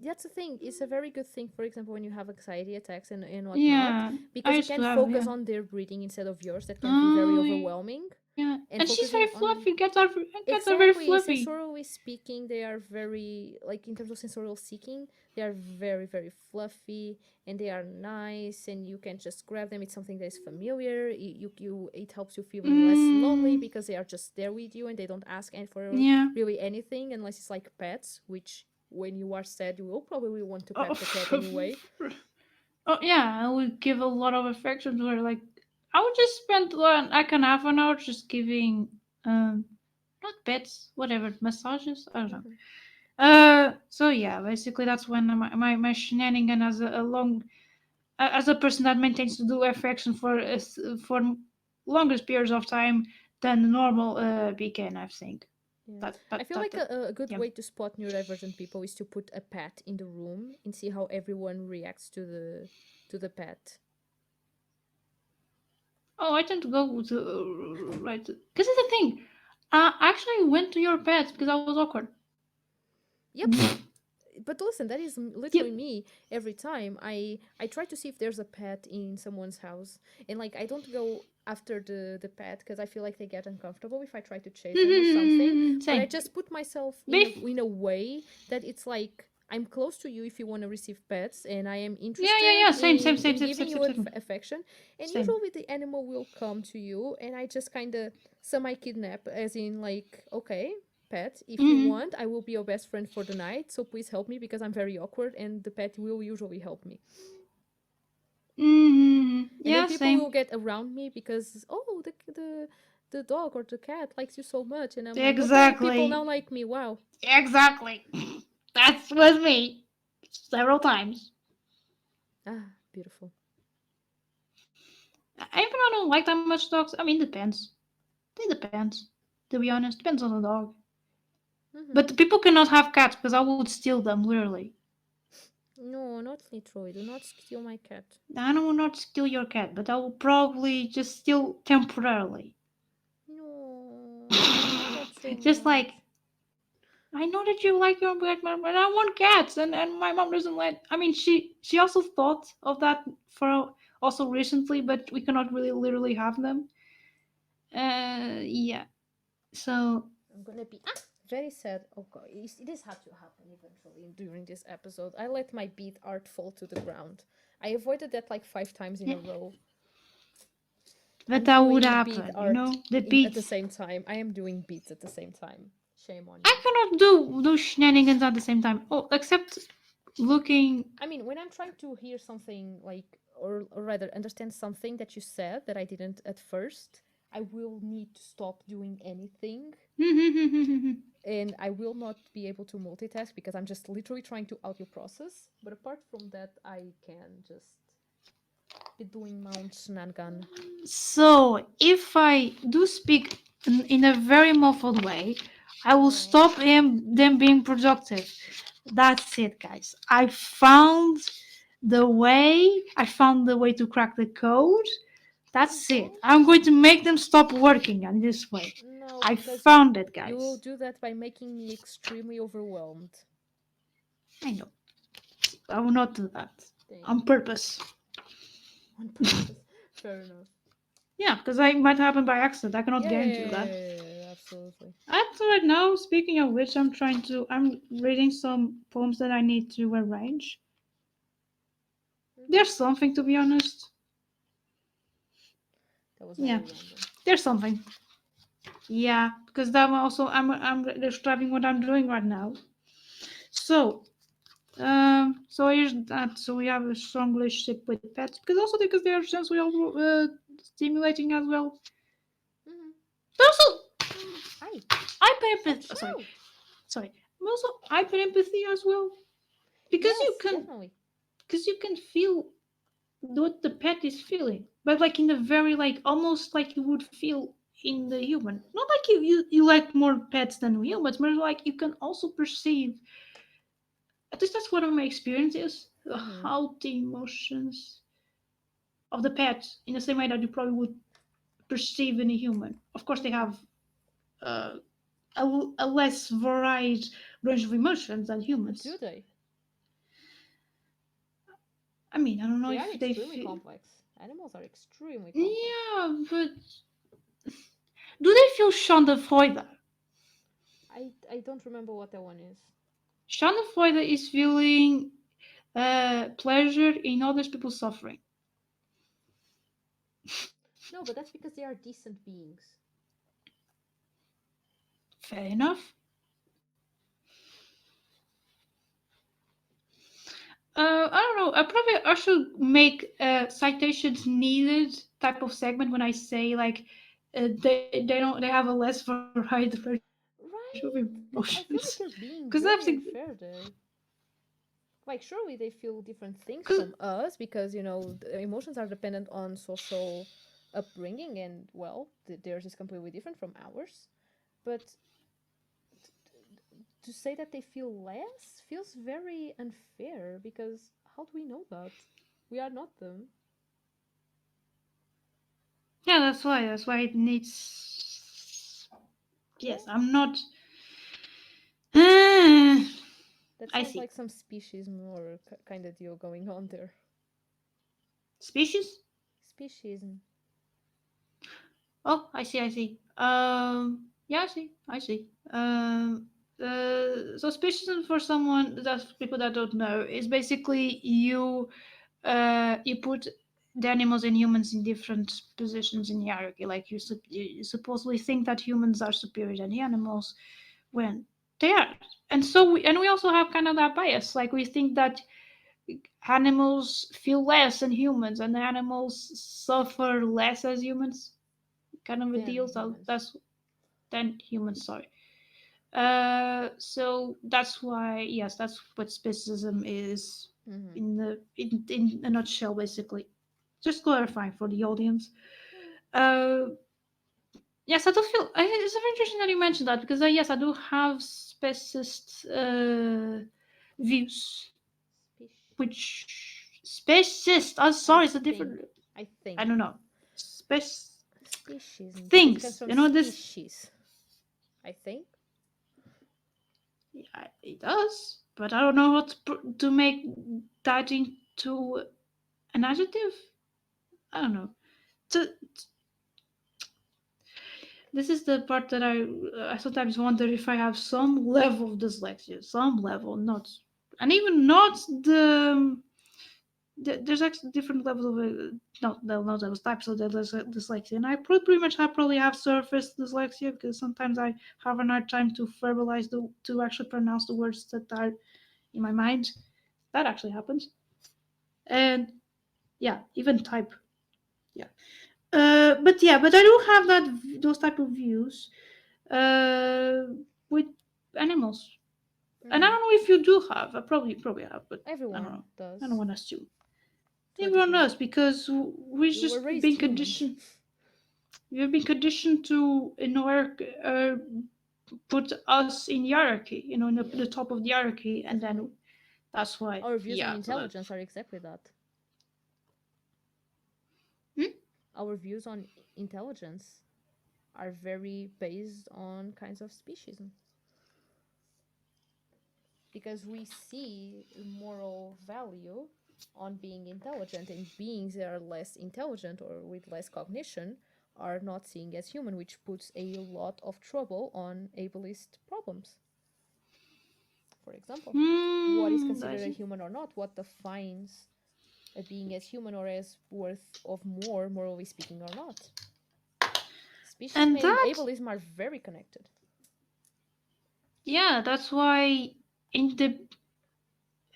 That's the thing. It's a very good thing, for example, when you have anxiety attacks and whatnot, Yeah, I because you used can to have focus yeah. on their breathing instead of yours. That can be very Oh overwhelming. yeah, and And she's very focusing fluffy. on Cats are very exactly fluffy. sensorily speaking, they are very like in terms of sensorial seeking, they are very very fluffy and they are nice, and you can just grab them. It's something that is familiar. It helps you feeling less lonely Mm, because they are just there with you and they don't ask any for yeah. really anything unless it's like pets, which when you are sad you will probably want to Oh, pet the cat anyway. oh yeah, I would give a lot of affection to her. Like I would just spend like an half an hour just giving um not pets, whatever, massages. I don't know. Hmm. So yeah, basically that's when my shenanigan as a long as a person that maintains to do affection for longest periods of time than normal began. I think Yeah, that I that feel that, like that a good yeah. way to spot neurodivergent people is to put a pet in the room and see how everyone reacts to the pet. Oh, I tend to go to right because it's the thing. I actually went to your pets because I was awkward. Yep. But listen, that is Yep. literally me every time. I try to see if there's a pet in someone's house, and like I don't go after the pet because I feel like they get uncomfortable if I try to chase them or something. But I Same. just put myself Beef. in a way that it's like I'm close to you if you want to receive pets, and I am Yeah, yeah, interested yeah. Same, same, same, in same, giving same, you same, same. affection. And Same. usually the animal will come to you, and I just kind of semi kidnap, as in like, okay, pet, if you Mm-hmm. want, I will be your best friend for the night, so please help me because I'm very awkward and the pet will usually help me. Mm-hmm. And then Yeah, people will same. get around me because, oh, the dog or the cat likes you so much, and I'm like, okay, people now Exactly. like me. Wow. Exactly. That was me several times. Ah, beautiful. Even I don't like that much dogs. I mean, depends. It depends. To be honest, depends on the dog. Mm-hmm. But the people cannot have cats because I would steal them literally. No, not literally. Do not steal my cat. I will not steal your cat, but I will probably just steal temporarily. No, I love your cat so Just like much. I know that you like your pet, but I want cats, and my mom doesn't let. I mean, she also thought of that for also recently, but we cannot really literally have them. Yeah. So I'm gonna be very sad. Oh god, this had to happen eventually during this episode. I let my beat art fall to the ground. I avoided that like 5 times in a row. But I'm that would doing beat happen, art the at the beats. same time. I am doing beats at the same time. Shame on I you. cannot do those shenanigans at the same time. Oh, except looking. I mean, when I'm trying to hear something like, or rather, understand something that you said that I didn't at first, I will need to stop doing anything and I will not be able to multitask because I'm just literally trying to audio process. But apart from that, I can just be doing Mount Shenangan. So, if I do speak in a very muffled way, I will Oh. stop them being productive. That's it, guys. I found the way to crack the code. Oh That's it. I'm gosh. going to make them stop working in this way. No, I because found it, you will guys. do that by making me extremely overwhelmed. I know. I will not do that Dang. on purpose. On purpose. Fair enough. Yeah, because I might happen by accident. I cannot Yeah, yeah, guarantee yeah, you that. yeah, yeah, yeah, absolutely. At right now, speaking of which, I'm reading some poems that I need to arrange. Hmm. There's something, to be honest. That was Yeah, very random. there's something. Yeah, because I'm describing what I'm doing right now. So, so here's that. So we have a strong relationship with pets because also because they are sensory stimulating as well. Hmm. But also, Hi. hyper. Sorry, Ciao. sorry. But also hyper empathy as well because Yes, definitely. you can feel what the pet is feeling, but like in a very like almost like you would feel in the human. Not like you like more pets than humans, but like you can also perceive. At least that's what my experience is. Hmm. How the emotions of the pet in the same way that you probably would perceive in a human. Of course, they have uh, a less varied range of emotions than Do humans. they? I mean, I don't know They are if they extremely feel. complex. Animals are extremely complex. Yeah, but do they feel Schadenfreude? I don't remember what that one is. Schadenfreude is feeling pleasure in others people's suffering. No, but that's because they are decent beings. Fair enough. I don't know. I should make citations needed type of segment when I say like they have a less varied range of Right? emotions I feel like because you're being that's very unfair there. Like, surely they feel different things because from us because, the emotions are dependent on social upbringing and, well, theirs is completely different from ours. But to say that they feel less feels very unfair because how do we know that? We are not them. yeah, that's why it needs. Yeah, Yes, I'm not. I that sounds see. like some species more kind of deal going on there. Species. Speciesism. Oh, I see, I see. Yeah, I see, I see. So speciesism for someone that's people that don't know is basically you put the animals and humans in different positions in hierarchy. Like you supposedly think that humans are superior than the animals when they are, and we also have kind of that bias. Like we think that animals feel less than humans, and the animals suffer less as humans kind of a Then deal. So humans. that's then humans. Sorry. So that's why yes, that's what speciesism is Mm-hmm. in a nutshell, basically. Just clarifying for the audience. Mm. Uh, yes, I do feel it's very interesting that you mentioned that because yes, I do have speciest views, which speciest. I'm I sorry, it's a different. think. I I think. don't know. Spec Speciesism because it comes things. from You know this. species. I think. Yeah, it does, but I don't know how to make that into an adjective. I don't know. To, this is the part that I sometimes wonder if I have some level of dyslexia, some level, not, and even not there's actually different levels of not those types of dyslexia, and I pretty much have probably have surface dyslexia because sometimes I have a hard time to verbalize to actually pronounce the words that are in my mind. That actually happens, and yeah, even type. Yeah, but I do have those type of views uh, with animals, and I Mm-hmm. don't know if you do have. I probably have, but I don't know. Everyone I don't does want us to. to a Everyone degree. does because we've We were just raised been human. conditioned. We've been conditioned to, put us in hierarchy. In the Yeah, top of the hierarchy, and then definitely. that's why. Our views on Yeah. So that. intelligence are exactly that. Hmm? Our views on intelligence are very based on kinds of speciesism because we see moral value on being intelligent, and beings that are less intelligent or with less cognition are not seen as human, which puts a lot of trouble on ableist problems. For example, what is I considered a see. human or not, what defines a being as human or as worth of more, morally speaking, or not. Speciesism And and that, ableism are very connected. yeah, that's why in the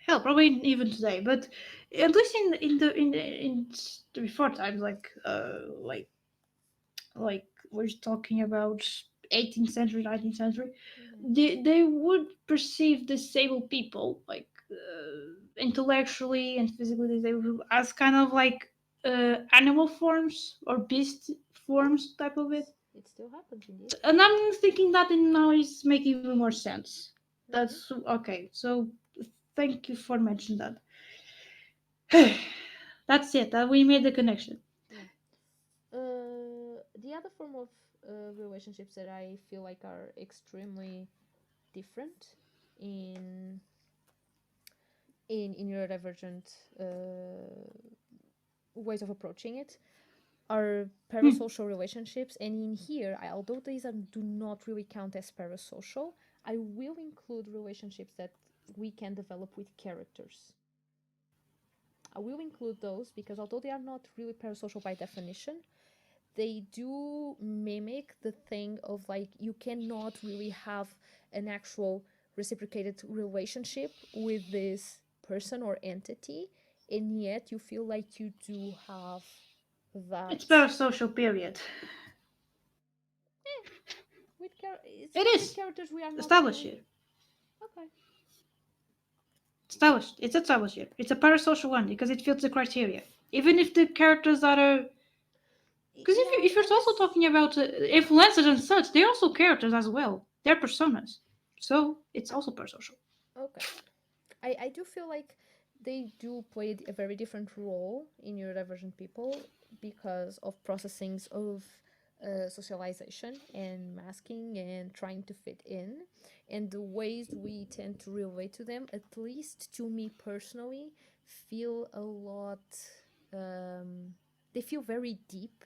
hell, probably even today, but at least in the before times, like we're talking about 18th century, 19th century, Mm-hmm. they would perceive disabled people like intellectually and physically disabled as kind of like animal forms or beast forms type of it. Yes, it still happens indeed. And I'm thinking that now is make even more sense. Mm-hmm. That's okay. So thank you for mentioning that. That's it. That we made the connection. Yeah. The other form of relationships that I feel like are extremely different in in neurodivergent ways of approaching it are Hmm. parasocial relationships. And in here, although these do not really count as parasocial, I will include relationships that we can develop with characters. I will include those because although they are not really parasocial by definition, they do mimic the thing of like you cannot really have an actual reciprocated relationship with this person or entity, and yet you feel like you do have It's that. parasocial period. It's It like with is characters we are not established really here. okay. Established. It's established here. It's a parasocial one because it fits the criteria. Even if the characters that are, because Yeah, if you're I also guess. talking about influencers and such, they're also characters as well. They're personas. So it's also parasocial. Okay, I do feel like they do play a very different role in neurodivergent people because of processings of socialization and masking and trying to fit in, and the ways we tend to relate to them, at least to me personally, feel a lot. Um, they feel very deep.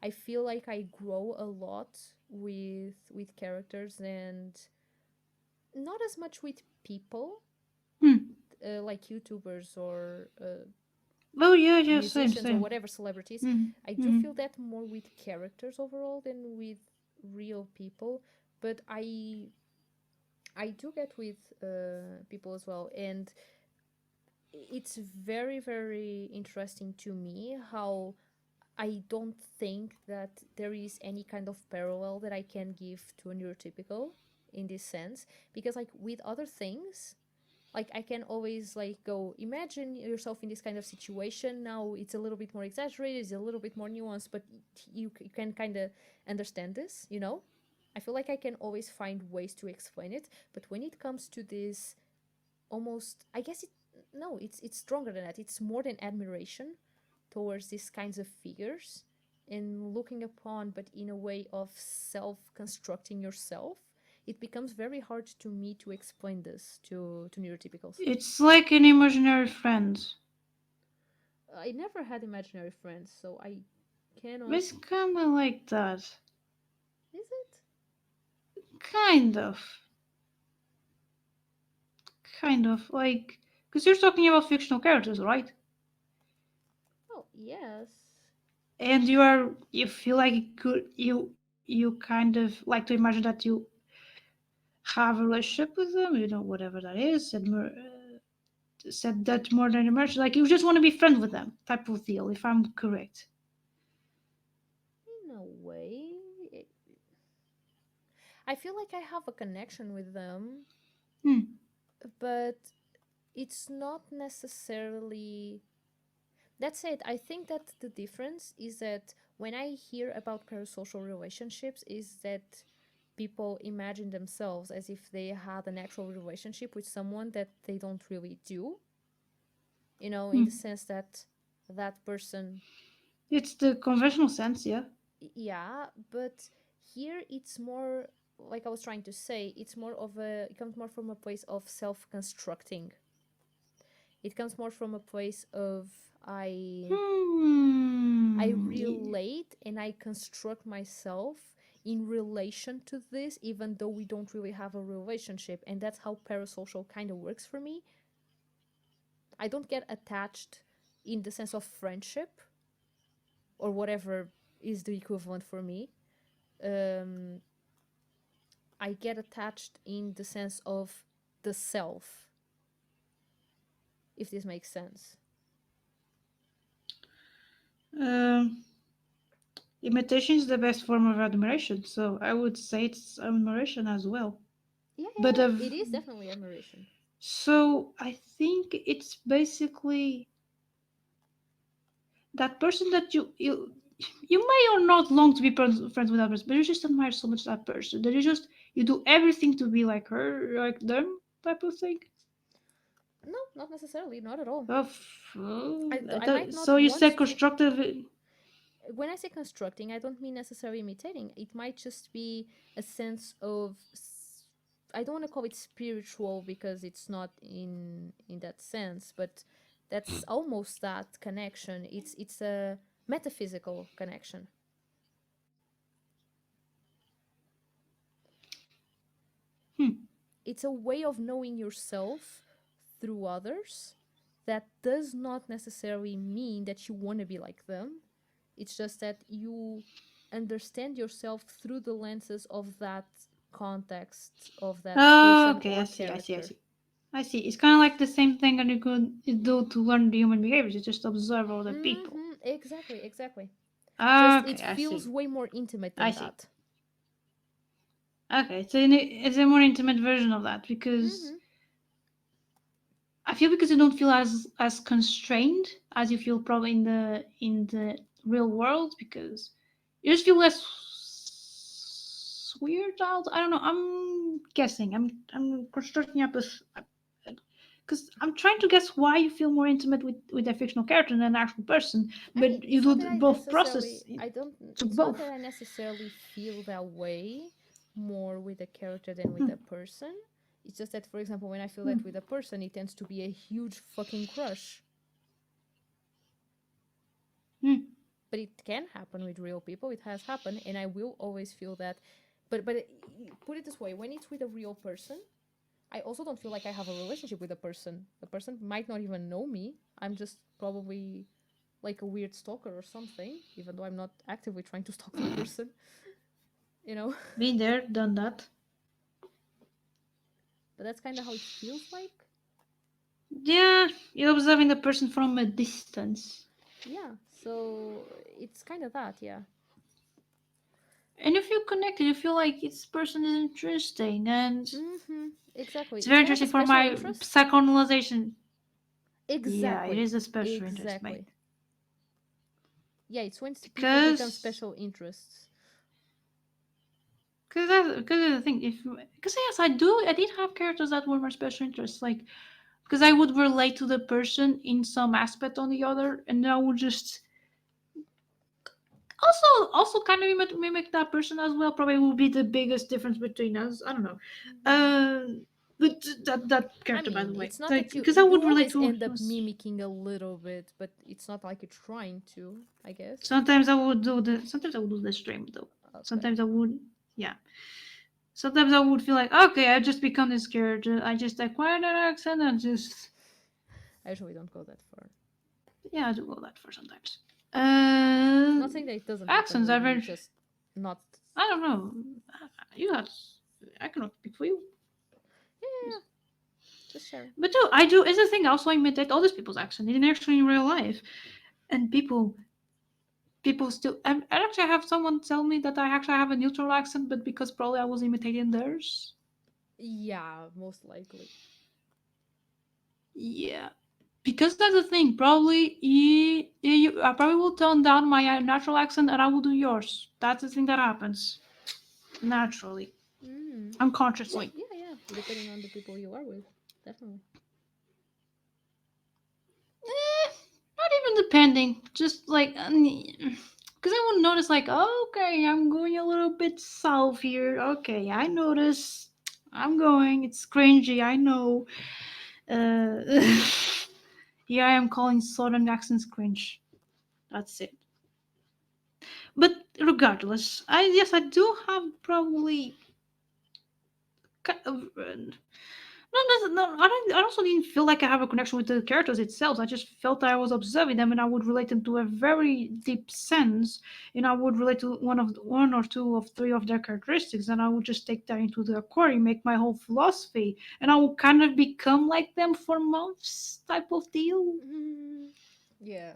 I feel like I grow a lot with characters and not as much with people Hmm. like YouTubers or Oh yeah, yeah, same, musicians or same. whatever celebrities. Mm. I do Mm. feel that more with characters overall than with real people, but I do get with people as well, and it's very very interesting to me how I don't think that there is any kind of parallel that I can give to a neurotypical in this sense, because like with other things, like I can always like go imagine yourself in this kind of situation. Now it's a little bit more exaggerated, it's a little bit more nuanced, but you can kind of understand this, you know. I feel like I can always find ways to explain it, but when it comes to this, almost I guess it no, it's stronger than that. It's more than admiration towards these kinds of figures and looking upon, but in a way of self constructing yourself. It becomes very hard to me to explain this to neurotypicals. It's like an imaginary friend. I never had imaginary friends, so I cannot. It's kind of like that. Is it? Kind of. Kind of like because you're talking about fictional characters, right? Well, yes. and you feel like you kind of like to imagine that you have a relationship with them, whatever that is, and said that more than imagine, like you just want to be friends with them, type of deal. If I'm correct. In a way, it, I feel like I have a connection with them, Hmm. but it's not necessarily. That said, I think that the difference is that when I hear about parasocial relationships, is that people imagine themselves as if they had an actual relationship with someone that they don't really do. In the Hmm. sense that that person, It's the conventional sense, yeah. yeah, but here it's more, like I was trying to say, it's more of a, it comes more from a place of self constructing. It comes more from a place of I Hmm. relate and I construct myself in relation to this, even though we don't really have a relationship. And that's how parasocial kind of works for me. I don't get attached in the sense of friendship or whatever is the equivalent for me. Um, I get attached in the sense of the self, if this makes sense. Um, Imitation is the best form of admiration, so I would say it's admiration as well. Yeah, But yeah, yeah. It is definitely admiration. so I think it's basically that person that you may or not long to be friends with that person, but you just admire so much that person that you do everything to be like her, like them, type of thing. No, not necessarily, not at all. Of I might so not you want said to. constructive. When I say constructing, I don't mean necessarily imitating. It might just be a sense of. I don't want to call it spiritual because it's not in that sense, but that's almost that connection. It's a metaphysical connection. Hmm. It's a way of knowing yourself through others that does not necessarily mean that you want to be like them. It's just that you understand yourself through the lenses of that context, of that person Okay, or I character. see. I see. It's kind of like the same thing that you could do to learn the human behaviors. You just observe other people. Exactly, exactly. Just it Okay, I feels see. way more intimate I than see. that. Okay, so it's a more intimate version of that because Mm-hmm. I feel because you don't feel as constrained as you feel probably in the real world because you just feel less weird out. I don't know. I'm guessing. I'm constructing up a because I'm trying to guess why you feel more intimate with a fictional character than an actual person, I mean, but you it's not do that I both necessarily process I don't to it's not both. that I necessarily feel that way more with a character than with Hmm. a person. It's just that, for example, when I feel Hmm. that with a person, it tends to be a huge fucking crush. Hmm. But it can happen with real people. It has happened, and I will always feel that. But put it this way: when it's with a real person, I also don't feel like I have a relationship with a person. The person might not even know me. I'm just probably like a weird stalker or something, even though I'm not actively trying to stalk the person, you know? Been there, done that. But that's kind of how it feels like. Yeah, you're observing the person from a distance. Yeah, so it's kind of that, yeah. And if you connect, you feel like this person is interesting, and Exactly. it's It's very kind of like a interesting for special my interest. psychoanalyzation. Yeah, it Exactly. is a special interest, mate. Exactly. Yeah, it's when people become Because, special interests. because the thing, if because yes, I did have characters that were my special interests, like because I would relate to the person in some aspect or the other, and I would just also kind of mimic that person as well. Probably will be the biggest difference between us. I don't know. Mhm. Uh, but that I character, by the mean, way, it's not like that because I you would relate always to. end up mimicking a little bit, but it's not like you're trying to, I guess. Sometimes I would do the stream though. Okay. Sometimes I would. Yeah. Sometimes I would feel like okay, I just become this character. I just acquire that accent and just I usually don't go that far. Yeah, I do go that for sometimes. Not saying that it doesn't happen Accents are with you, very. just not. I don't know. You have. I cannot speak for you. Yeah, yeah, yeah. Just sharing. But no, I do. It's the thing. I also imitate all these people's accent, in actually in real life, and people still. I actually have someone tell me that I actually have a neutral accent, but because probably I was imitating theirs. Yeah, most likely. Yeah, because that's the thing. Probably I probably will tone down my natural accent, and I will do yours. That's the thing that happens naturally, Mm. unconsciously. Yeah, yeah. Depending on the people you are with, definitely. Not even depending, just like because I will notice like, okay, I'm going a little bit south here. Okay, I notice. I'm going. It's cringy. I know. Uh, Here I am calling southern accents cringe. That's it. But regardless, I yes, I do have probably kind of. No, I also didn't feel like I have a connection with the characters itself. I just felt that I was observing them, and I would relate them to a very deep sense. And I would relate to one or two of three of their characteristics, and I would just take that into the aquarium, make my whole philosophy, and I would kind of become like them for months, type of deal. Mm. Yeah,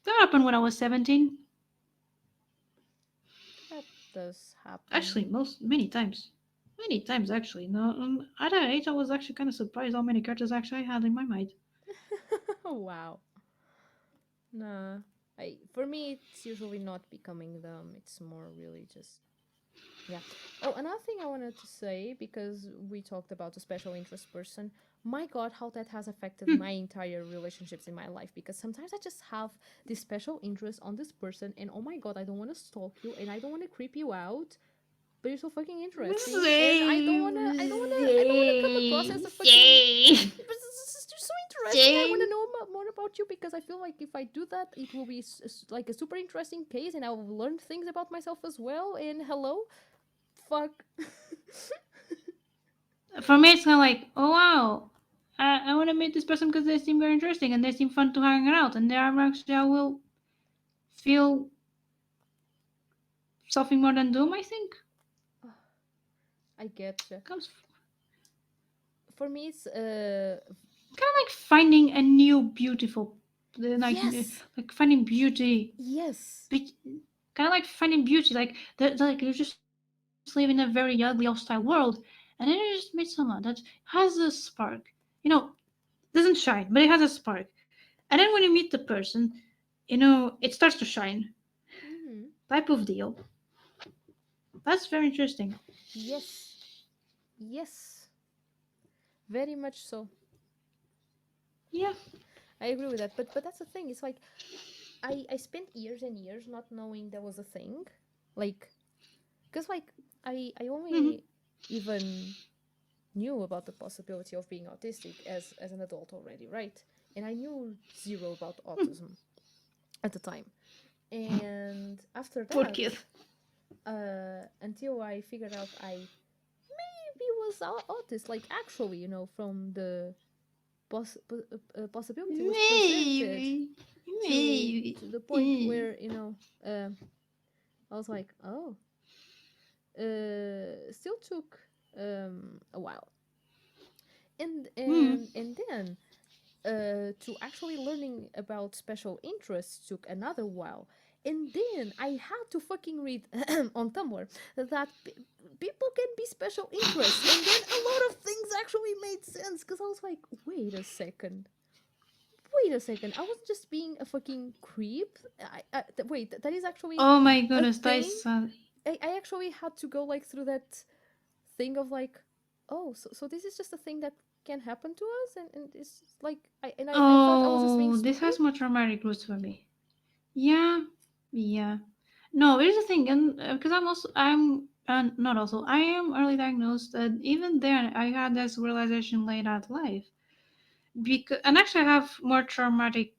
That happened when I was 17. that does Actually, happen. many times actually. No, at that age, I was actually kind of surprised how many characters actually I had in my mind. Wow. Nah. For me it's usually not becoming them. It's more really just yeah. Oh, another thing I wanted to say, because we talked about a special interest person, my god, how that has affected Hmm. my entire relationships in my life. Because sometimes I just have this special interest on this person, and oh my god, I don't want to stalk you and I don't want to creep you out, but you're so fucking interesting, and Same, I don't wanna come across as same, a fucking. same, But you're so interesting. I want same. to know more about you, because I feel like if I do that, it will be like a super interesting case, and I will learn things about myself as well. And hello, fuck. For me, it's kind of like, oh wow, I want to meet this person because they seem very interesting and they seem fun to hang out, and there actually I will feel something more than doom. I think I get you. comes For me, it's kind of like finding a new beautiful, yes, like finding beauty yes. be- kind of like finding beauty, like you just live in a very ugly, hostile world, and then you just meet someone that has a spark. You know, doesn't shine, but it has a spark. And then when you meet the person, it starts to shine. Hmm. Type of deal. That's very interesting. Yes, yes, very much so. Yeah. I agree with that. But that's the thing. It's like I spent years and years not knowing there was a thing, like, because like I Hmm. only even knew about the possibility of being autistic as an adult already, right? And I knew zero about autism at the time. And after Poor that, kid. until I figured out I maybe was autist, like actually, from the possibility was presented Maybe. to Maybe. the point where I was like, oh, still took a while, Hmm. and then to actually learning about special interests took another while. And then I had to fucking read on Tumblr that people can be special interests. And then a lot of things actually made sense, because I was like, wait a second. Wait a second. I wasn't just being a fucking creep. Wait, that is actually Oh my a goodness, that thing. is I actually had to go like through that thing of like, oh, so this is just a thing that can happen to us, and it's like I thought I was just being oh, this stupid. has more traumatic roots for me. Yeah, yeah. No, here's the thing, and because I'm not also, I am early diagnosed, and even then, I had this realization late at life. Because, and actually, I have more traumatic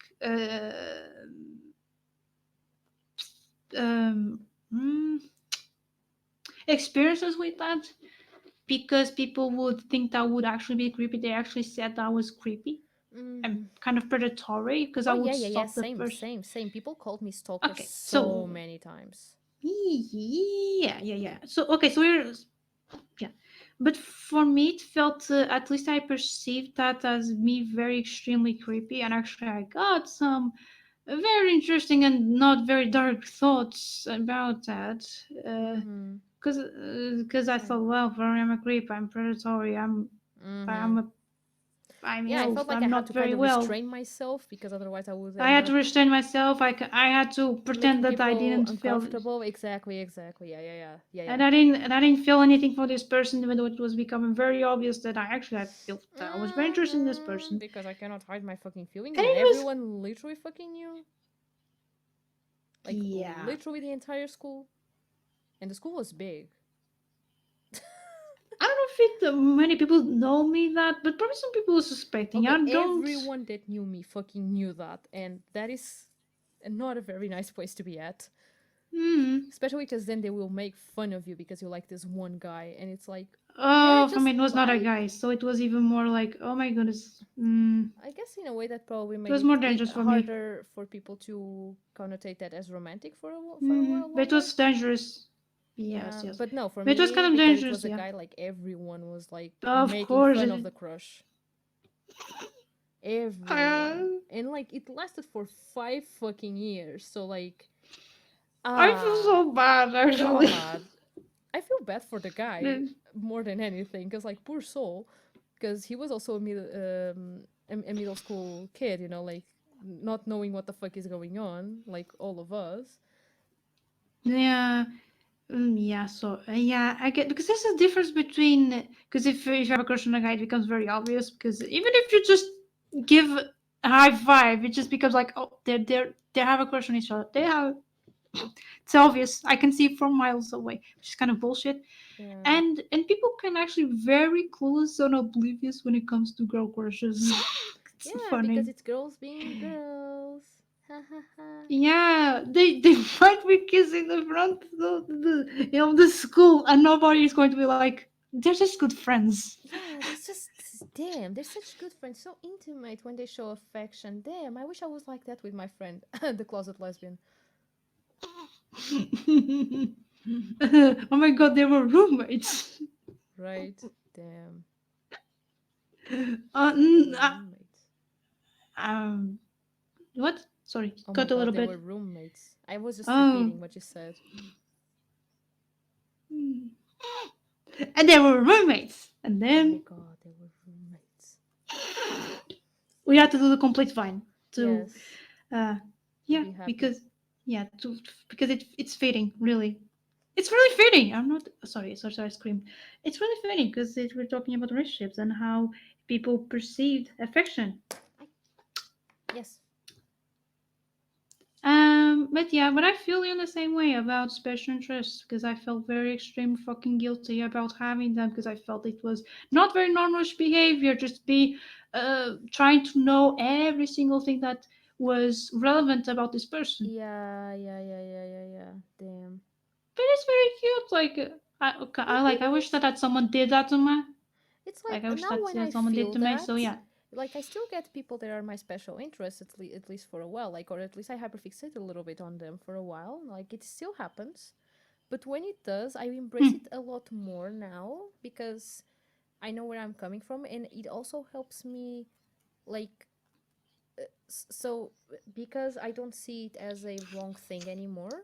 um, mm, experiences with that. Because people would think that would actually be creepy. They actually said that was creepy. Mm. kind of predatory because I Oh would yeah, yeah, yeah. stalk the Same, person. same, same. People called me stalker Okay, so so many times. yeah. So okay, so we're yeah, but for me it felt at least I perceived that as me very extremely creepy, and actually I got some very interesting and not very dark thoughts about that. Mm-hmm. Because I thought, Same. well, I'm a creep, I'm predatory, Mm-hmm. I'm a I'm Yeah, I ill, felt like I I'm had not to kind very of well. restrain myself because otherwise I would I end had to up restrain myself. I had to making pretend that I people didn't feel, uncomfortable. Exactly, exactly. Yeah, yeah, yeah, yeah, yeah. and I didn't feel anything for this person, even though it was becoming very obvious that I actually had felt that I was very interested in this person, Because I cannot hide my fucking feelings and when it was everyone literally fucking knew. Like, yeah. literally the entire school. And the school was big. I don't know if many people know me that, but probably some people are suspecting. Okay, I don't. everyone that knew me fucking knew that. And that is not a very nice place to be at. Hmm. Especially because then they will make fun of you because you like this one guy. And it's like, can I Oh, for just me, it was not a like. guy, so it was even more like, oh my goodness. I guess in a way that probably It made was it more dangerous for me. harder for people to connotate that as romantic for for a while But it longer. was dangerous. Yes, yes. But no, for But it was me, kind of because it dangerous, was a yeah. guy, like everyone was like Of making course. fun of the crush. Everyone. I, And like it lasted for 5 fucking years. So like I feel ah so bad, actually. God. I feel bad for the guy more than anything because like poor soul because he was also a middle school kid, like not knowing what the fuck is going on, like all of us. Yeah. Yeah, so yeah, I get because there's a difference between because if you have a crush on a guy, it becomes very obvious. Because even if you just give a high five, it just becomes like, oh, they have a crush on each other. They have it's obvious. I can see it from miles away, which is kind of bullshit. Yeah. And people can actually very clueless and oblivious when it comes to girl crushes. It's Yeah, because funny. it's girls being girls. Ha ha ha. Yeah, they might be kissing the front of the school, and nobody is going to be like, they're just good friends. Yeah, there's just damn, they're such good friends, so intimate when they show affection. Damn, I wish I was like that with my friend, the closet lesbian. Oh my god, they were roommates. Right? Damn. Uh, Oh my god, they n- were uh, roommates. um, what? Sorry, Oh my cut a god, little they were bit. roommates. I was just Oh, repeating what you said. and they were roommates. And Oh my then god, they were roommates. we had to do the complete vine to, Yes, uh, to yeah, be happy. because yeah, because it's fitting, really. It's really fitting. I'm not sorry, I screamed. It's really fitting because we're talking about relationships and how people perceived affection. I yes. But yeah, but I feel in the same way about special interests because I felt very extreme fucking guilty about having them because I felt it was not very normalish behavior, just be trying to know every single thing that was relevant about this person. Yeah, yeah, yeah, yeah, yeah, yeah. Damn. But it's very cute. Like It, I it wish is. that someone did that to me. It's Like like I wish now that when I someone did feel to me. So that, yeah. like I still get people that are my special interests at least for a while, like or at least I hyperfixate a little bit on them for a while. Like it still happens, but when it does, I embrace Hmm. it a lot more now because I know where I'm coming from, and it also helps me like so because I don't see it as a wrong thing anymore.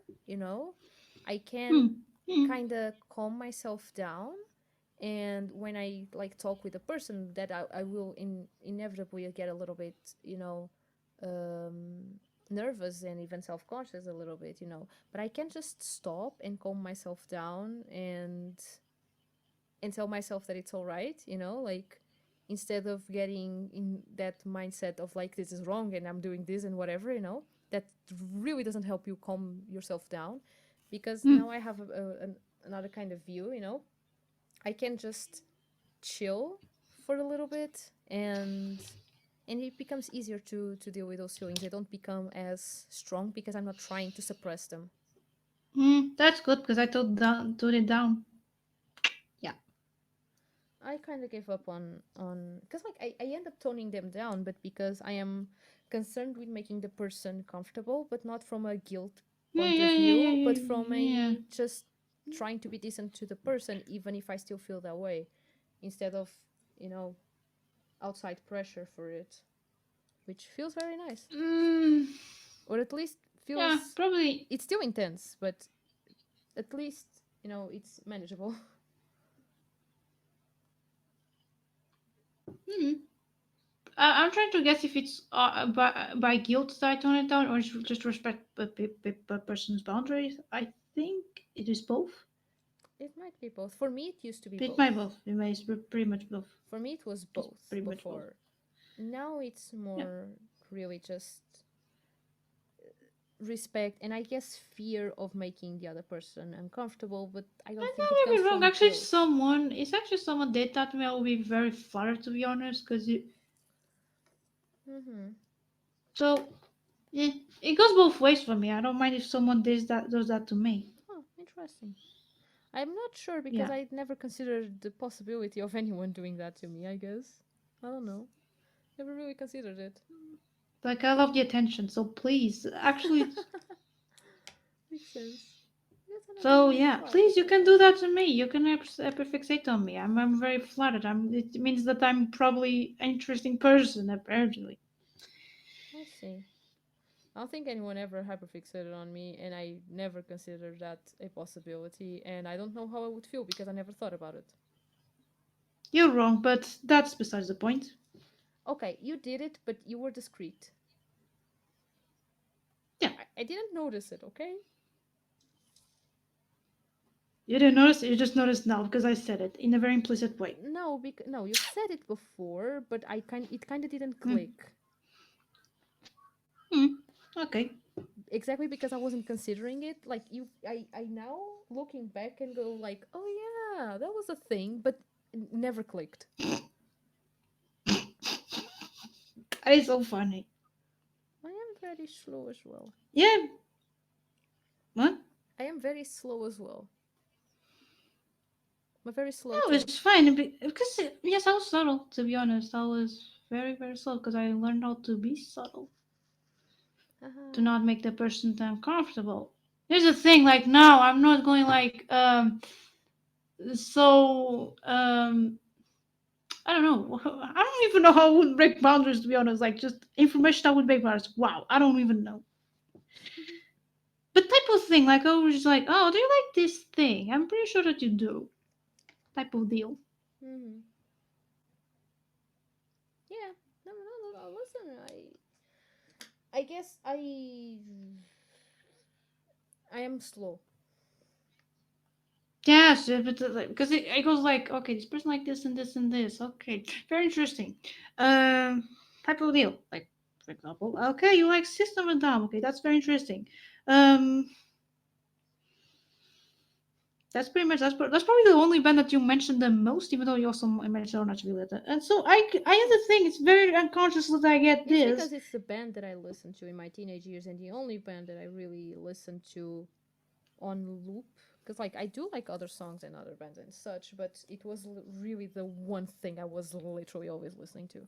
I can Hmm. Hmm. kind of calm myself down, and when I like talk with a person that I will inevitably get a little bit um nervous and even self-conscious a little bit, but I can just stop and calm myself down and tell myself that it's all right, like instead of getting in that mindset of like this is wrong and I'm doing this and whatever, that really doesn't help you calm yourself down, because Hmm. now I have another kind of view. I can just chill for a little bit, and it becomes easier to deal with those feelings. They don't become as strong because I'm not trying to suppress them. Hmm. That's good because I told it down. Yeah. I kind of gave up on because like I end up toning them down, but because I am concerned with making the person comfortable, but not from a guilt Yeah, point yeah, of yeah, view, yeah, but from yeah. a just trying to be decent to the person, even if I still feel that way, instead of you know outside pressure for it, which feels very nice, Mm, or at least yeah, feels probably. it's still intense, but at least it's manageable. Hmm. I'm trying to guess if it's by guilt that I tone it down, or just respect the person's boundaries. I think it is both. It might be both. For me, it used to be It might both. both. It may be pretty much both. For me, it was It's both pretty much both. before. Now it's Yeah. more really just respect and I guess fear of making the other person uncomfortable, but I don't And think it don't comes get me wrong. from Actually, guilt. someone did that to me. I would be very flattered, to be honest, because it. Mm-hmm. So yeah, it goes both ways for me. I don't mind if someone does that to me. Oh, interesting. I'm not sure because Yeah. I'd never considered the possibility of anyone doing that to me, I guess. I don't know. Never really considered it. Like I love the attention, so please, actually, Makes sense. That's so another yeah, thought please, you about can that. do that to me. You can hyperfixate on me. I'm very flattered. It means that I'm probably an interesting person, apparently. I see. I don't think anyone ever hyperfixated on me, and I never considered that a possibility, and I don't know how I would feel because I never thought about it. You're wrong, but that's besides the point. Okay, you did it, but you were discreet. Yeah, I didn't notice it, okay? you didn't notice it. You just noticed now because I said it in a very implicit way. No, you've said it before, but it kind of didn't Hmm. click. Hmm. Okay. Exactly because I wasn't considering it. Like I now looking back and go like, oh yeah, that was a thing, but never clicked. That is so funny. I am very slow as well. Yeah. What? I am very slow as well. I'm very slow No, too. it's fine because yes, I was subtle. To be honest, I was very very subtle because I learned how to be subtle to Haha. not make the person uncomfortable. Here's the thing, like now I'm not going like so I don't know. I don't even know how I would break boundaries to be honest. Like just information that would break boundaries. Wow, I don't even know. But type of thing, like I was just like, oh, do you like this thing? I'm pretty sure that you do. Type of deal. Mm-hmm. Yeah. No. Listen, I guess I am slow. Yes, but because it goes like, okay, this person like this and this and this. Okay, very interesting. Type of deal. Like, for example, okay, you like System of a Down. Okay, that's very interesting. Um, that's pretty much that's probably the only band that you mentioned the most, even though you also mentioned Orange Violeta. And so I have Oh, the thing. It's very unconscious that I get it's this. because it's the band that I listened to in my teenage years and the only band that I really listened to on loop. Because like I do like other songs and other bands and such, but it was really the one thing I was literally always listening to.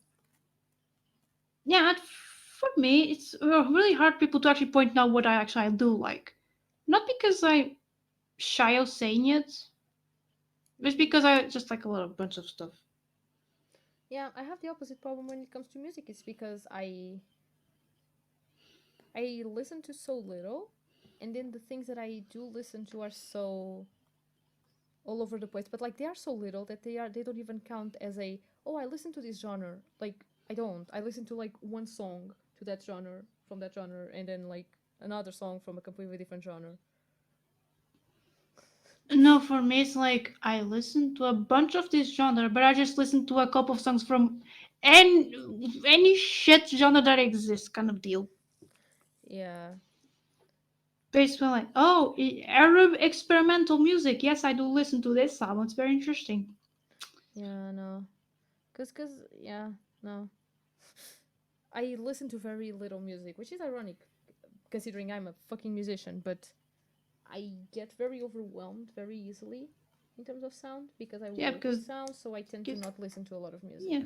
Yeah, for me, it's really hard people to actually point out what I do like. Not because I shy of saying it, but it's Mm-hmm. because I just like a lot of bunch of stuff. Yeah, I have the opposite problem when it comes to music. It's because I listen to so little, and then the things that I do listen to are so all over the place. But like they are so little that they don't even count as a oh I listen to this genre. Like I don't. I listen to like one song to that genre from that genre, and then like another song from a completely different genre. No, for me, it's like I listen to a bunch of this genre, but I just listen to a couple of songs from any shit genre that exists, kind of deal. Yeah, Basically, like, oh, Arab experimental music. Yes, I do listen to this album. It's very interesting. yeah, no, cause yeah, no. I listen to very little music, which is ironic considering I'm a fucking musician, but I get very overwhelmed very easily in terms of sound because I Yeah, work with because sound, so I tend to you- not listen to a lot of music. yeah,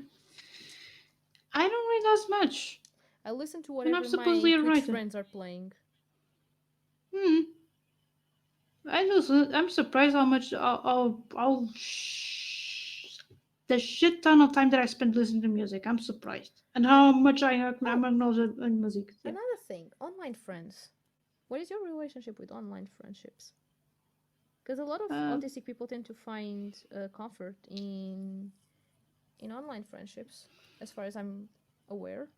I don't read as much, I listen to and I'm whatever my supposedly a Twitch writer. friends are playing. Hmm. I'm surprised how much the shit ton of time that I spend listening to music. I'm surprised, and how And much I'm oh, acknowledge in music. Yeah. another thing, online friends. What is your relationship with online friendships? Because a lot of Uh, autistic people tend to find comfort in online friendships, as far as I'm aware.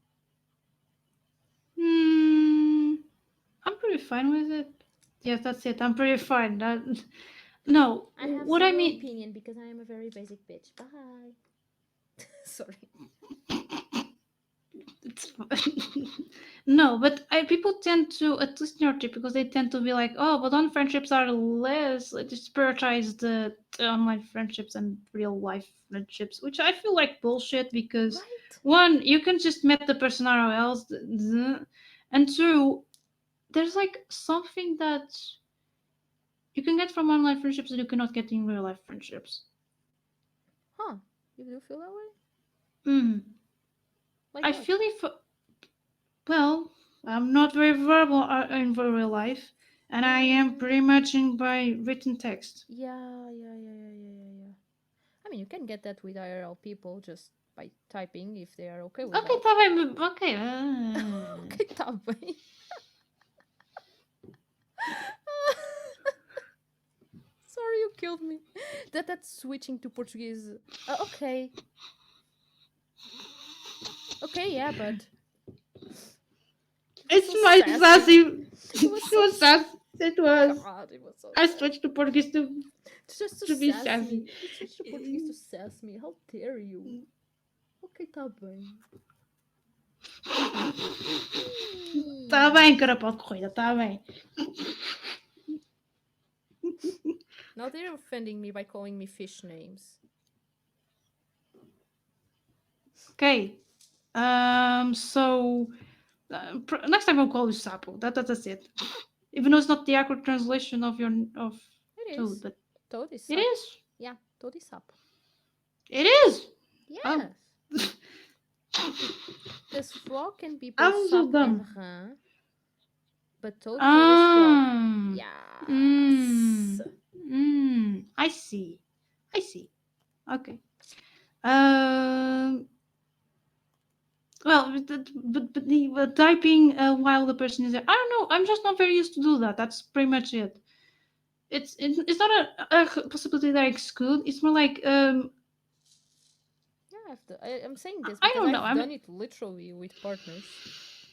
hmm, I'm pretty fine with it. Yes, that's it. I'm pretty fine. No, I have what I zero mean, opinion because I am a very basic bitch. Bye. Sorry. it's no, but people tend to, at least neurotypical, they tend to be like, oh, but on friendships are less. Like, just prioritize the online friendships and real life friendships, which I feel like bullshit because Right? one, you can just met the person somewhere else, and two, there's like something that you can get from online friendships that you cannot get in real life friendships. Huh. You do feel that way? Mm. Like I what? feel if well, I'm not very verbal in real life, and I am Mm, pretty much in by written text. yeah. I mean, you can get that with IRL people just by typing if they are okay with Okay, that. tá bem, okay. Ok, tá bem. Sorry, you killed me. That's switching to Portuguese. Okay, okay, yeah, but it was It's so my sassy. sassy. It was It so was sassy. It was. God. It was so I sassy. switched to Portuguese Just to to be sass sassy. me. You switched to Portuguese to sass me. How dare you? Ok, tá bem. Tá bem, Hmm. carapau de corrida, tá bem. Now they're offending me by calling me fish names. Okay. So next time I'll call you Sapo. That's it. Even though it's not the accurate translation of your of It toad, is. but Toad is it sap. is. Yeah, toad is sap. It is. Um, Yes. Because frog can be both I'm so sap and dumb. rein, but toad is always frog. Um. Yes. Mm, I see. I see. Okay. Well, but typing while the person is there, I don't know. I'm just not very used to do that. That's pretty much it. It's not a possibility that I exclude. It's more like Yeah, I'm saying this I because don't know. I've I'm done it literally with partners.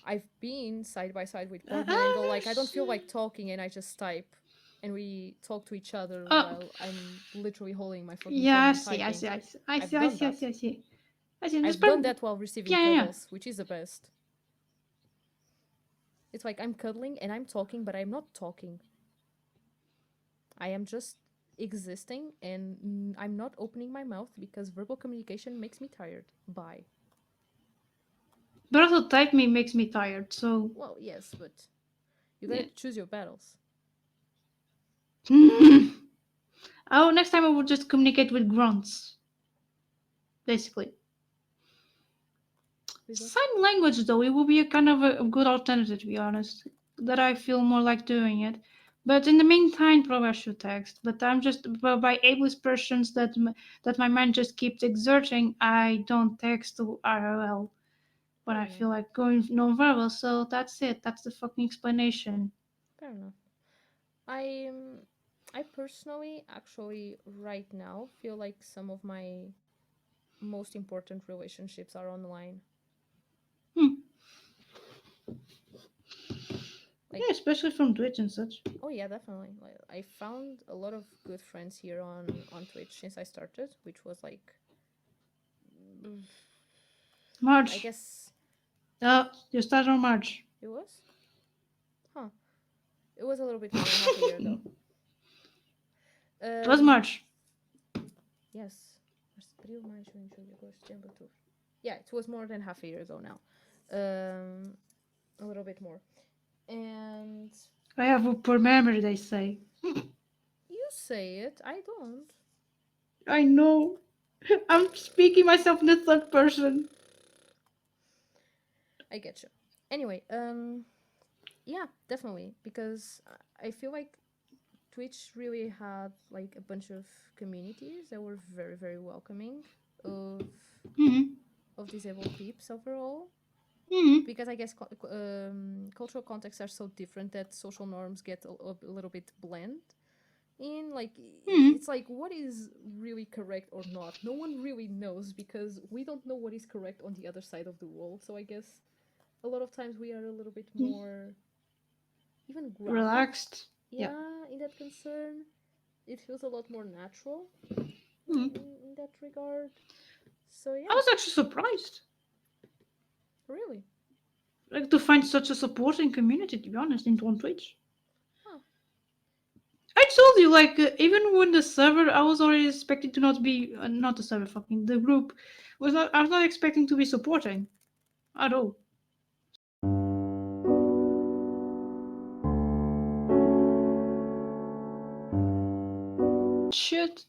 I've been side by side with uh, partner and go like, I don't feel like talking, and I just type, and we talk to each other uh, while I'm literally holding my fucking yeah. phone I and see. I typing. see. I see. I see. I've I done see. I that. see. I see. I see. This I've done part, that while receiving yeah. cuddles, which is the best. It's like I'm cuddling and I'm talking, but I'm not talking. I am just existing and I'm not opening my mouth because verbal communication makes me tired. Bye. But also type me makes me tired. So Well, yes, but you yeah. gotta choose your battles. Oh, next time I will just communicate with grunts, basically. With what? Sign language, though, it will be a kind of a good alternative, to be honest. That I feel more like doing it. But in the meantime, probably I should text. But I'm just by able expressions that my mind just keeps exerting. I don't text to ROL when Fair I enough. feel like going non-verbal. So that's it. That's the fucking explanation. Fair enough. I I personally actually right now feel like some of my most important relationships are online. Hmm. Like, Yeah, especially from Twitch and such. oh yeah, definitely. Like, I found a lot of good friends here on Twitch since I started, which was like mm, I March. guess You start on March. it was? Huh. It was a little bit more than half a year though. It was Um March. yes. Março, abril, maio, junho, julho, agosto, setembro, outubro. Yeah, it was more than half a year ago now. A little bit more. And I have a poor memory, they say. you say it, I don't. I know. I'm speaking myself in the third person. I get you. Anyway, yeah, definitely, because I feel like Twitch really had like a bunch of communities that were very, very welcoming of Hmm. disabled peeps overall. Hmm. Because I guess cultural contexts are so different that social norms get a little bit blend in. Like, Hmm. it's like, what is really correct or not? No one really knows because we don't know what is correct on the other side of the wall. So I guess a lot of times we are a little bit more even grounded, Relaxed. Yeah. yeah, in that concern. It feels a lot more natural Hmm. in that regard. So I yeah, was actually surprised, really. like, to find such a supporting community. To be honest, on Twitch. Huh. I told you, like, even when the server, I was already expecting to not be, not the server, fucking the group, was not. I was not expecting to be supporting at all. Shit.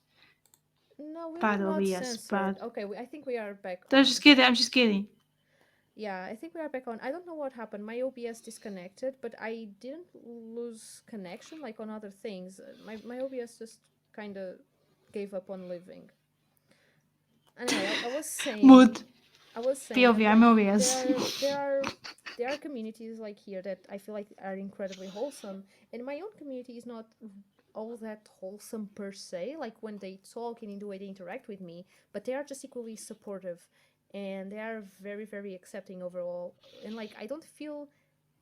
No, we were Bad not OBS. censored. Bad. Okay, I think we are back I'm just on. kidding. I'm just kidding. Yeah, I think we are back on. I don't know what happened. My OBS disconnected, but I didn't lose connection like on other things. My OBS just kind of gave up on living. Anyway, Mood. I was saying POV. I'm that OBS. there are communities like here that I feel like are incredibly wholesome, and my own community is not all that wholesome per se. Like when they talk and in the way they interact with me, but they are just equally supportive, and they are very very accepting overall. And like I don't feel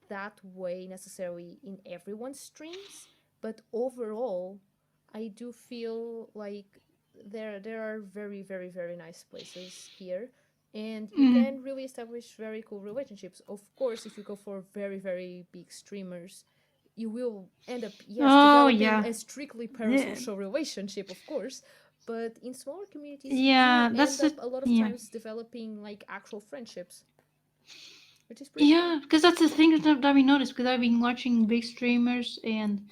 that way necessarily in everyone's streams, but overall, I do feel like there are very very very nice places here, and you Mm. can really establish very cool relationships. Of course, if you go for very very big streamers, you will end up, yes, Oh developing yeah. a strictly Yeah. parasocial relationship, of course, but in smaller communities you do Yeah. That's end the. up a lot of Yeah. times developing like actual friendships, which is pretty fun. Yeah, because that's the thing that we noticed. Because I've been watching big streamers and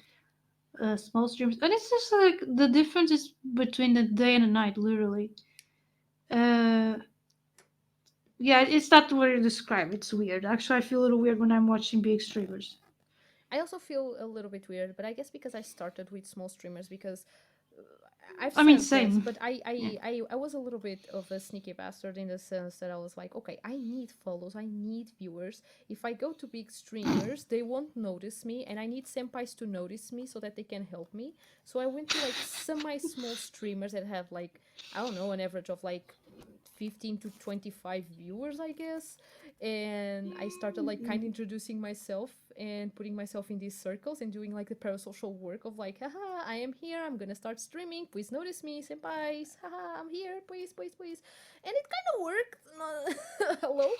small streamers, and it's just like the difference is between the day and the night, literally. Uh, yeah, it's not the way to describe. It's weird. Actually, I feel a little weird when I'm watching big streamers. I also feel a little bit weird, but I guess because I started with small streamers, because uh, I've I mean, said this, same. but Yeah. I was a little bit of a sneaky bastard in the sense that I was like, okay, I need follows, I need viewers. If I go to big streamers, they won't notice me, and I need senpais to notice me so that they can help me. So I went to like semi small streamers that have like, I don't know, an average of like 15 to 25 viewers, I guess. And I started like kind of introducing myself and putting myself in these circles and doing like the parasocial work of like, haha, I am here, I'm gonna start streaming, please notice me, senpais, haha, I'm here, please, please, please. And it kind of worked. Hello.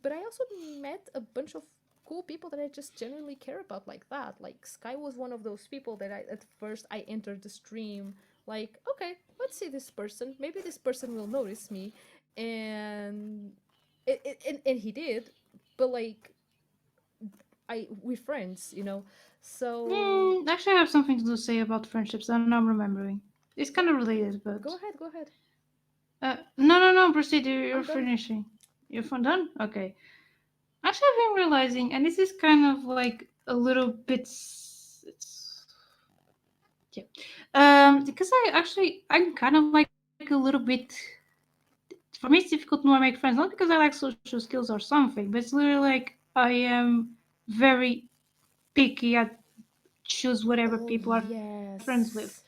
But I also met a bunch of cool people that I just genuinely care about like that. Like Sky was one of those people that I at first I entered the stream like, okay, let's see this person. Maybe this person will notice me, and and he did. But like, I we're friends, you know. So Actually, I have something to say about friendships, and I'm remembering. It's kind yeah, of related, but go ahead, go ahead. no, no, no. Proceed. You're I'm done. finishing. You're done. Okay. Actually, I've been realizing, and this is kind of like a little bit. It's yeah. Because I'm kind of like a little bit. For me, it's difficult to make friends, not because I lack social skills or something, but it's literally like I am very picky at choose whatever Oh people are friends with.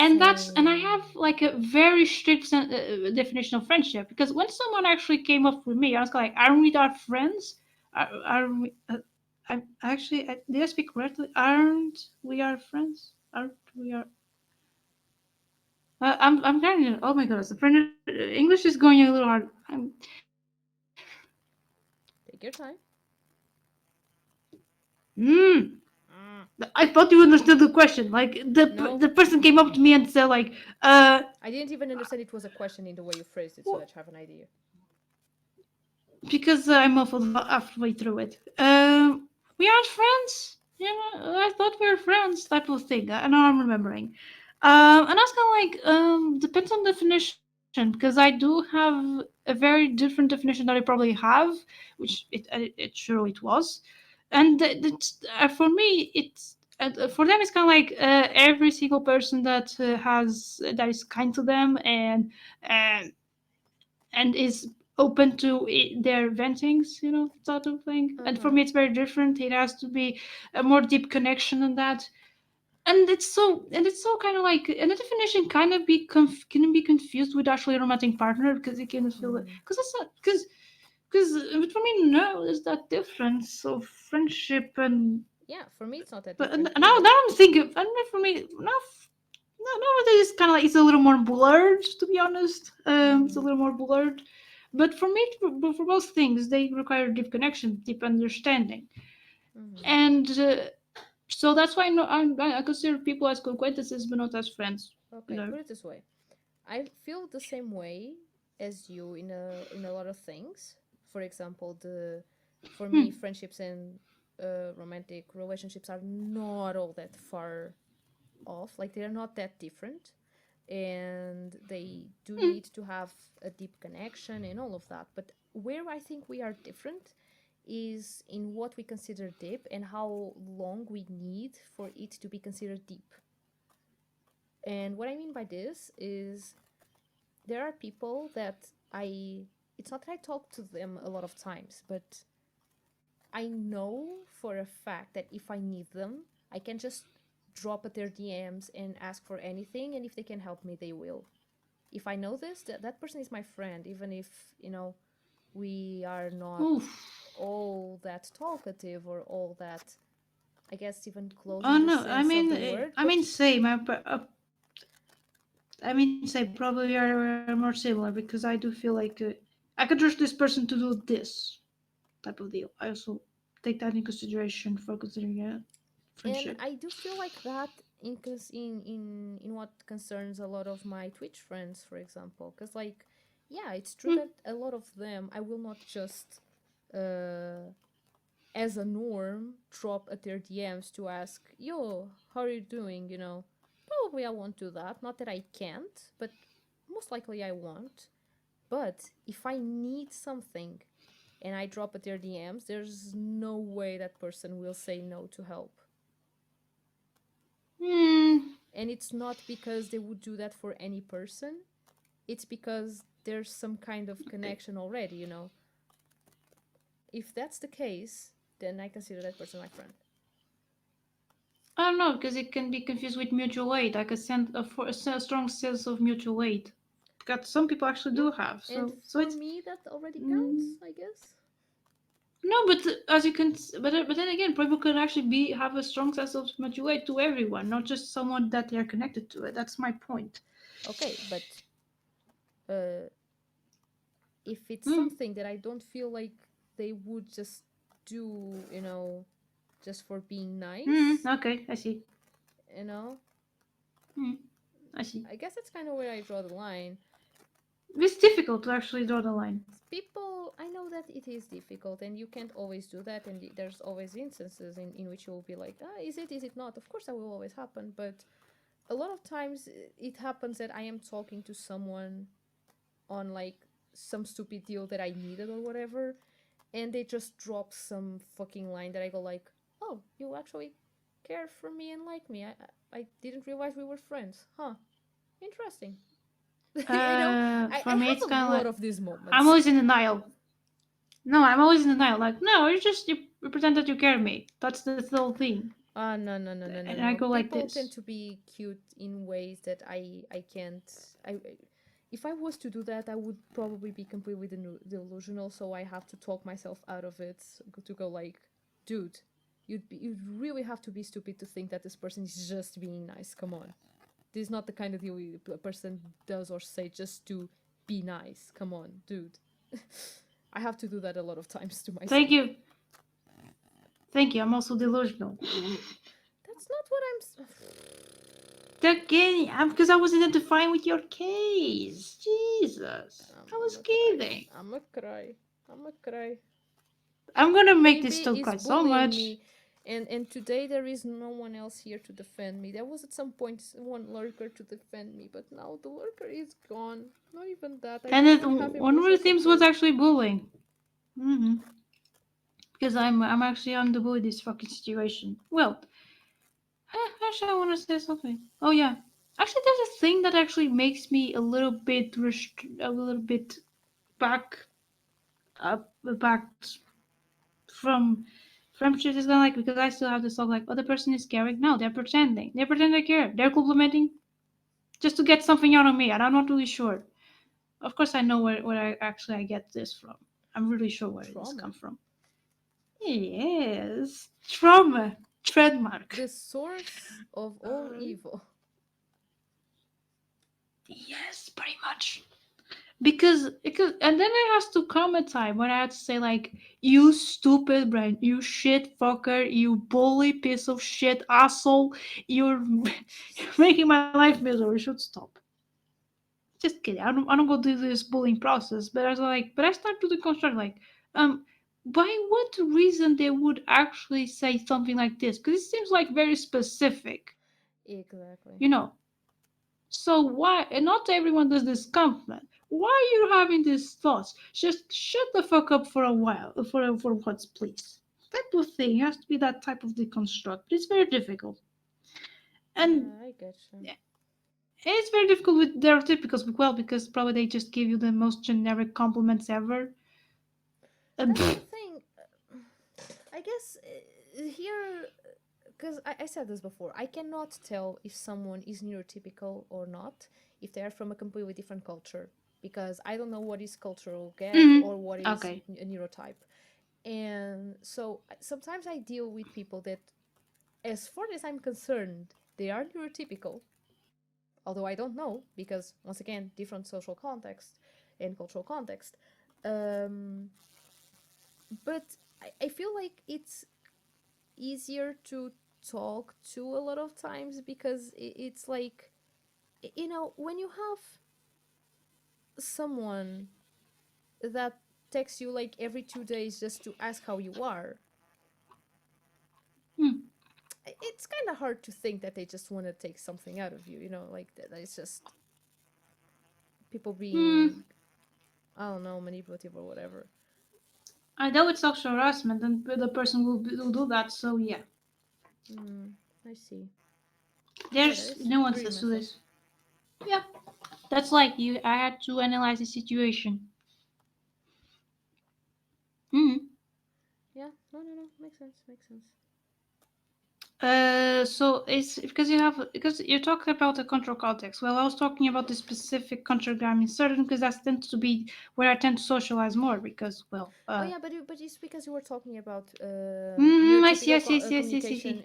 yes, And I have same. like a very strict definition of friendship, because when someone actually came up with me, I was like, "Aren't we our friends? Are we? Did I speak correctly? Aren't we our friends? Aren't we our? I'm kind of. Oh my goodness, the English is going a little hard. Take your time. Mm, Mm. I thought you understood the question. Like No, the person came up to me and said like, uh, I didn't even understand it was a question in the way you phrased it, so that you have an idea. because I'm muffled halfway through it. We aren't friends. You know, I thought we were friends, type of thing. I know I'm remembering. And I was kind of like, depends on definition, because I do have a very different definition that I probably have, which it surely it was, and for me, it's for them it's kind of like every single person that has that is kind to them and and is open to their ventings, sort of thing. And for Uh-huh. me, it's very different. It has to be a more deep connection than that, and it's so kind of like, and the definition kind of can be confused with actually a romantic partner, because it can feel Mm. because it's not because for me, no, there's that difference of friendship Yeah, for me it's not that but different now either. I'm thinking, and for me nowadays it's kind of like it's a little more blurred, to be honest. It's a Mm-hmm. little more blurred, but for me, for most things, they require deep connection, deep understanding, Mm-hmm. and so that's why I consider people as acquaintances, but not as friends. You Okay, know. put it this way. I feel the same way as you in a lot of things. For example, the for me Hmm. friendships and romantic relationships are not all that far off. Like they're not that different, and they do Hmm. need to have a deep connection and all of that. But where I think we are different is in what we consider deep and how long we need for it to be considered deep. And what I mean by this is there are people that it's not that I talk to them a lot of times, but I know for a fact that if I need them, I can just drop at their DMs and ask for anything, and if they can help me, they will. If I know this, that person is my friend, even if, we are not Oof. all that talkative or all that, I guess, even close Oh in the no. sense of the word, but Same. Say probably we are more similar, because I do feel like I could trust this person to do this type of deal. I also take that in consideration for considering a and friendship. I do feel like that in what concerns a lot of my Twitch friends, for example, because like, yeah, it's true Hmm. that a lot of them I will not just uh as a norm drop at their DMs to ask, yo, how are you doing, probably I won't do that, not that I can't, but most likely I won't. But if I need something and I drop at their DMs, there's no way that person will say no to help. Hmm. And it's not because they would do that for any person, it's because there's some kind of connection already, If that's the case, then I consider that person my friend. I don't know, because it can be confused with mutual aid. I could send a strong sense of mutual aid. That some people actually do Yeah. have. And So for it's me, that already mm, counts, I guess. no, but as you can, but then again, people can actually be have a strong sense of mutual aid to everyone, not just someone that they are connected to. It. That's my point. Okay, but uh, if it's Mm, something that I don't feel like they would just do, just for being nice, okay, I see. you know, Mm, I see. I guess that's kind of where I draw the line. It's difficult to actually draw the line. People, I know that it is difficult and you can't always do that, and there's always instances in which you'll be like, is it not? Of course that will always happen, but a lot of times it happens that I am talking to someone on like some stupid deal that I needed or whatever, and they just drop some fucking line that I go like, oh, you actually care for me and like me. I didn't realize we were friends. Huh. Interesting. I For me, have it's a kind of lot like of these I'm moments. always in denial. No, I'm always in denial. Like, no, you pretend that you care me. That's the whole thing. No, no, no, no, no, And I no. go like People tend this. to be cute in ways that I can't. If I was to do that, I would probably be completely delusional. So I have to talk myself out of it to go like, dude, you'd really have to be stupid to think that this person is just being nice. Come on, this is not the kind of deal a person does or say just to be nice. Come on, dude. I have to do that a lot of times to Thank myself. you, thank you. I'm also delusional. That's not what I'm. Again, because I was identifying with your case. Jesus, I I'm was a cry. kidding. I'm a cry. I'm a cry. I'm gonna make this Rimby still is cry so bullying much. me. And today there is no one else here to defend me. There was at some point one lurker to defend me, but now the lurker is gone. Not even that. I And don't then even have one of emotional the themes was support. actually bullying. Hmm. Because I'm actually on the bully this fucking situation. Well, actually, I want to say something. Oh yeah, actually, there's a thing that actually makes me a little bit back back from shit. Is kind of like because I still have this thought like, oh, the person is caring. No, they're pretending. They pretend they care. They're complimenting just to get something out of me, and I'm not really sure. Of course, I know where I get this from. I'm really sure where this Trauma. comes from. Yes, trauma, trademark. The source of all Uh, evil. yes, pretty much. Because and then there has to come a time when I have to say like, you stupid brain, you shit fucker, you bully piece of shit asshole, you're you're Jesus. making my life miserable. You should stop. Just kidding. I don't go through this bullying process, but I was like, but I start to deconstruct like, um, by what reason they would actually say something like this? Because it seems like very specific, Exactly. you know. So why? And not everyone does this compliment. Why are you having these thoughts? Just shut the fuck up for a while, for once, please. That type of thing has to be that type of deconstruct. But it's very difficult, and Yeah, I get you. it's very difficult with neurotypicals as well because probably they just give you the most generic compliments ever. And That's the thing. I guess here, because I said this before, I cannot tell if someone is neurotypical or not if they are from a completely different culture, because I don't know what is cultural gap mhm. or what is Okay. a neurotype. And so sometimes I deal with people that, as far as I'm concerned, they are neurotypical, although I don't know because, once again, different social context and cultural context. Um, but I feel like it's easier to talk to a lot of times because it's like, when you have someone that texts you like every 2 days just to ask how you are, Hmm. it's kind of hard to think that they just want to take something out of you, like that it's just people Hmm. being, I don't know, manipulative or whatever. I know it's sexual harassment, and the person will do that. So yeah, Mm, I see. Yeah, that there's is pretty nuances to messed up. this. Yeah, that's like you. I had to analyze the situation. Hmm. Yeah, no, no, no, makes sense, makes sense. So it's because you're talking about the control context. Well, I was talking about the specific control gram in certain because that tends to be where I tend to socialize more because Oh yeah, but it's because you were talking about I see, I neurotypical see, I see, I see, I see, I communication, see.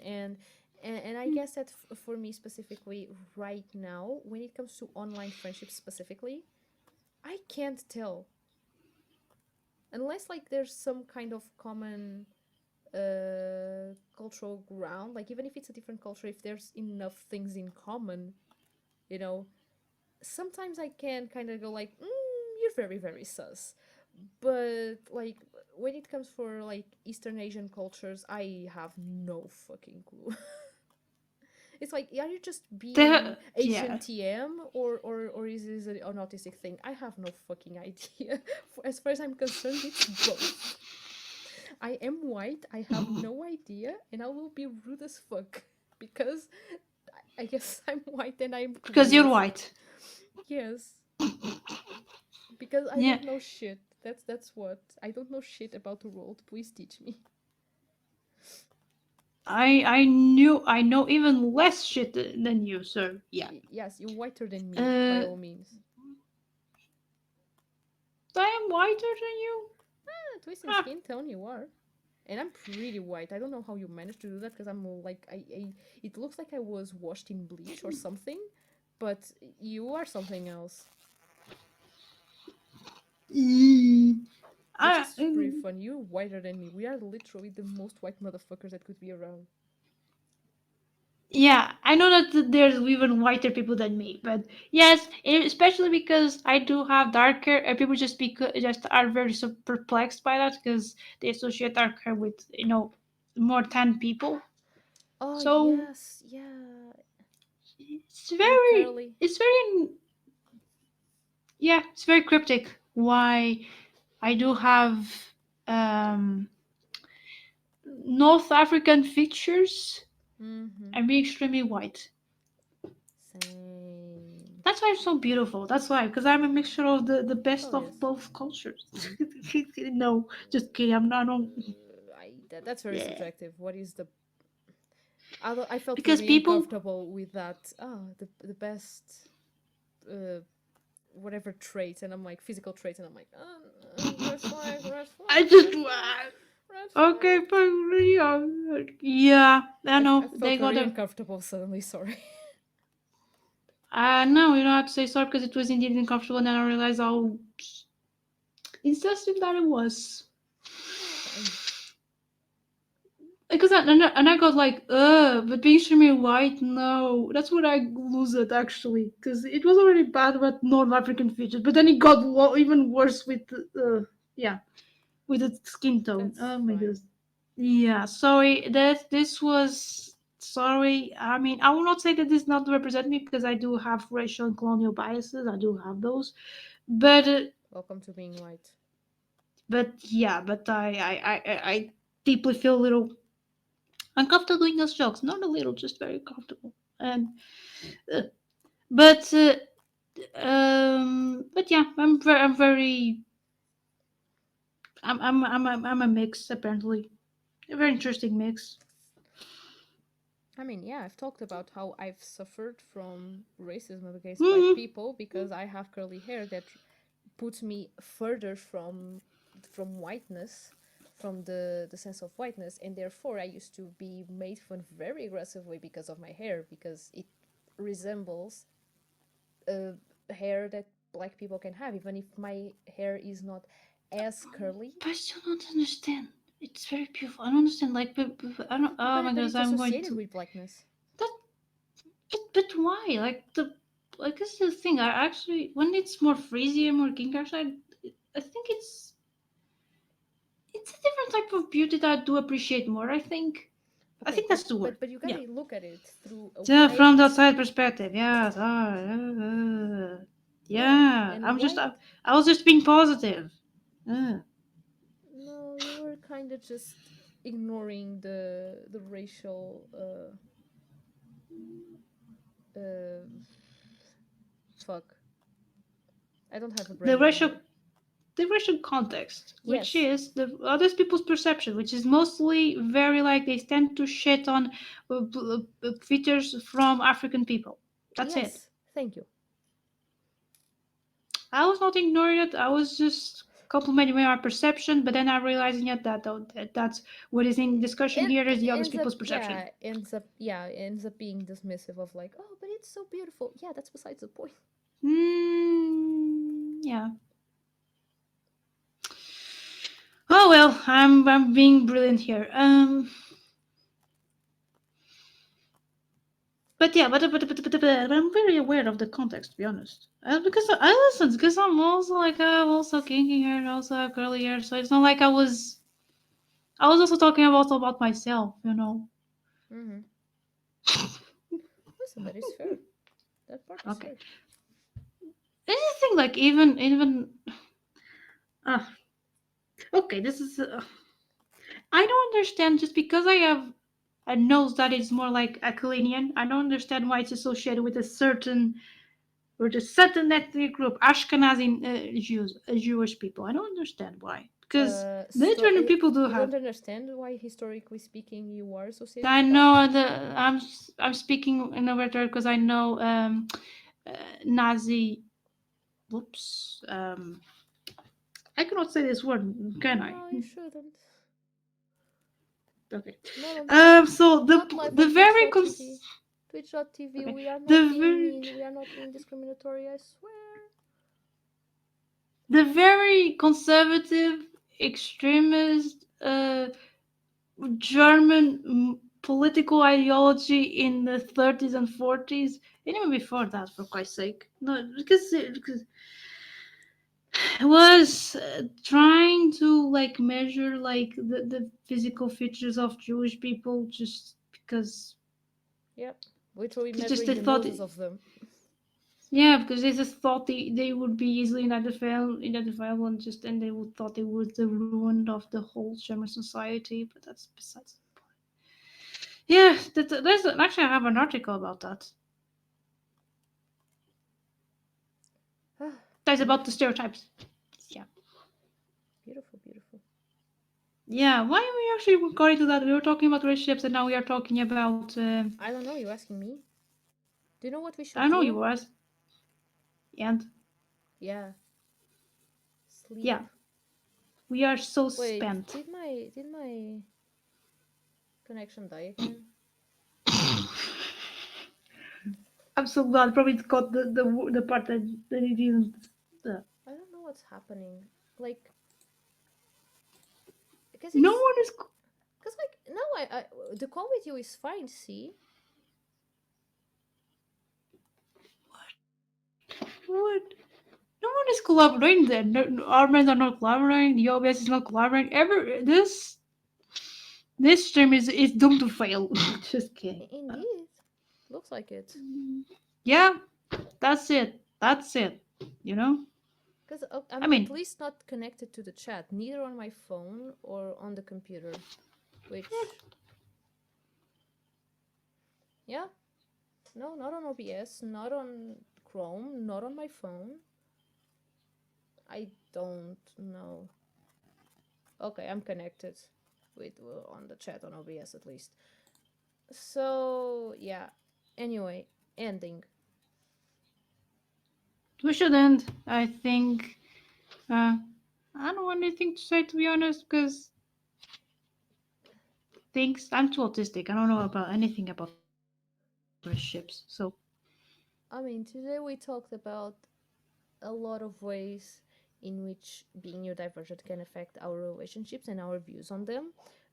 and I guess that for me specifically right now, when it comes to online friendships specifically, I can't tell unless like there's some kind of common cultural ground. Like even if it's a different culture, if there's enough things in common, you know, sometimes I can kind of go like, you're very very sus. But like when it comes for like Eastern Asian cultures, I have no fucking clue. It's like, are you just being Asian Yeah, TM, or is this an autistic thing? I have no fucking idea. As far as I'm concerned, it's both. I am white. I have no idea, and I will be rude as fuck because I guess I'm white and I'm because you're clueless. white. Yes, because I Yeah, don't know shit. That's what I don't know shit about the world. Please teach me. I know even less shit than you, so yeah. Yes, you're whiter than me by Uh, all means. I am whiter than you. Twist in Huh. skin tone you are. And I'm pretty white. I don't know how you managed to do that because I'm like I it looks like I was washed in bleach or something, but you are something else, Mm. which I, is pretty fun. You're whiter than me. We are literally the most white motherfuckers that could be around. yeah, I know that there's even whiter people than me, but yes, especially because I do have dark hair, and people just are very so perplexed by that because they associate dark hair with more tan people. Oh So yes, yeah, it's and very, curly. it's very, yeah, it's very cryptic. Why I do have um, North African features Mm-hmm. and be extremely white. Same. That's why I'm so beautiful. That's why, because I'm a mixture of the best Oh of yes. both cultures. No, just kidding. I'm not. I don't. That's very Yeah. subjective. What is the? I felt Because very people, uncomfortable with that. Oh, the best, uh, whatever trait, and I'm like physical traits, and I'm like, red flag, red I flag, just red flag, red okay, flag. but yeah, yeah. I I know felt they got very a. uncomfortable suddenly. Sorry. No, you don't have to say sorry because it was indeed uncomfortable, and then I realized how insensitive that it was. Same. Because and I got like, but being extremely white, no, that's what I lose it actually, because it was already bad with North African features, but then it got even worse with yeah, with the skin tone. That's Oh my fine. goodness, yeah. Sorry that this was sorry. I mean, I will not say that this not represent me because I do have racial and colonial biases. I do have those, but Welcome to being white. yeah, but I deeply feel a little uncomfortable doing those jokes. Not a little, just very comfortable. And uh, but but yeah, I'm very I'm a mix apparently, a very interesting mix. I mean, yeah, I've talked about how I've suffered from racism against black Hmm. people because I have curly hair that puts me further from whiteness, from the sense of whiteness, and therefore I used to be made fun very aggressively because of my hair because it resembles a hair that black people can have, even if my hair is not as curly. But I still don't understand. It's very beautiful. I don't understand. Like, I don't. Oh my But goodness, it's I'm going associated to. with blackness. That, but why? Like the. Like this is the thing. I actually when it's more frizzy and more kinky, actually, I think it's a different type of beauty that I do appreciate more. I think. I Okay, think that's the word. but you Yeah. gotta look at it through a Yeah, white. from the outside perspective. Yes. Yeah, Yeah. and I'm just. white. I was just being positive. Uh. No, you were kind of just ignoring the racial uh fuck. I don't have a The brain racial anymore. the racial context, which Yes, is the other people's perception, which is mostly very like they tend to shit on features from African people. That's it. yes. Thank you. I was not ignoring it. I was just complimenting my perception, but then I realizing that's what is in discussion It here is the other ends up people's perception. yeah ends up being dismissive of like, oh, but it's so beautiful. Yeah, that's besides the point. Yeah. Oh well, I'm being brilliant here. But yeah, but I'm very aware of the context, to be honest. Because I listened, because I'm also like I'm also kinky hair, and also have curly hair, so it's not like I was also talking about myself, you know. Mm-hmm. Listen, that is fair. That part is Okay, fair. anything like even uh, okay, this is I don't understand just because I have a nose that is more like Aquilinian. I don't understand why it's associated with a certain or just certain ethnic group, Ashkenazi Jews, Jewish people. I don't understand why. Because Mediterranean people do You have. don't understand why, historically speaking, you are associated I with that? know I'm speaking in a rhetoric because I know uh, Nazi. Whoops. I cannot say this word, can I? No, you shouldn't. Okay. Not on So not live the on very twitch.tv. Twitch.tv, okay we are not the being very mean, we are not being discriminatory, I swear. the very conservative extremist German political ideology in the 30s and 40s, and even before that, for Christ's sake. No, because was trying to like measure like the physical features of Jewish people just Yep. Literally because just measuring they the thought noses of them. yeah, because they just thought they would be easily identifiable and just and they would thought they were the ruin of the whole German society, but that's besides the point. Yeah, there's actually I have an article about that. That's about the Beautiful. stereotypes. Yeah. Beautiful, beautiful. Yeah, why are we actually going to that? We were talking about relationships, and now we are talking about. I don't know, you're asking me? Do you know what we I should know you do? was, and Yeah, sleep. yeah, we are so Wait, spent. did my connection die again? I'm so glad. Probably got the part that it didn't. Uh, I don't know what's happening. Like, because no it's one is. because like no, I the call with you is fine. See, What? No one is collaborating. Then our men are not collaborating. The OBS is not collaborating. Ever this stream is doomed to fail. Just kidding. Indeed, looks like it. Yeah, that's it. That's it. You know. Because I I'm at mean, least not connected to the chat, neither on my phone or on the computer. Which, yeah, no, not on OBS, not on Chrome, not on my phone. I don't know. Okay, I'm connected with on the chat on OBS at least. So yeah. Anyway, ending. we should end. I think. Uh, I don't want anything to say to be honest, because things. I'm too autistic. I don't know about anything about relationships. So I mean, today we talked about a lot of ways in which being neurodivergent can affect our relationships and our views on them.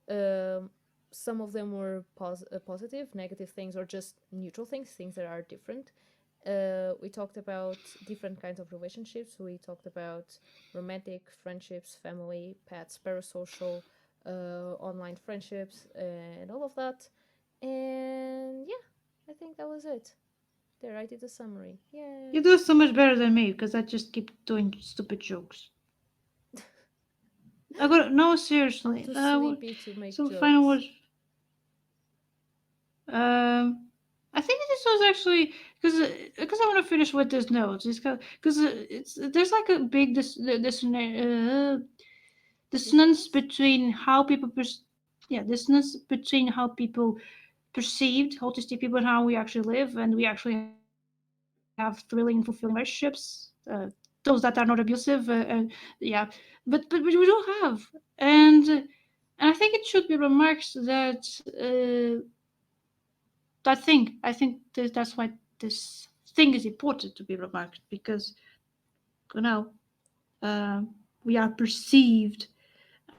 Um, some of them were positive, negative things, or just neutral things, things that are different. We talked about different kinds of relationships. We talked about romantic friendships, family, pets, parasocial, online friendships, and all of that. And yeah, I think that was it. There, I did a summary. you Yay! do so much better than me because I just keep doing stupid jokes. I got no I'm seriously. too sleepy to make So final jokes. words. I think this was actually because I want to finish with this note. It's because it's there's like a big dissonance Dissonance? between how people dissonance between how people perceived autistic people and how we actually live, and we actually have thrilling, fulfilling relationships. Those that are not abusive, and yeah, but we do have, and I think it should be remarked that that's why this thing is important to be remarked because you know we are perceived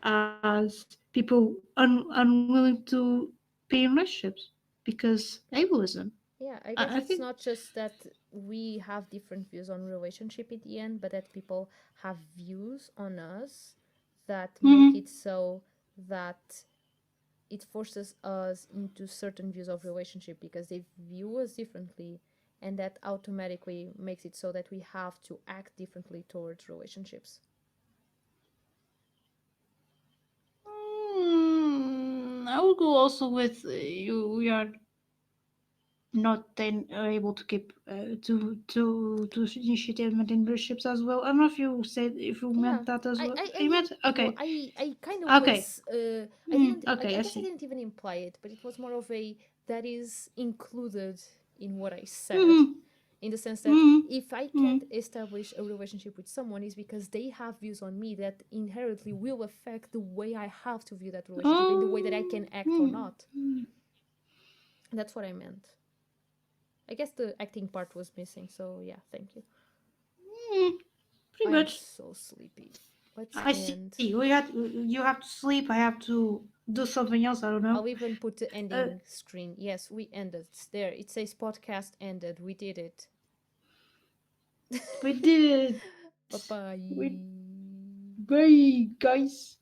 as people unwilling to be in relationships because ableism. Yeah, I guess I it's think. not just that we have different views on relationship in the end, but that people have views on us that make Mhm. it so that it forces us into certain views of relationship because they view us differently, and that automatically makes it so that we have to act differently towards relationships. I will go also with you. We are not then able to keep to initiate and maintain relationships as well. I don't know if you said if you Yeah, meant that as well. I You meant, meant well, okay, I kind of okay, was, I didn't, okay. I I guess I see. didn't even imply it, but it was more of a that is included in what I said, Mm-hmm. in the sense that Mm-hmm. if I Mm-hmm. can't establish a relationship with someone, is because they have views on me that inherently will affect the way I have to view that relationship and the way that I Oh. can act or not. Mm-hmm. That's what I meant. I guess the acting part was missing, so yeah, thank you. Pretty I am much. so sleepy. Let's I see. end. You have to sleep. I have to do something else. I don't know. I'll even put the Uh, ending screen. Yes, we ended. It's there. It says podcast ended. We did it. we did it. Bye Wait, bye. bye, guys.